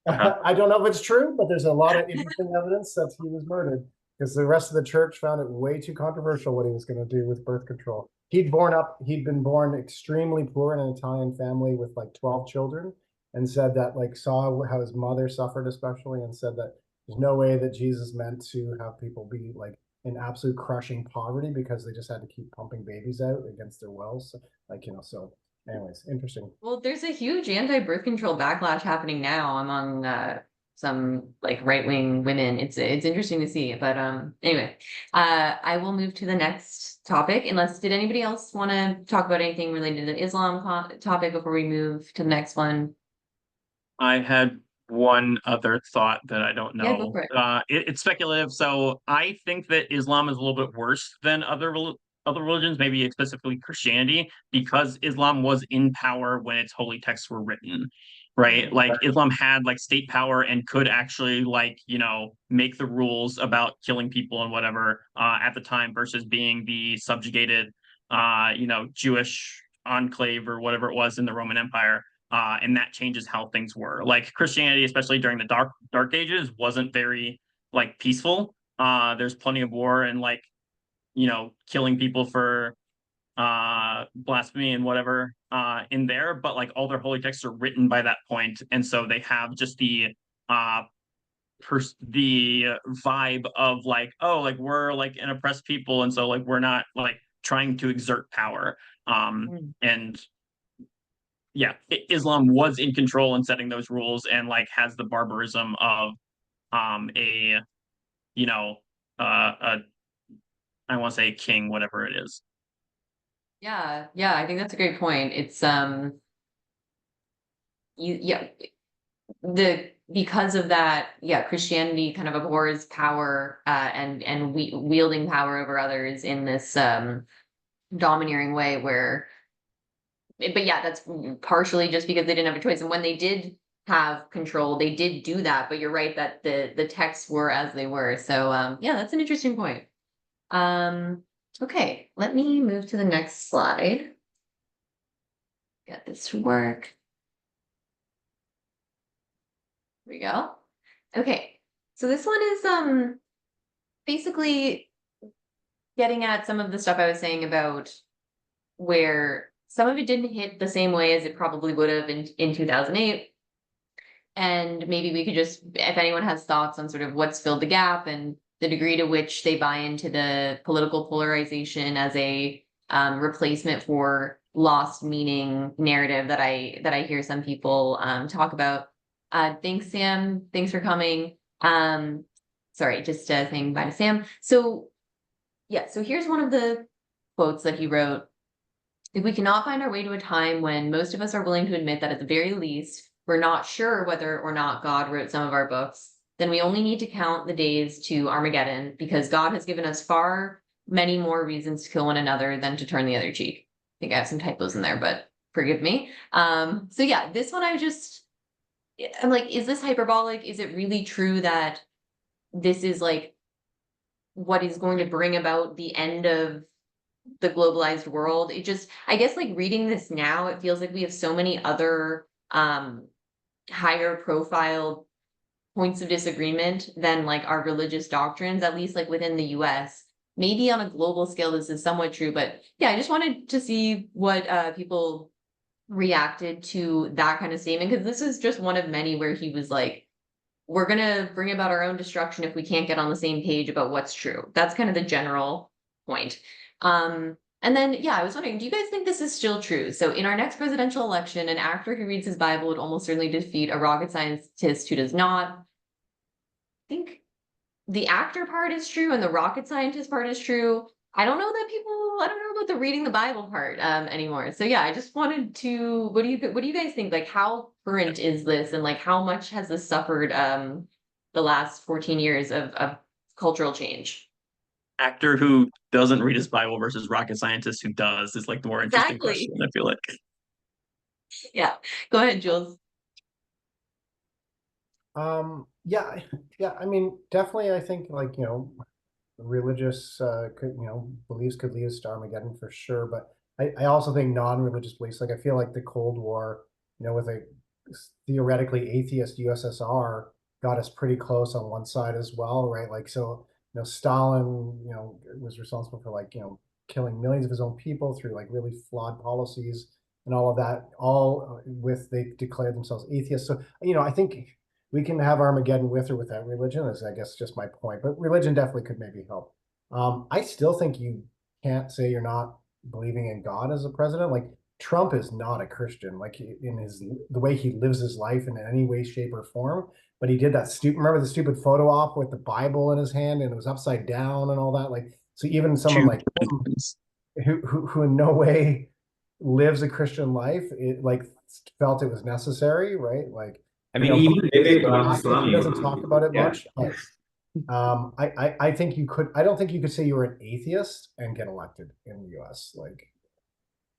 I don't know if it's true, but there's a lot of interesting evidence that he was murdered because the rest of the church found it way too controversial what he was going to do with birth control. He'd been born extremely poor in an Italian family with like 12 children, and said that like saw how his mother suffered especially, and said that there's no way that Jesus meant to have people be like in absolute crushing poverty because they just had to keep pumping babies out against their wills. So, like, so anyways, interesting. Well, there's a huge anti-birth control backlash happening now among some like right-wing women. It's interesting to see. But anyway, I will move to the next topic. Did anybody else want to talk about anything related to the Islam topic before we move to the next one? I had one other thought that I don't know. Yeah, go for it. It's speculative. So I think that Islam is a little bit worse than other religions, maybe specifically Christianity, because Islam was in power when its holy texts were written, right? Like Islam had like state power and could actually like, make the rules about killing people and whatever at the time versus being the subjugated, Jewish enclave or whatever it was in the Roman Empire. And that changes how things were. Like Christianity, especially during the dark ages, wasn't very like peaceful. There's plenty of war and like, killing people for blasphemy and whatever in there, but like all their holy texts are written by that point, and so they have just the vibe of like, oh, like we're like an oppressed people, and so like we're not like trying to exert power. And yeah, Islam was in control and setting those rules, and like has the barbarism of I want to say king, whatever it is. Yeah, I think that's a great point. It's because of that, Christianity kind of abhors power and wielding power over others in this domineering way but yeah, that's partially just because they didn't have a choice. And when they did have control, they did do that. But you're right that the texts were as they were. So yeah, that's an interesting point. Okay, let me move to the next slide. Get this to work. Here we go. Okay, so this one is basically getting at some of the stuff I was saying about where some of it didn't hit the same way as it probably would have in 2008. And maybe we could just, if anyone has thoughts on sort of what's filled the gap and the degree to which they buy into the political polarization as a replacement for lost meaning narrative that I hear some people talk about. Thanks, Sam. Thanks for coming. Sorry, just saying bye to Sam. So yeah, so here's one of the quotes that he wrote. If we cannot find our way to a time when most of us are willing to admit that at the very least, we're not sure whether or not God wrote some of our books, then we only need to count the days to Armageddon, because God has given us far many more reasons to kill one another than to turn the other cheek. I think I have some typos in there, but forgive me. So yeah, this one I'm like, is this hyperbolic? Is it really true that this is like what is going to bring about the end of the globalized world? It just, I guess, like reading this now, it feels like we have so many other higher profile points of disagreement than like our religious doctrines, at least like within the US. Maybe on a global scale, this is somewhat true, but yeah, I just wanted to see what people reacted to that kind of statement, because this is just one of many where he was like, we're gonna bring about our own destruction if we can't get on the same page about what's true. That's kind of the general point. And then, yeah, I was wondering, do you guys think this is still true? So in our next presidential election, an actor who reads his Bible would almost certainly defeat a rocket scientist who does not. I think the actor part is true and the rocket scientist part is true. I don't know about the reading the Bible part anymore. So yeah, I just wanted to, what do you guys think? Like, how current is this, and like how much has this suffered the last 14 years of cultural change? Actor who doesn't read his Bible versus rocket scientist who does is like the more interesting Exactly. question, I feel like. Yeah, go ahead, Jules. Yeah, I mean, definitely, I think, like, religious beliefs could lead us to Armageddon for sure, but I also think non-religious beliefs, like I feel like the Cold War, with a theoretically atheist USSR, got us pretty close on one side as well, right? Like, so Stalin was responsible for like killing millions of his own people through like really flawed policies and all of that, all with, they declared themselves atheists. So I think we can have Armageddon with or without religion, is I guess just my point. But religion definitely could maybe help. I still think you can't say you're not believing in God as a president. Like, Trump is not a Christian, like in the way he lives his life in any way, shape, or form. But he did that remember the stupid photo op with the Bible in his hand and it was upside down and all that? Like, so even someone like him, who in no way lives a Christian life, it like felt it was necessary, right? Like, I mean, even he doesn't talk about it much. But, I think I don't think you could say you were an atheist and get elected in the US. Like,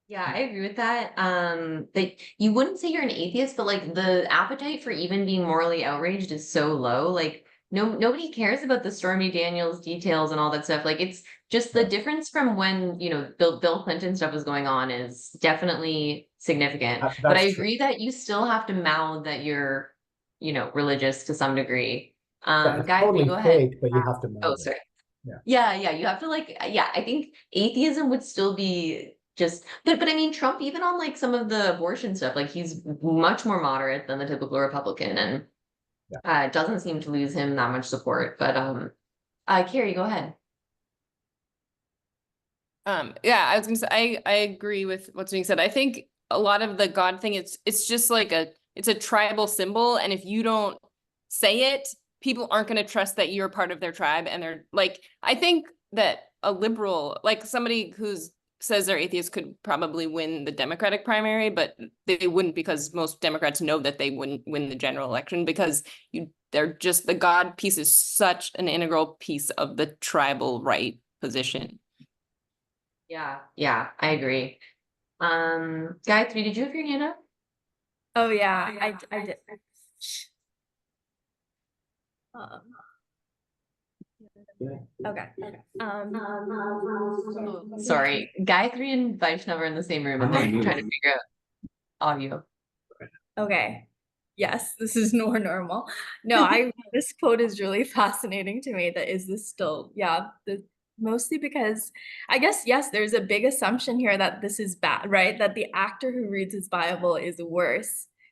Yeah, I agree with that. That you wouldn't say you're an atheist, but like the appetite for even being morally outraged is so low. Like, nobody cares about the Stormy Daniels details and all that stuff. Like, it's just the difference from when, Bill Clinton stuff was going on is definitely significant. But I agree that you still have to mouth that you're, religious to some degree. it's Guy, totally go ahead. fake, but you have to know Oh, it. sorry. Yeah. Yeah, you have to I think atheism would still be just, but I mean, Trump, even on like some of the abortion stuff, like he's much more moderate than the typical Republican, and it doesn't seem to lose him that much support. But Carrie, go ahead. Yeah, I was gonna say I agree with what's being said. I think a lot of the God thing, it's just like it's a tribal symbol, and if you don't say it, people aren't going to trust that you're part of their tribe. And they're like, I think that a liberal, like somebody who's says they're atheist, could probably win the Democratic primary, but they wouldn't, because most Democrats know that they wouldn't win the general election, because they're just, the God piece is such an integral piece of the tribal right position. Yeah, I agree. Gayatri, did you have your hand up? Oh yeah, I did. Okay. Sorry, Gayatri and Vaishnav are in the same room and they're trying to figure out audio. Okay. Yes, this is more normal. No, this quote is really fascinating to me. That is this still, mostly because I guess, yes, there's a big assumption here that this is bad, right? That the actor who reads his Bible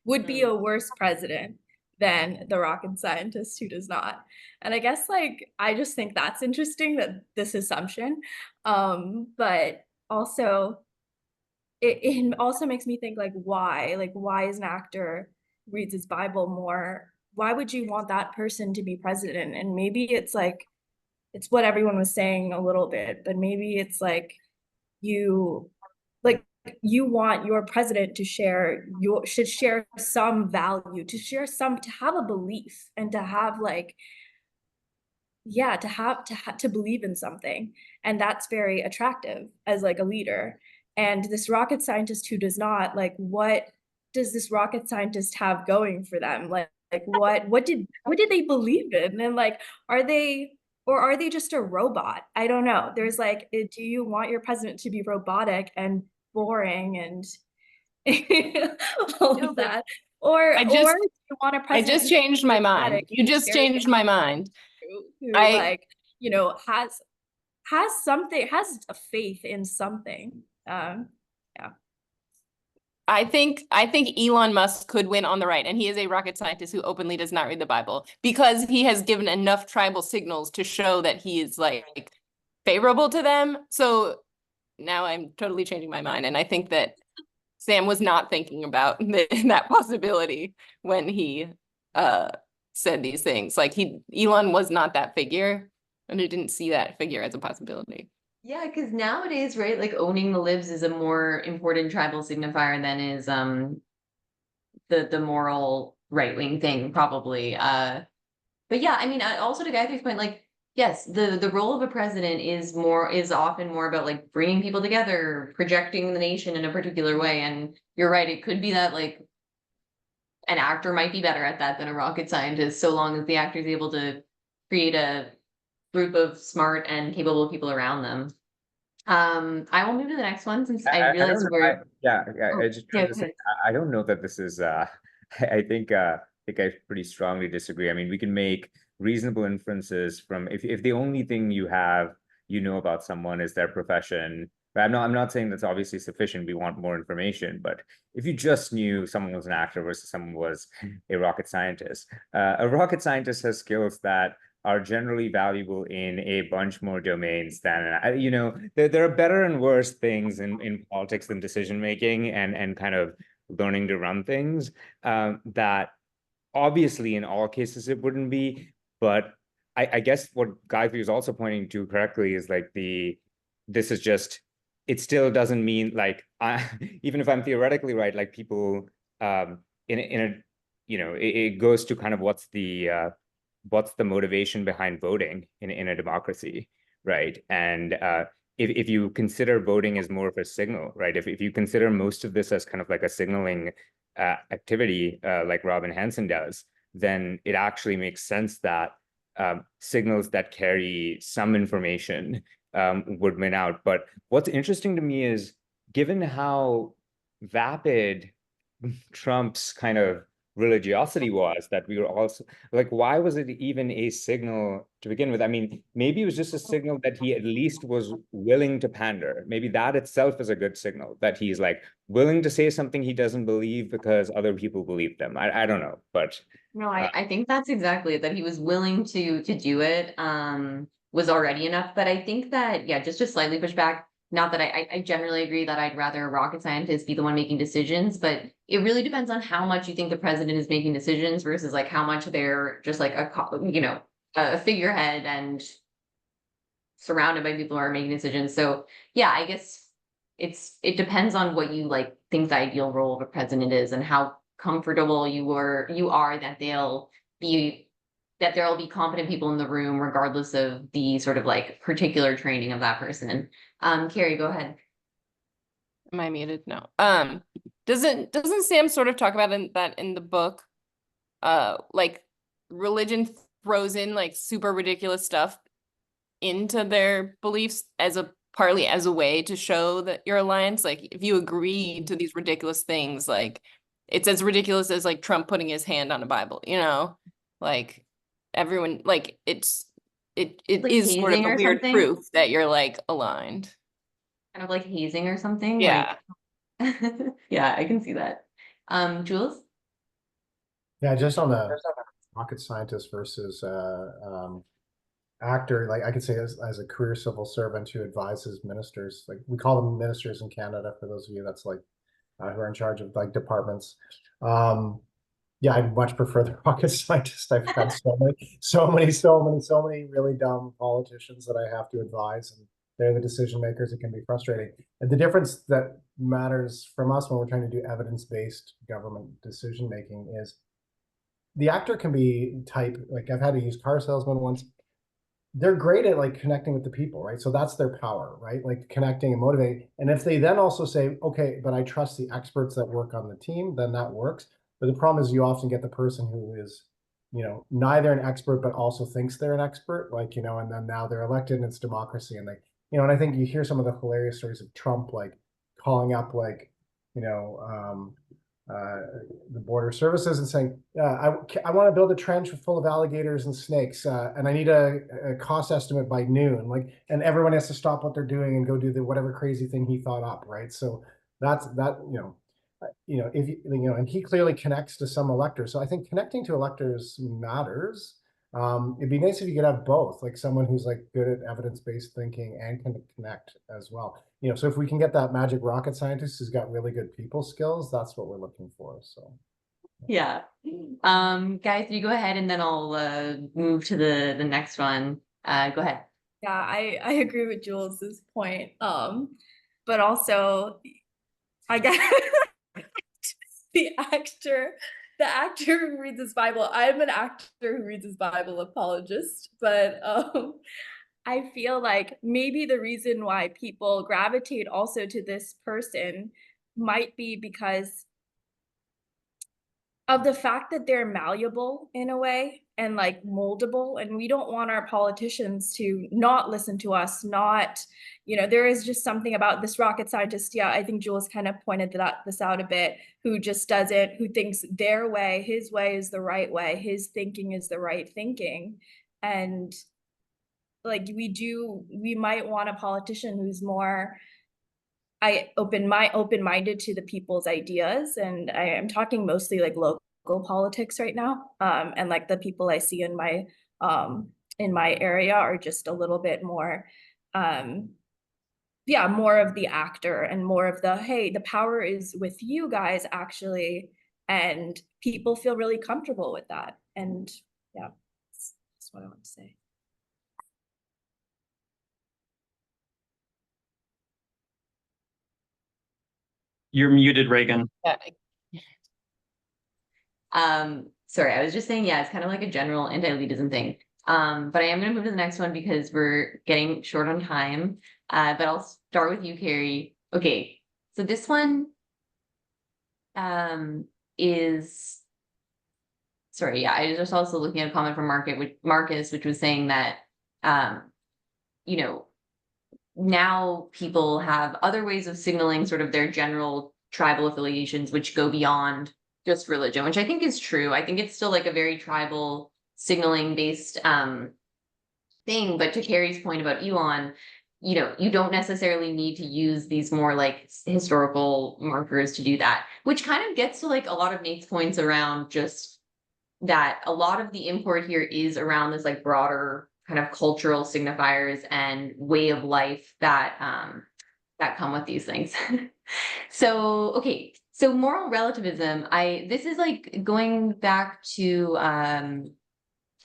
would be a worse president than the rocket scientist who does not. And I guess I just think that's interesting, that this assumption. But also it also makes me think why is an actor reads his Bible more? Why would you want that person to be president? And maybe it's it's what everyone was saying a little bit, but maybe it's you want your president to should share some value, to have a belief, and to have yeah, to believe in something, and that's very attractive as like a leader. And this rocket scientist who does not, like, what does this rocket scientist have going for them? Like what did they believe in? And like, are they, or are they just a robot? I don't know. There's like, do you want your president to be robotic and boring and all No, of but that? Or I do just you want a I president just who's changed my mind. charismatic, You just very changed my mind. who I like, you know, has something, has a faith in something. Yeah. I think Elon Musk could win on the right, and he is a rocket scientist who openly does not read the Bible because he has given enough tribal signals to show that he is like favorable to them. So now I'm totally changing my mind, and I think that Sam was not thinking about that possibility when he said these things. Like Elon was not that figure, and he didn't see that figure as a possibility. yeah, because nowadays, right, like owning the libs is a more important tribal signifier than is the moral right wing thing, probably. But yeah, I mean, also to Gayatri's point, like, yes, the role of a president is often more about like bringing people together, projecting the nation in a particular way. And you're right, it could be that like an actor might be better at that than a rocket scientist, so long as the actor is able to create a group of smart and capable people around them. I will move to the next one since I I realize don't know. we're. I just Yeah, wanted to go say, ahead. I don't know that this is I think I pretty strongly disagree. I mean, we can make reasonable inferences from if the only thing you know about someone is their profession. But I'm not saying that's obviously sufficient. We want more information, but if you just knew someone was an actor versus someone was a rocket scientist has skills that are generally valuable in a bunch more domains than there are better and worse things in politics than decision making and kind of learning to run things that obviously in all cases it wouldn't be, but I guess what Gayatri is also pointing to correctly is like this is just, it still doesn't mean like even if I'm theoretically right, like people in a it goes to kind of what's the motivation behind voting in a democracy, right? And if you consider voting as more of a signal, right? If you consider most of this as kind of like a signaling activity, like Robin Hanson does, then it actually makes sense that signals that carry some information would win out. But what's interesting to me is, given how vapid Trump's kind of religiosity was, that we were also like, why was it even a signal to begin with? I mean, maybe it was just a signal that he at least was willing to pander. Maybe that itself is a good signal, that he's like willing to say something he doesn't believe because other people believe them. I don't know, but No, I think that's exactly it, that he was willing to do it, was already enough. But I think that, yeah, just to slightly push back, not that I generally agree that I'd rather a rocket scientist be the one making decisions, but it really depends on how much you think the president is making decisions versus like how much they're just like a figurehead and surrounded by people who are making decisions. So yeah, I guess it depends on what you like think the ideal role of a president is and how comfortable you are that there'll be competent people in the room regardless of the sort of like particular training of that person. Carrie, go ahead. Am I muted? No. Doesn't Sam sort of talk about in the book? Like religion throws in like super ridiculous stuff into their beliefs partly as a way to show that your alliance. Like if you agree to these ridiculous things, like it's as ridiculous as like Trump putting his hand on a Bible, like everyone, like it Like is sort of hazing a or weird something? proof that you're like aligned. Kind of like hazing or something. Yeah. Like yeah, I can see that. Jules? Yeah, just on the rocket scientist versus actor, like I could say as a career civil servant who advises ministers, like we call them ministers in Canada, for those of you that's like who are in charge of like departments. Yeah, I much prefer the rocket scientist. I've had so many really dumb politicians that I have to advise, and they're the decision makers. It can be frustrating. And the difference that matters from us when we're trying to do evidence-based government decision making is the actor can be type, like I've had a used car salesman once they're great at like connecting with the people, right? So that's their power, right? Like connecting and motivating. And if they then also say, okay, but I trust the experts that work on the team, then that works. But the problem is you often get the person who is, you know, neither an expert, but also thinks they're an expert, like, you know, and then now they're elected and it's democracy. And like, you know, and I think you hear some of the hilarious stories of Trump, like calling up like, you know, the border services and saying, I want to build a trench full of alligators and snakes, and I need a cost estimate by noon. Like, and everyone has to stop what they're doing and go do the whatever crazy thing he thought up, right? So that's that, you know, if you know, and he clearly connects to some electors. So I think connecting to electors matters. It'd be nice if you could have both, like someone who's like good at evidence-based thinking and can connect as well. You know, so if we can get that magic rocket scientist who's got really good people skills, that's what we're looking for. So Yeah. Guys, you go ahead and then I'll move to the next one. Go ahead. Yeah, I agree with Jules's point. But also I guess the actor who reads his Bible. I'm an actor who reads his Bible apologist, but I feel like maybe the reason why people gravitate also to this person might be because of the fact that they're malleable in a way and like moldable, and we don't want our politicians to not listen to us, not, you know, there is just something about this rocket scientist, yeah, I think Jules kind of pointed this out a bit, who thinks their way, his way is the right way, his thinking is the right thinking. And like we might want a politician who's more open-minded to the people's ideas. And I am talking mostly like local politics right now. And like the people I see in my area are just a little bit more more of the actor and more of the, hey, the power is with you guys actually, and people feel really comfortable with that. And yeah, that's what I want to say. You're muted, Reagan. Yeah. Sorry, I was just saying, yeah, it's kind of like a general anti-elitism thing. But I am going to move to the next one because we're getting short on time. But I'll start with you, Carrie. Okay, so this one is, sorry, yeah, I was just also looking at a comment from Marcus, which was saying that, you know, now people have other ways of signaling sort of their general tribal affiliations, which go beyond just religion, which I think is true. I think it's still like a very tribal signaling based thing. But to Carrie's point about Elon, you know, you don't necessarily need to use these more like historical markers to do that, which kind of gets to like a lot of Nate's points around just that a lot of the import here is around this like broader kind of cultural signifiers and way of life that that come with these things. So, okay, so moral relativism, this is like going back to a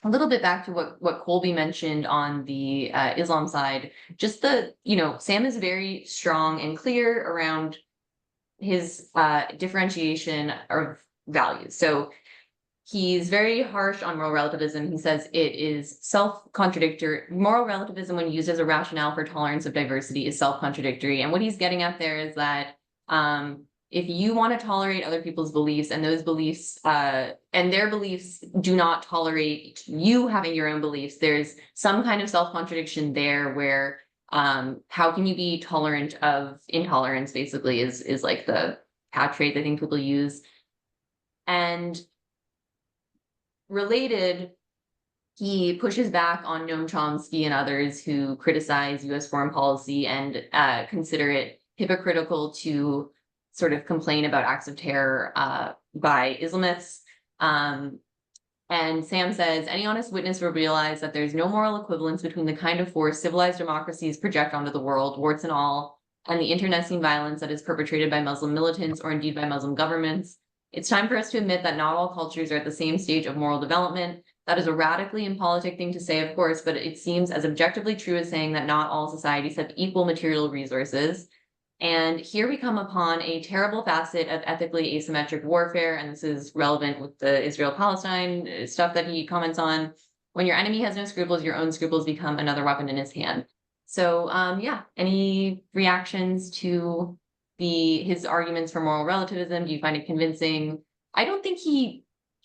little bit back to what Colby mentioned on the Islam side. Just the, you know, Sam is very strong and clear around his differentiation of values. So he's very harsh on moral relativism. He says it is self-contradictory. Moral relativism, when used as a rationale for tolerance of diversity, is self-contradictory. And what he's getting at there is that if you want to tolerate other people's beliefs and those beliefs and their beliefs do not tolerate you having your own beliefs, there's some kind of self-contradiction there where how can you be tolerant of intolerance, basically, is like the catchphrase I think people use. And related, he pushes back on Noam Chomsky and others who criticize US foreign policy and consider it hypocritical to sort of complain about acts of terror by Islamists. And Sam says, any honest witness will realize that there's no moral equivalence between the kind of force civilized democracies project onto the world, warts and all, and the internecine violence that is perpetrated by Muslim militants or indeed by Muslim governments. It's time for us to admit that not all cultures are at the same stage of moral development. That is a radically impolitic thing to say, of course, but it seems as objectively true as saying that not all societies have equal material resources. And here we come upon a terrible facet of ethically asymmetric warfare, and this is relevant with the Israel-Palestine stuff that he comments on, When your enemy has no scruples, your own scruples become another weapon in his hand. So yeah, any reactions to his arguments for moral relativism? Do you find it convincing? I don't think he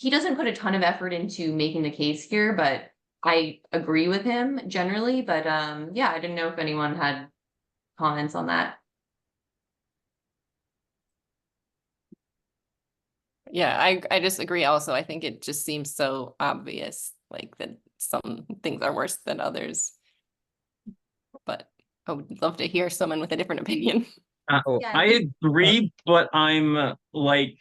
doesn't put a ton of effort into making the case here, but I agree with him generally. But yeah, I didn't know if anyone had comments on that. Yeah, I just agree also. I think it just seems so obvious, like that some things are worse than others. But I would love to hear someone with a different opinion. Yeah, I agree, but I'm like,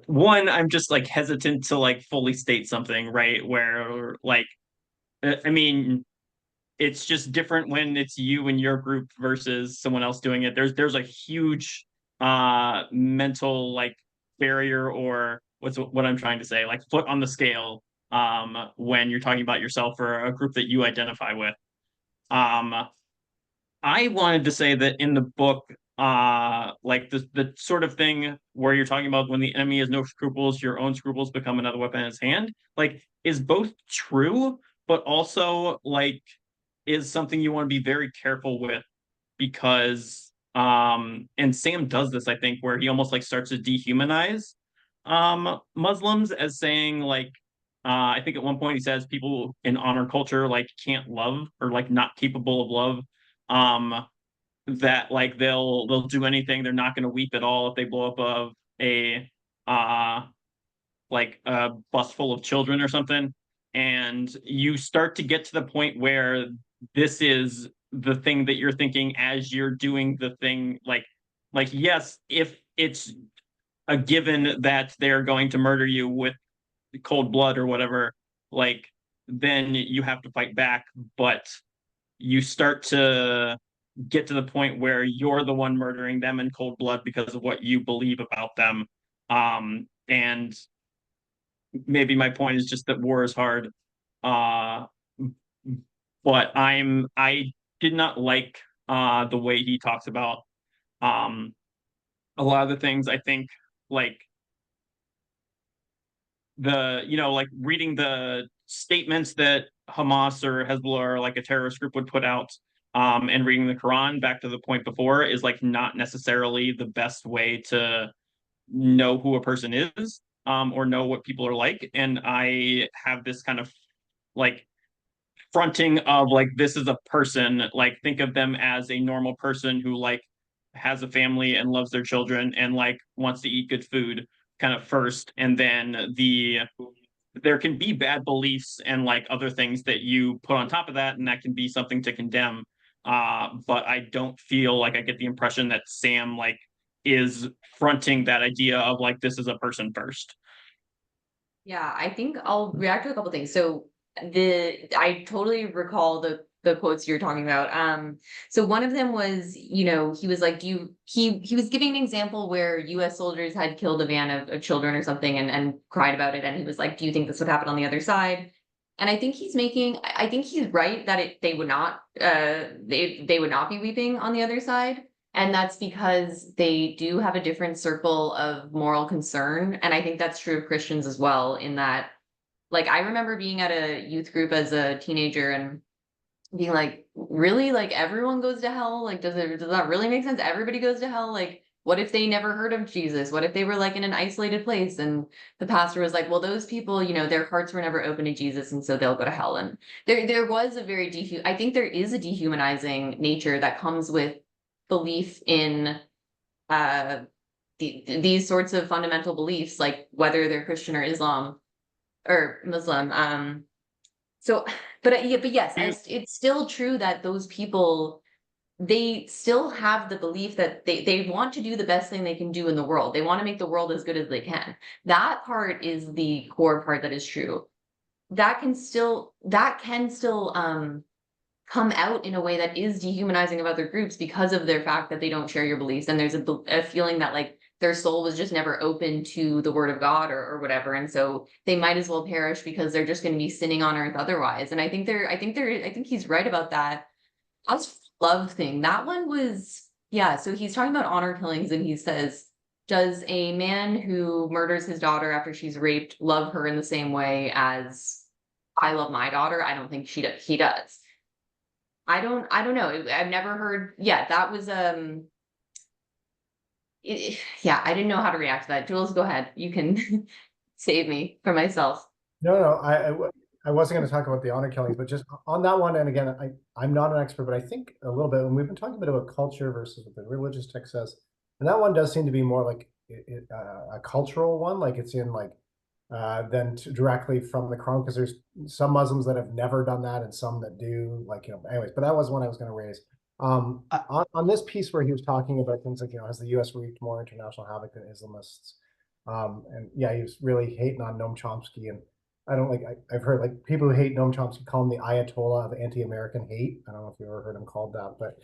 one, I'm just like hesitant to like fully state something, right? Where like, I mean, it's just different when it's you and your group versus someone else doing it. There's a huge mental like barrier, or what I'm trying to say, like foot on the scale when you're talking about yourself or a group that you identify with. I wanted to say that in the book, like the sort of thing where you're talking about when the enemy has no scruples, your own scruples become another weapon in his hand, like is both true, but also like is something you want to be very careful with, because and Sam does this, I think, where he almost like starts to dehumanize Muslims as saying like I think at one point he says people in honor culture like can't love, or like not capable of love, that like they'll do anything, they're not going to weep at all if they blow up a like a bus full of children or something. And you start to get to the point where this is the thing that you're thinking as you're doing the thing, like yes, if it's a given that they're going to murder you with cold blood or whatever, like then you have to fight back. But you start to get to the point where you're the one murdering them in cold blood because of what you believe about them. And maybe my point is just that war is hard. But I did not like the way he talks about a lot of the things. I think like like reading the statements that Hamas or Hezbollah or like a terrorist group would put out, and reading the Quran, back to the point before, is like not necessarily the best way to know who a person is, or know what people are like. And I have this kind of like fronting of like, this is a person, like think of them as a normal person who like has a family and loves their children and like wants to eat good food kind of first, and then there can be bad beliefs and like other things that you put on top of that, and that can be something to condemn. But I don't feel like I get the impression that Sam like is fronting that idea of like, this is a person first. Yeah, I think I'll react to a couple things. So I totally recall the quotes you're talking about. So one of them was, he was like, he was giving an example where US soldiers had killed a van of children or something and cried about it. And he was like, do you think this would happen on the other side? And I think he's right that they would not they would not be weeping on the other side. And that's because they do have a different circle of moral concern. And I think that's true of Christians as well, in that, like, I remember being at a youth group as a teenager and being like, really? Like, everyone goes to hell? Like, does that really make sense? Everybody goes to hell? Like, what if they never heard of Jesus? What if they were like in an isolated place? And the pastor was like, well, those people, their hearts were never open to Jesus, and so they'll go to hell. And there was a very I think there is a dehumanizing nature that comes with belief in these sorts of fundamental beliefs, like whether they're Christian or Islam or Muslim. But yes, it's still true that those people, they still have the belief that they want to do the best thing they can do in the world. They want to make the world as good as they can. That part is the core part that is true. That can still come out in a way that is dehumanizing of other groups because of their fact that they don't share your beliefs. And there's a feeling that like their soul was just never open to the word of God or whatever. And so they might as well perish because they're just going to be sinning on earth otherwise. And I think he's right about that. As love thing, that one was, yeah. So he's talking about honor killings, and he says, does a man who murders his daughter after she's raped love her in the same way as I love my daughter. I don't think he does. I don't know. I've never heard. Yeah, that was yeah, I didn't know how to react to that. Jules, go ahead. You can save me from myself. No, I wasn't going to talk about the honor killings, but just on that one. And again, I'm not an expert, but I think a little bit, and we've been talking a bit about culture versus what the religious text says, and that one does seem to be more like a cultural one, like it's in like than directly from the Quran, because there's some Muslims that have never done that and some that do, like, anyways, but that was one I was going to raise. On this piece where he was talking about things like, has the US wreaked more international havoc than Islamists? And yeah, he was really hating on Noam Chomsky, and I don't I've heard like people who hate Noam Chomsky call him the Ayatollah of anti-American hate. I don't know if you ever heard him called that, but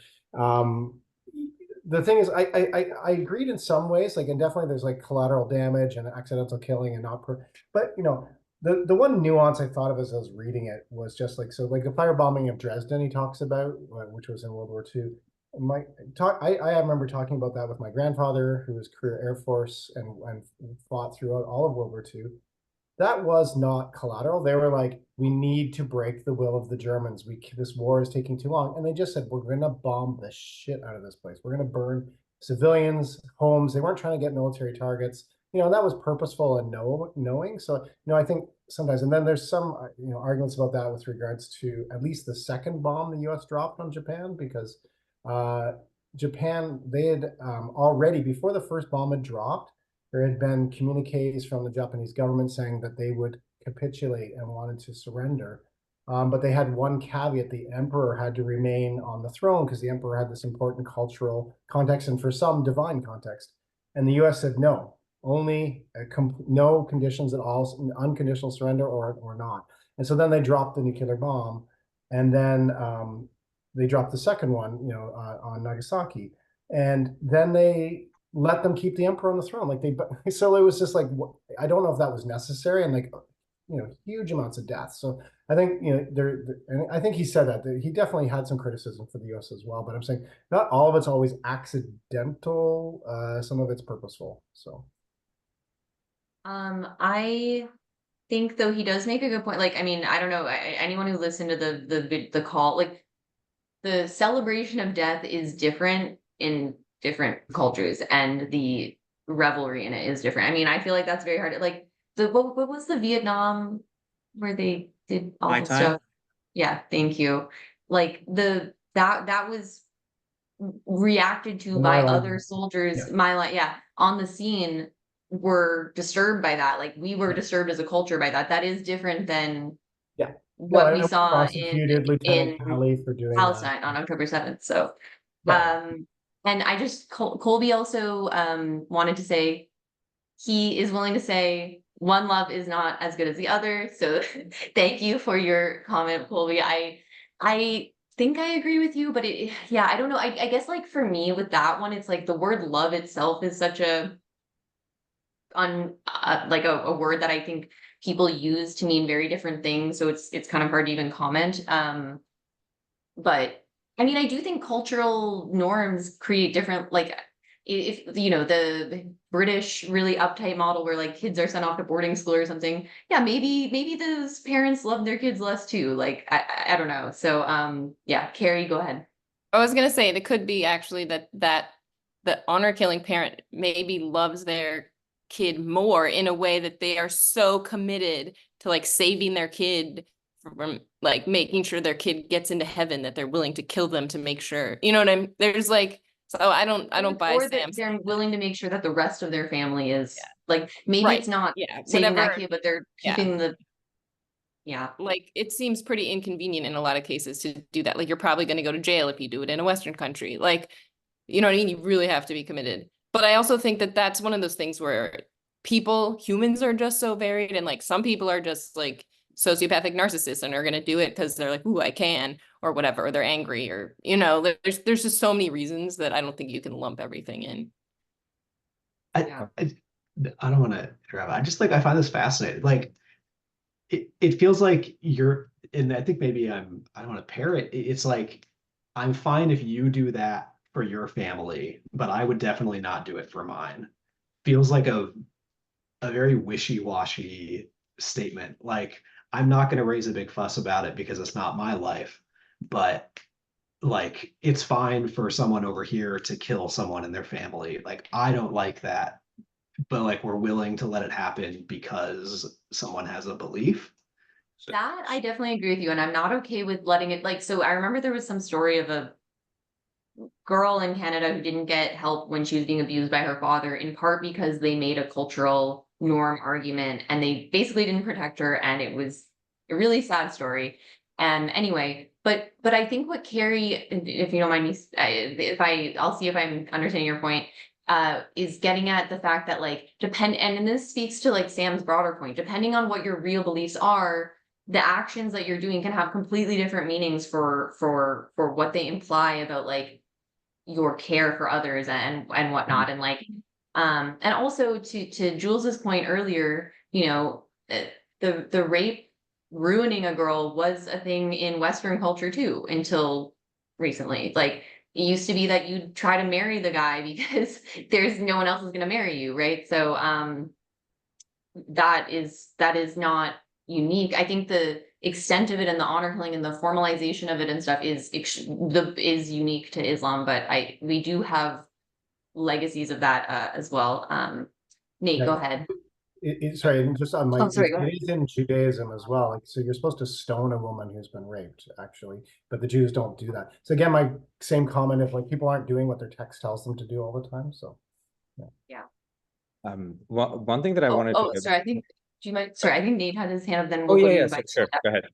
the thing is, I agreed in some ways, like, and definitely there's like collateral damage and accidental killing and not but the one nuance I thought of as I was reading it was just like, so like the firebombing of Dresden he talks about, which was in World War II. I remember talking about that with my grandfather, who was career Air Force and fought throughout all of World War II. That was not collateral. They were like, we need to break the will of the Germans. This war is taking too long. And they just said, we're going to bomb the shit out of this place. We're going to burn civilians, homes. They weren't trying to get military targets. That was purposeful and knowing. So, I think sometimes, and then there's some, arguments about that with regards to at least the second bomb the US dropped on Japan, because Japan, they had already, before the first bomb had dropped, there had been communiques from the Japanese government saying that they would capitulate and wanted to surrender. But they had one caveat: the emperor had to remain on the throne, because the emperor had this important cultural context and for some divine context. And the US said no, only no conditions at all, unconditional surrender or not. And so then they dropped the nuclear bomb, and then they dropped the second one, on Nagasaki. And then they let them keep the emperor on the throne. So it was just like, I don't know if that was necessary, and like, huge amounts of death. So I think, and I think he said that he definitely had some criticism for the US as well, but I'm saying not all of it's always accidental. Some of it's purposeful. So. I think though he does make a good point. Like, I mean, I don't know, anyone who listened to the call, like the celebration of death is different in different cultures, and the revelry in it is different. I mean, I feel like that's very hard. Like what was the Vietnam where they did all the stuff? Yeah, thank you. Like that was reacted to by other soldiers. Yeah. On the scene were disturbed by that. Like we were disturbed as a culture by that. That is different than what we saw in Palestine on October 7th. So and I just, Colby also wanted to say he is willing to say one love is not as good as the other. So thank you for your comment, Colby. I think I agree with you, but I don't know. I guess like for me with that one, it's like the word love itself is such a like a word that I think people use to mean very different things. So it's kind of hard to even comment. But I mean, I do think cultural norms create different, like if the British really uptight model where like kids are sent off to boarding school or something. Yeah, maybe those parents love their kids less too. Like I don't know. So Carrie, go ahead. I was gonna say it could be actually that the honor killing parent maybe loves their kid more in a way that they are so committed to like saving their kid from like making sure their kid gets into heaven that they're willing to kill them to make sure, you know what I mean? There's like, so I don't buy Sam. They're willing to make sure that the rest of their family is like, maybe it's not saving that kid, but they're keeping like it seems pretty inconvenient in a lot of cases to do that. Like you're probably going to go to jail if you do it in a Western country. Like, you know what I mean? You really have to be committed. But I also think that that's one of those things where humans are just so varied, and like some people are just like sociopathic narcissists and are going to do it because they're like, ooh, I can, or whatever, or they're angry, or there's just so many reasons that I don't think you can lump everything in. I don't want to interrupt. I find this fascinating. Like it feels like and I think maybe I don't want to parrot. It's like, I'm fine if you do that for your family, but I would definitely not do it for mine. Feels like a very wishy-washy statement. Like, I'm not going to raise a big fuss about it because it's not my life, but like it's fine for someone over here to kill someone in their family. Like I don't like that, but like we're willing to let it happen because someone has a belief. That I definitely agree with you, and I'm not okay with letting it like. So I remember there was some story of a girl in Canada who didn't get help when she was being abused by her father, in part because they made a cultural norm argument and they basically didn't protect her, and it was a really sad story. And anyway, but I think what Carrie, if you don't mind me, I'll see if I'm understanding your point, is getting at the fact that like and this speaks to like Sam's broader point, depending on what your real beliefs are, the actions that you're doing can have completely different meanings for what they imply about like your care for others and whatnot. And like and also to Jules's point earlier, you know, the rape ruining a girl was a thing in Western culture too until recently. Like it used to be that you'd try to marry the guy because there's no one else is going to marry you, right? So that is not unique. I think the extent of it and the honor killing and the formalization of it and stuff is unique to Islam, but we do have legacies of that as well. Nate, go ahead. Sorry, and just on my, sorry, go ahead. it is in Judaism as well. Like, so you're supposed to stone a woman who's been raped, actually, but the Jews don't do that. So again, my same comment, if like people aren't doing what their text tells them to do all the time, so Yeah. One thing that I wanted to. Sorry, I think. Do you mind? Sorry, I think Nate had his hand up. Then Oh we'll go yeah, to you. sure. Go ahead.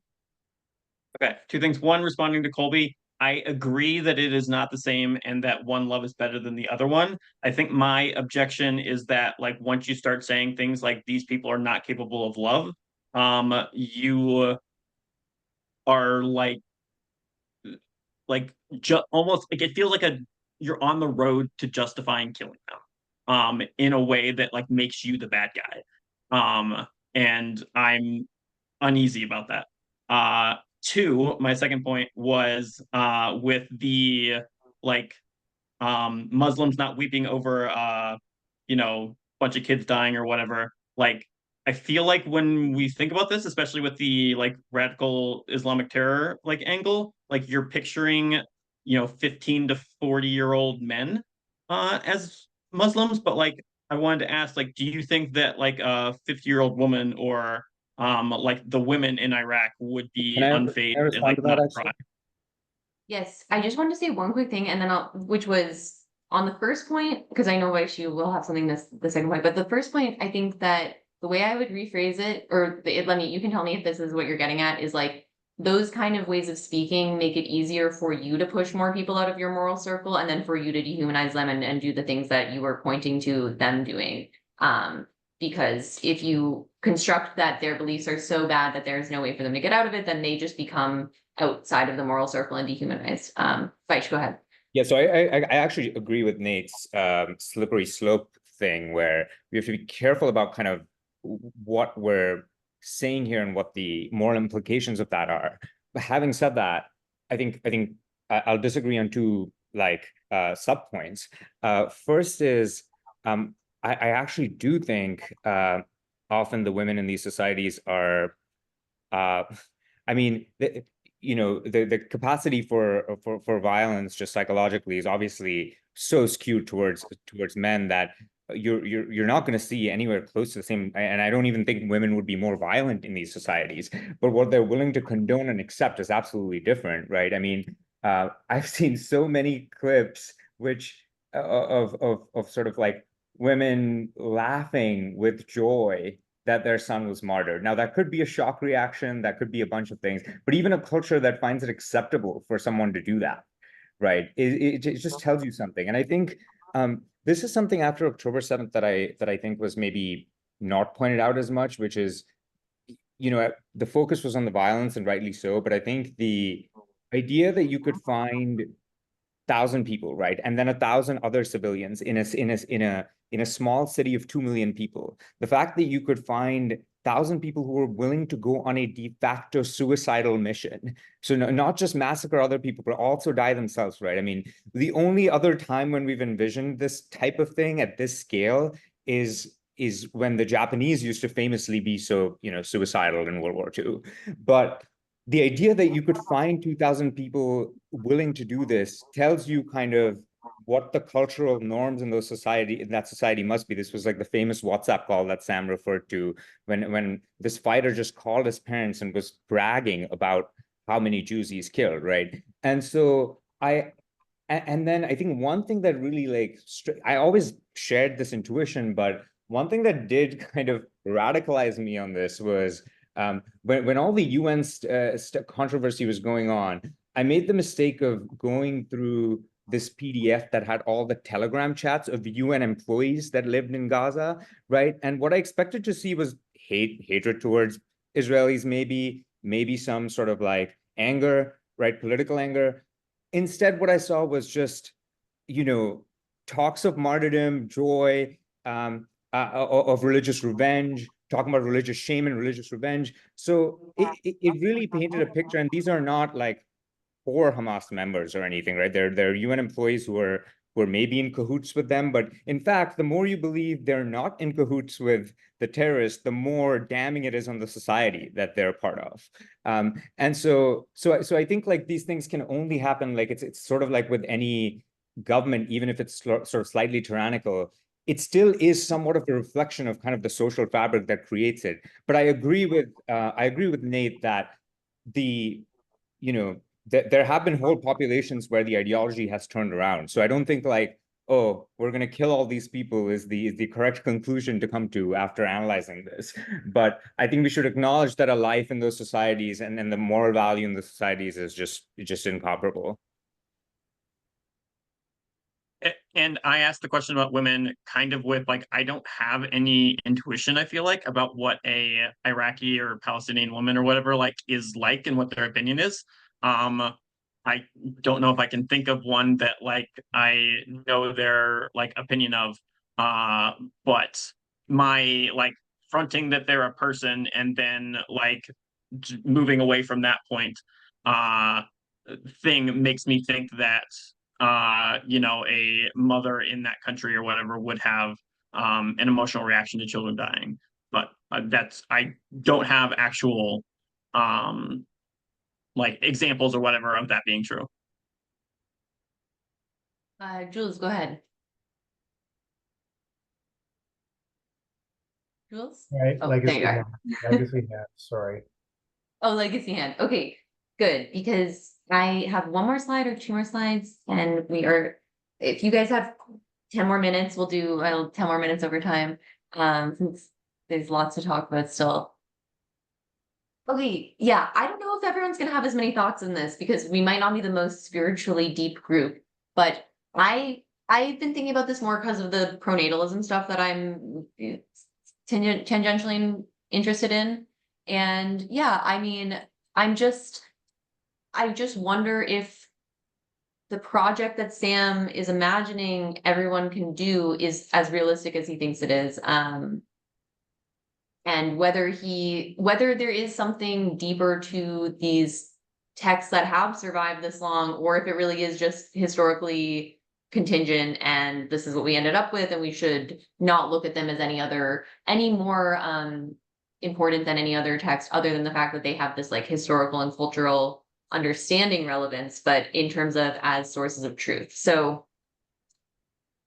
Okay, two things. One, responding to Colby, I agree that it is not the same and that one love is better than the other one. I think my objection is that like once you start saying things like these people are not capable of love, you are like almost like it feels like you're on the road to justifying killing them in a way that like makes you the bad guy. And I'm uneasy about that. Two, my second point was with the like Muslims not weeping over bunch of kids dying or whatever. Like I feel like when we think about this, especially with the like radical Islamic terror like angle, like you're picturing 15 to 40-year-old men as Muslims, but like I wanted to ask, like, do you think that like a 50-year-old woman or like the women in Iraq would be unfazed and like not cry? Yes, I just wanted to say one quick thing, and then which was on the first point, because I know actually will have something the second point, but the first point, I think that the way I would rephrase it, or let me, you can tell me if this is what you're getting at, is like those kind of ways of speaking make it easier for you to push more people out of your moral circle, and then for you to dehumanize them and do the things that you were pointing to them doing. Because if you construct that their beliefs are so bad that there's no way for them to get out of it, then they just become outside of the moral circle and dehumanized. Vaish, go ahead. Yeah, so I actually agree with Nate's slippery slope thing, where we have to be careful about kind of what we're saying here and what the moral implications of that are. But having said that, I think I'll disagree on two like sub points. First is I actually do think often the women in these societies are I mean the capacity for violence just psychologically is obviously so skewed towards men that you're not going to see anywhere close to the same. And I don't even think women would be more violent in these societies, but what they're willing to condone and accept is absolutely different, right? I mean, I've seen so many clips which of sort of like women laughing with joy that their son was martyred. Now, that could be a shock reaction, that could be a bunch of things, but even a culture that finds it acceptable for someone to do that, right? It just tells you something. And I think this is something after October 7th that I think was maybe not pointed out as much, which is, the focus was on the violence, and rightly so, but I think the idea that you could find 1,000 people, right, and then 1,000 other civilians in a small city of 2 million people, the fact that you could find 1,000 people who were willing to go on a de facto suicidal mission, so not just massacre other people, but also die themselves, right? I mean, the only other time when we've envisioned this type of thing at this scale is is when the Japanese used to famously be so, suicidal in World War II. But the idea that you could find 2,000 people willing to do this tells you kind of what the cultural norms in that society must be. This was like the famous WhatsApp call that Sam referred to when this fighter just called his parents and was bragging about how many Jews he's killed, right? And so and then I think one thing that really I always shared this intuition, but one thing that did kind of radicalize me on this was when all the UN controversy was going on, I made the mistake of going through this PDF that had all the Telegram chats of the UN employees that lived in Gaza, right? And what I expected to see was hatred towards Israelis, maybe some sort of like anger, right? Political anger. Instead, what I saw was just, talks of martyrdom, joy, of religious revenge, talking about religious shame and religious revenge. So it really painted a picture, and these are not like for Hamas members or anything, right? They're UN employees who are maybe in cahoots with them, but in fact, the more you believe they're not in cahoots with the terrorists, the more damning it is on the society that they're part of. And so I think like these things can only happen, like it's sort of like with any government, even if it's sort of slightly tyrannical, it still is somewhat of a reflection of kind of the social fabric that creates it. But I agree with Nate that there have been whole populations where the ideology has turned around. So I don't think like, oh, we're going to kill all these people is the correct conclusion to come to after analyzing this. But I think we should acknowledge that a life in those societies and the moral value in the societies is just incomparable. And I asked the question about women kind of with like, I don't have any intuition, I feel like, about what a Iraqi or Palestinian woman or whatever like is like and what their opinion is. I don't know if I can think of one that like I know their like opinion of, but my like fronting that they're a person and then like moving away from that point thing makes me think that a mother in that country or whatever would have an emotional reaction to children dying. But I don't have actual like examples or whatever of that being true. Jules, go ahead. Jules? Right, Oh, legacy there you hand. are. Legacy hand, sorry. Oh, legacy hand. Okay, good. Because I have one more slide or two more slides, and if you guys have 10 more minutes, we'll do 10 more minutes over time. Since there's lots to talk about still. Okay, yeah, I don't know if everyone's gonna have as many thoughts in this because we might not be the most spiritually deep group, but I've been thinking about this more because of the pronatalism stuff that I'm tangentially interested in. And yeah, I mean, I just wonder if the project that Sam is imagining everyone can do is as realistic as he thinks it is. And whether there is something deeper to these texts that have survived this long, or if it really is just historically contingent and this is what we ended up with, and we should not look at them as any more important than any other text, other than the fact that they have this like historical and cultural understanding relevance, but in terms of as sources of truth. So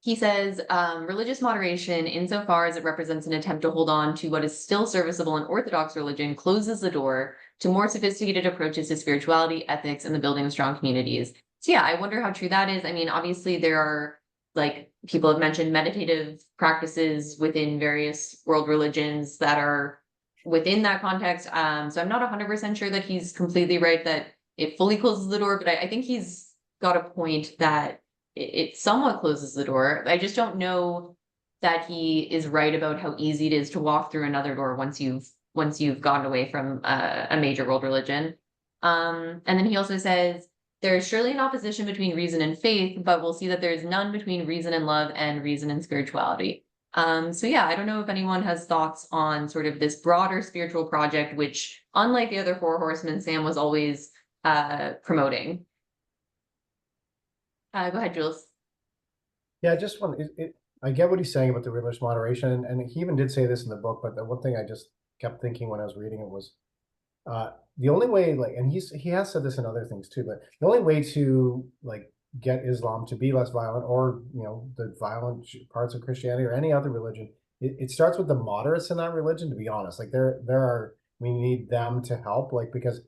he says, religious moderation, insofar as it represents an attempt to hold on to what is still serviceable in Orthodox religion, closes the door to more sophisticated approaches to spirituality, ethics, and the building of strong communities. So yeah, I wonder how true that is. I mean, obviously there are, like people have mentioned, meditative practices within various world religions that are within that context. So I'm not 100% sure that he's completely right that it fully closes the door, but I think he's got a point that it somewhat closes the door. I just don't know that he is right about how easy it is to walk through another door once you've gotten away from a major world religion. And then he also says, there is surely an opposition between reason and faith, but we'll see that there is none between reason and love and reason and spirituality. So yeah, I don't know if anyone has thoughts on sort of this broader spiritual project, which unlike the other four horsemen, Sam was always promoting. Go ahead, Jules. Yeah, just one. I get what he's saying about the religious moderation, and he even did say this in the book. But the one thing I just kept thinking when I was reading it was, the only way, like, and he has said this in other things too, but the only way to like get Islam to be less violent, or the violent parts of Christianity or any other religion, it starts with the moderates in that religion. To be honest, like we need them to help, like, because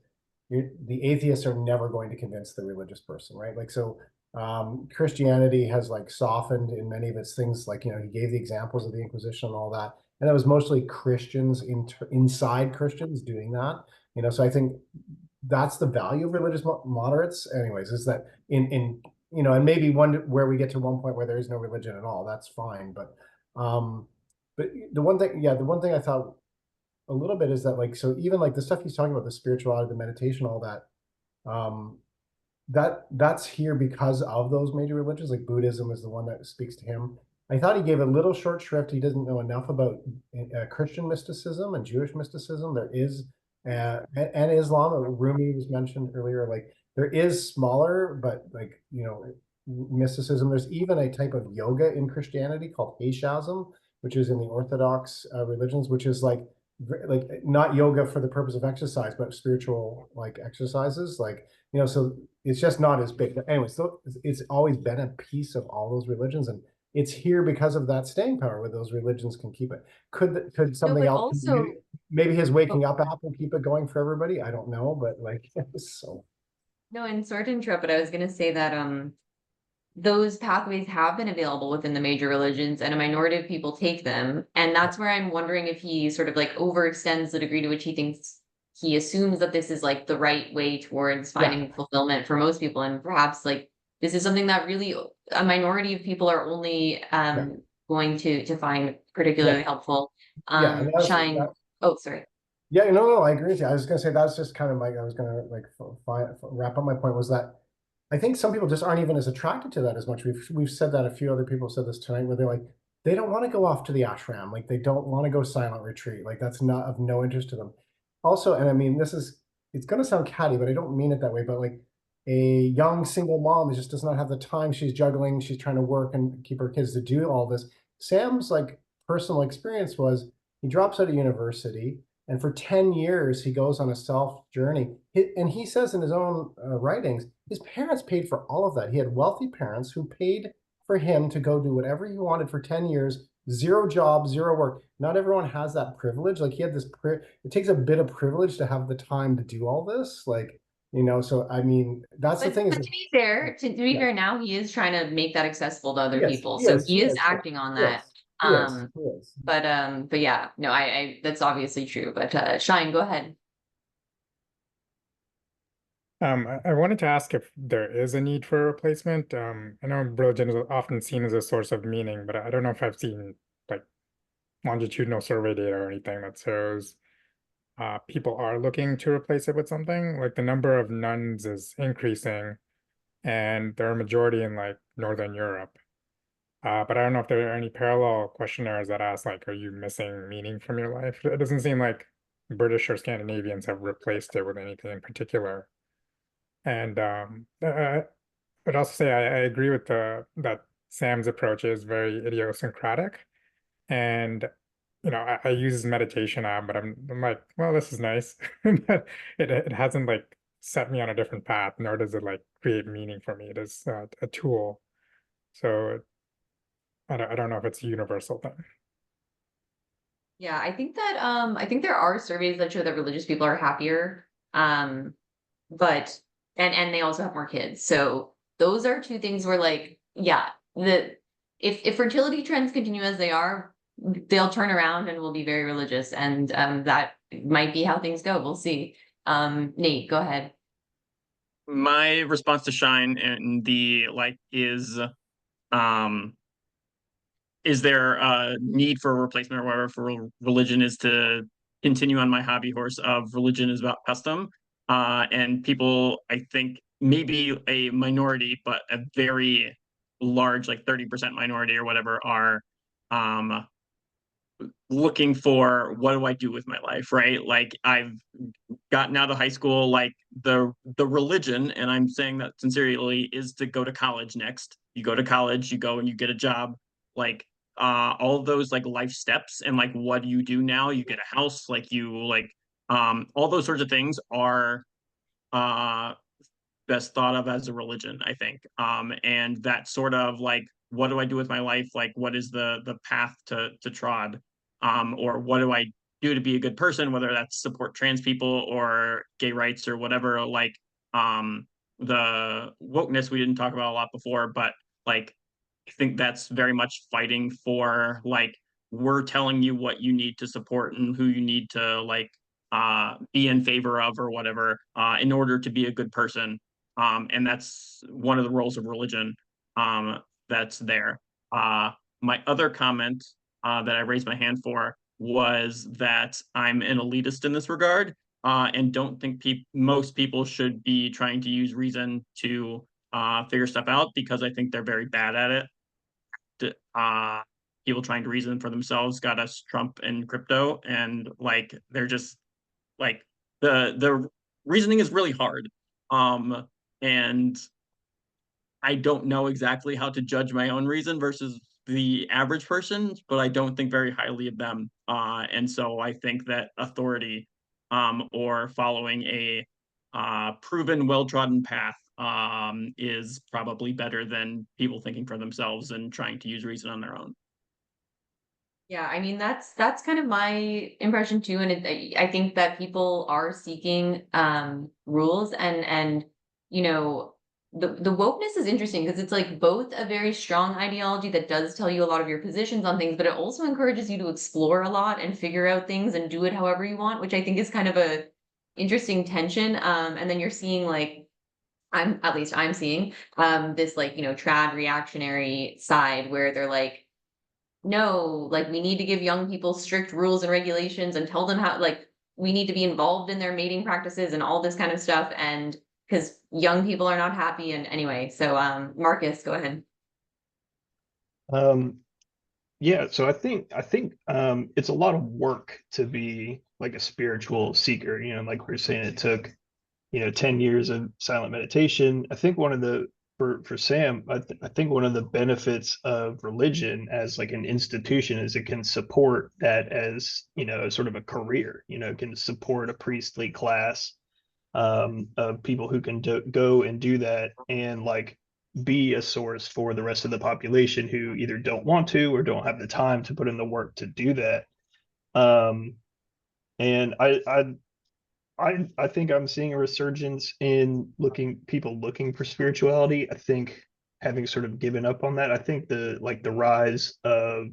the atheists are never going to convince the religious person, right? Like, so Christianity has like softened in many of its things, like, he gave the examples of the Inquisition and all that, and it was mostly Christians inside Christians doing that. So I think that's the value of religious moderates, anyways, is that in and maybe where we get to one point where there is no religion at all, that's fine. But the one thing I thought a little bit is that, like, so even like the stuff he's talking about, the spirituality, the meditation, all that, that's here because of those major religions. Like Buddhism is the one that speaks to him. I thought he gave a little short shrift. He doesn't know enough about Christian mysticism and Jewish mysticism. There is and Islam. Rumi was mentioned earlier. Like, there is smaller, but like, mysticism. There's even a type of yoga in Christianity called Haitianism, which is in the Orthodox religions, which is like not yoga for the purpose of exercise, but spiritual like exercises. Like, so it's just not as big. But anyway, so it's always been a piece of all those religions, and it's here because of that staying power where those religions can keep it. Could something but else, also- maybe his waking up app will keep it going for everybody? I don't know, but like, so. No, and sorry to interrupt, but I was gonna say that those pathways have been available within the major religions, and a minority of people take them. And that's where I'm wondering if he sort of like overextends the degree to which he assumes that this is like the right way towards finding fulfillment for most people. And perhaps like this is something that really a minority of people are only going to find particularly helpful. Shine. Oh, sorry. Yeah, no, I agree with you. I was gonna say that's just kind of like, I was gonna like wrap up my point, was that I think some people just aren't even as attracted to that as much. We've said that, a few other people said this tonight, where they're like, they don't want to go off to the ashram, like they don't want to go silent retreat, like that's not of no interest to them. Also, and I mean, it's gonna sound catty, but I don't mean it that way, but like a young single mom who just does not have the time, she's juggling, she's trying to work and keep her kids to do all this. Sam's like personal experience was, he drops out of university, and for 10 years, he goes on a self journey. And he says in his own writings, his parents paid for all of that. He had wealthy parents who paid for him to go do whatever he wanted for 10 years, zero job, zero work. Not everyone has that privilege. Like, he had this, it takes a bit of privilege to have the time to do all this. Like, so I mean, that's the thing. But to be fair, now he is trying to make that accessible to other people. So he is acting on that. But yeah, no, I that's obviously true. But Shine, go ahead. I wanted to ask if there is a need for a replacement. I know religion is often seen as a source of meaning, but I don't know if I've seen like longitudinal survey data or anything that shows people are looking to replace it with something. Like, the number of nuns is increasing, and they're a majority in like Northern Europe. But I don't know if there are any parallel questionnaires that ask, like, are you missing meaning from your life? It doesn't seem like British or Scandinavians have replaced it with anything in particular. And I'd also say I agree with that Sam's approach is very idiosyncratic. And I use his meditation app, but I'm like, well, this is nice. But it hasn't like set me on a different path, nor does it like create meaning for me. It is a tool. So I don't know if it's a universal thing. Yeah, I think there are surveys that show that religious people are happier. But and they also have more kids. So those are two things where, like, yeah, if fertility trends continue as they are, they'll turn around and will be very religious. And that might be how things go. We'll see. Nate, go ahead. My response to Shine and the like is there a need for a replacement or whatever for religion is to continue on my hobby horse of religion is about custom. And people, I think maybe a minority, but a very large, like 30% minority or whatever, are looking for, what do I do with my life, right? Like, I've gotten out of high school, like the religion, and I'm saying that sincerely, is to go to college next. You go to college, you go and you get a job. Like, all of those like life steps and like what do you do now? You get a house, like you like all those sorts of things are best thought of as a religion, I think. And that sort of like, what do I do with my life? Like, what is the path to trod? Or what do I do to be a good person, whether that's support trans people or gay rights or whatever, like the wokeness we didn't talk about a lot before, but like I think that's very much fighting for like we're telling you what you need to support and who you need to like be in favor of or whatever in order to be a good person. And that's one of the roles of religion that's there. My other comment that I raised my hand for was that I'm an elitist in this regard and don't think most people should be trying to use reason to figure stuff out because I think they're very bad at it. People trying to reason for themselves got us Trump and crypto, and like they're just like the reasoning is really hard. And I don't know exactly how to judge my own reason versus the average person, but I don't think very highly of them. And so I think that authority or following a proven, well-trodden path is probably better than people thinking for themselves and trying to use reason on their own. Yeah, I mean that's kind of my impression too, and I think that people are seeking rules, and you know the wokeness is interesting because it's like both a very strong ideology that does tell you a lot of your positions on things, but it also encourages you to explore a lot and figure out things and do it however you want, which I think is kind of a interesting tension. And then you're seeing like I'm seeing this like trad reactionary side where they're like, no, like we need to give young people strict rules and regulations and tell them how, like, we need to be involved in their mating practices and all this kind of stuff. And because young people are not happy. And anyway, so Marcus, go ahead. Yeah, so I think it's a lot of work to be like a spiritual seeker. Like we were saying, it took 10 years of silent meditation. I think one of the for Sam, I think one of the benefits of religion as like an institution is it can support that as sort of a career. It can support a priestly class of people who can go and do that and like be a source for the rest of the population who either don't want to or don't have the time to put in the work to do that. And I think I'm seeing a resurgence in people looking for spirituality. I think having sort of given up on that, I think the rise of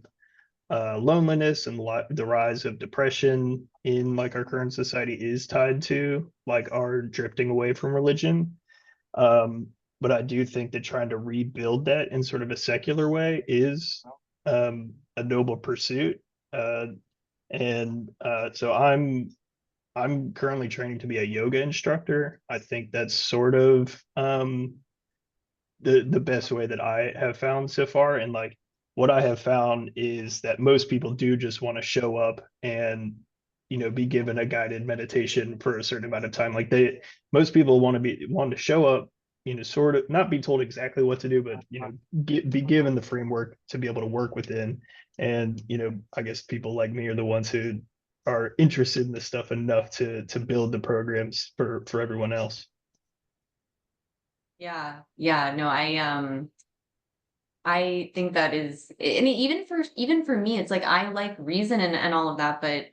loneliness and the rise of depression in like our current society is tied to like our drifting away from religion. But I do think that trying to rebuild that in sort of a secular way is a noble pursuit. So I'm currently training to be a yoga instructor. I think that's sort of the best way that I have found so far. And like what I have found is that most people do just want to show up and be given a guided meditation for a certain amount of time. Like most people want to show up, sort of not be told exactly what to do, but be given the framework to be able to work within. And I guess people like me are the ones who are interested in this stuff enough to build the programs for everyone else. Yeah, no, I think that is, I mean, even for me, it's like I like reason and all of that, but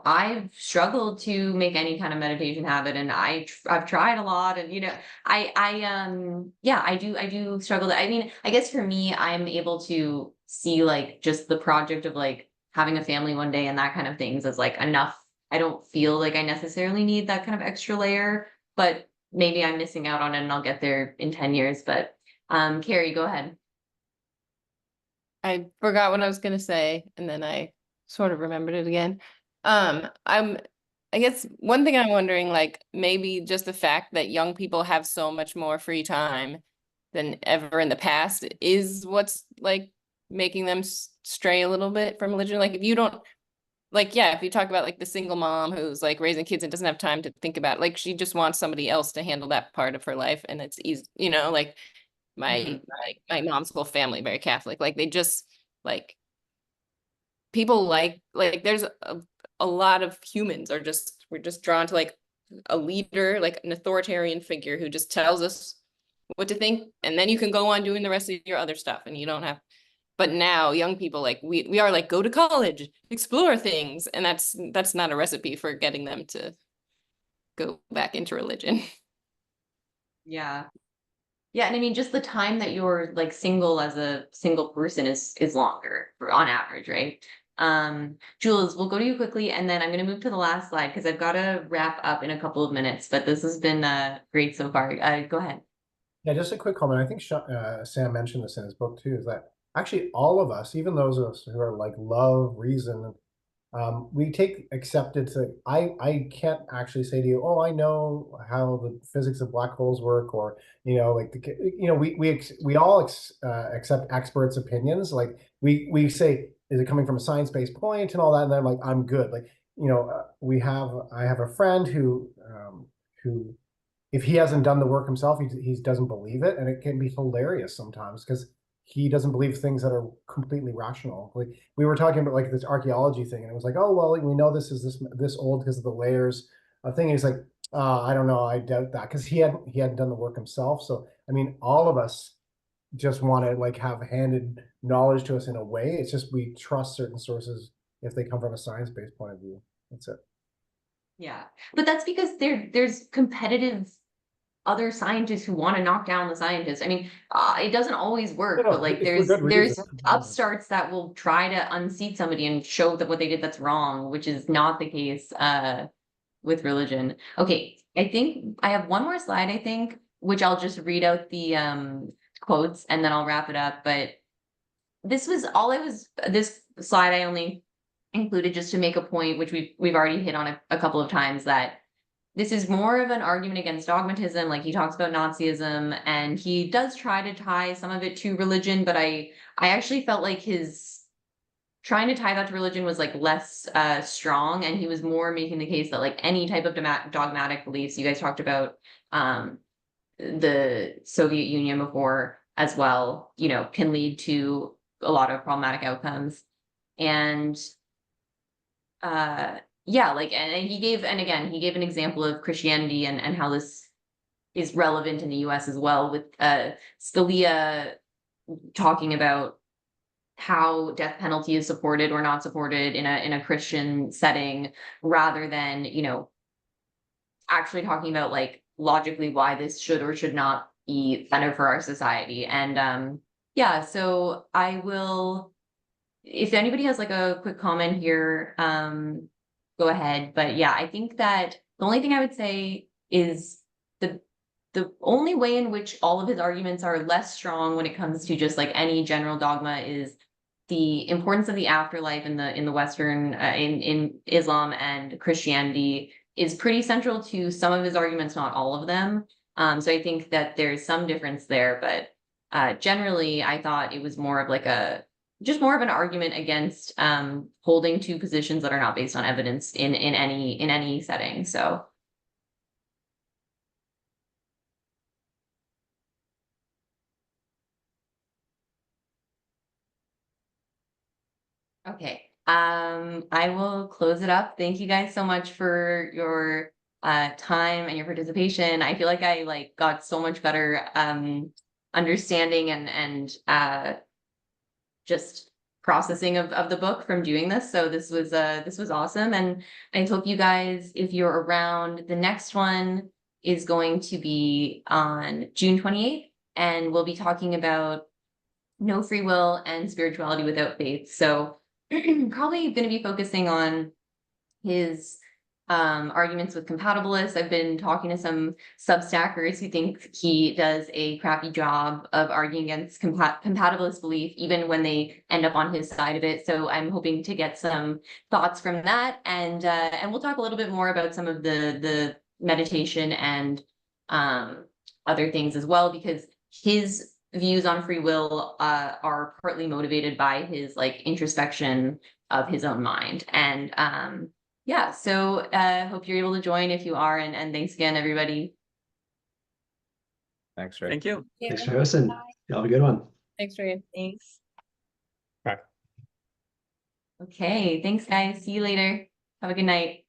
I've struggled to make any kind of meditation habit, and I've tried a lot, and I do struggle. I mean, I guess for me, I'm able to see like just the project of like having a family one day and that kind of things as like enough. I don't feel like I necessarily need that kind of extra layer, but maybe I'm missing out on it and I'll get there in 10 years. But Carrie, go ahead. I forgot what I was gonna say, and then I sort of remembered it again. I guess one thing I'm wondering, like maybe just the fact that young people have so much more free time than ever in the past is what's like making them stray a little bit from religion. Like if you don't, like, yeah, if you talk about like the single mom who's like raising kids and doesn't have time to think about it, like she just wants somebody else to handle that part of her life, and it's easy, like my mom's whole family very Catholic, like they just Like people like there's a lot of humans are just, we're just drawn to like a leader, like an authoritarian figure who just tells us what to think, and then you can go on doing the rest of your other stuff and you don't have. But now young people, like we are like, go to college, explore things, and that's not a recipe for getting them to go back into religion. Yeah. Yeah, and I mean, just the time that you're like single as a single person is longer on average, right? Jules, we'll go to you quickly, and then I'm going to move to the last slide because I've got to wrap up in a couple of minutes. But this has been great so far. Go ahead. Yeah, just a quick comment. I think Sam mentioned this in his book too, is that actually all of us, even those of us who are like love, reason, we take accepted to, I can't actually say to you, oh, I know how the physics of black holes work, or, like, we all accept experts' opinions. Like we say, is it coming from a science-based point and all that? And then like, I'm good. Like, I have a friend who, if he hasn't done the work himself, he doesn't believe it. And it can be hilarious sometimes because he doesn't believe things that are completely rational. Like we were talking about like this archaeology thing, and it was like, oh, well, we know this is this old because of the layers of thing. And he's like, I don't know, I doubt that, because he hadn't done the work himself. So I mean, all of us just want to like have handed knowledge to us in a way. It's just we trust certain sources if they come from a science-based point of view. That's it. Yeah, but that's because there's competitive other scientists who want to knock down the scientists. I mean, it doesn't always work, No, but like it's for there's good reason. upstarts that will try to unseat somebody and show that what they did that's wrong, which is not the case with religion. Okay, I think I have one more slide, I think, which I'll just read out the quotes and then I'll wrap it up. But this slide I only included just to make a point, which we've already hit on a couple of times, that this is more of an argument against dogmatism. Like he talks about Nazism, and he does try to tie some of it to religion, but I actually felt like his trying to tie that to religion was like less strong, and he was more making the case that like any type of dogmatic beliefs, you guys talked about the Soviet Union before as well, can lead to a lot of problematic outcomes. And yeah, like, and he gave an example of Christianity and how this is relevant in the US as well, with Scalia talking about how death penalty is supported or not supported in a Christian setting, rather than, actually talking about like logically why this should or should not be better for our society. And yeah, so I will, if anybody has like a quick comment here, go ahead. But yeah, I think that the only thing I would say is the only way in which all of his arguments are less strong when it comes to just like any general dogma is the importance of the afterlife in the Western, in Islam and Christianity, is pretty central to some of his arguments, not all of them. So I think that there's some difference there, but generally I thought it was more of like just more of an argument against holding to positions that are not based on evidence in any setting. So okay. I will close it up. Thank you guys so much for your time and your participation. I feel like I got so much better understanding and just processing of the book from doing this. So this was awesome. And I hope you guys, if you're around, the next one is going to be on June 28th, and we'll be talking about no free will and spirituality without faith. So probably going to be focusing on his arguments with compatibilists. I've been talking to some Substackers who think he does a crappy job of arguing against compatibilist belief, even when they end up on his side of it. So I'm hoping to get some thoughts from that, and we'll talk a little bit more about some of the meditation and other things as well, because his views on free will are partly motivated by his like introspection of his own mind. And yeah, so hope you're able to join if you are, and thanks again, everybody. Thanks, Ray. Thank you. Thanks for hosting. Y'all have a good one. Thanks, Regan. Thanks. Bye. Okay, thanks guys. See you later. Have a good night.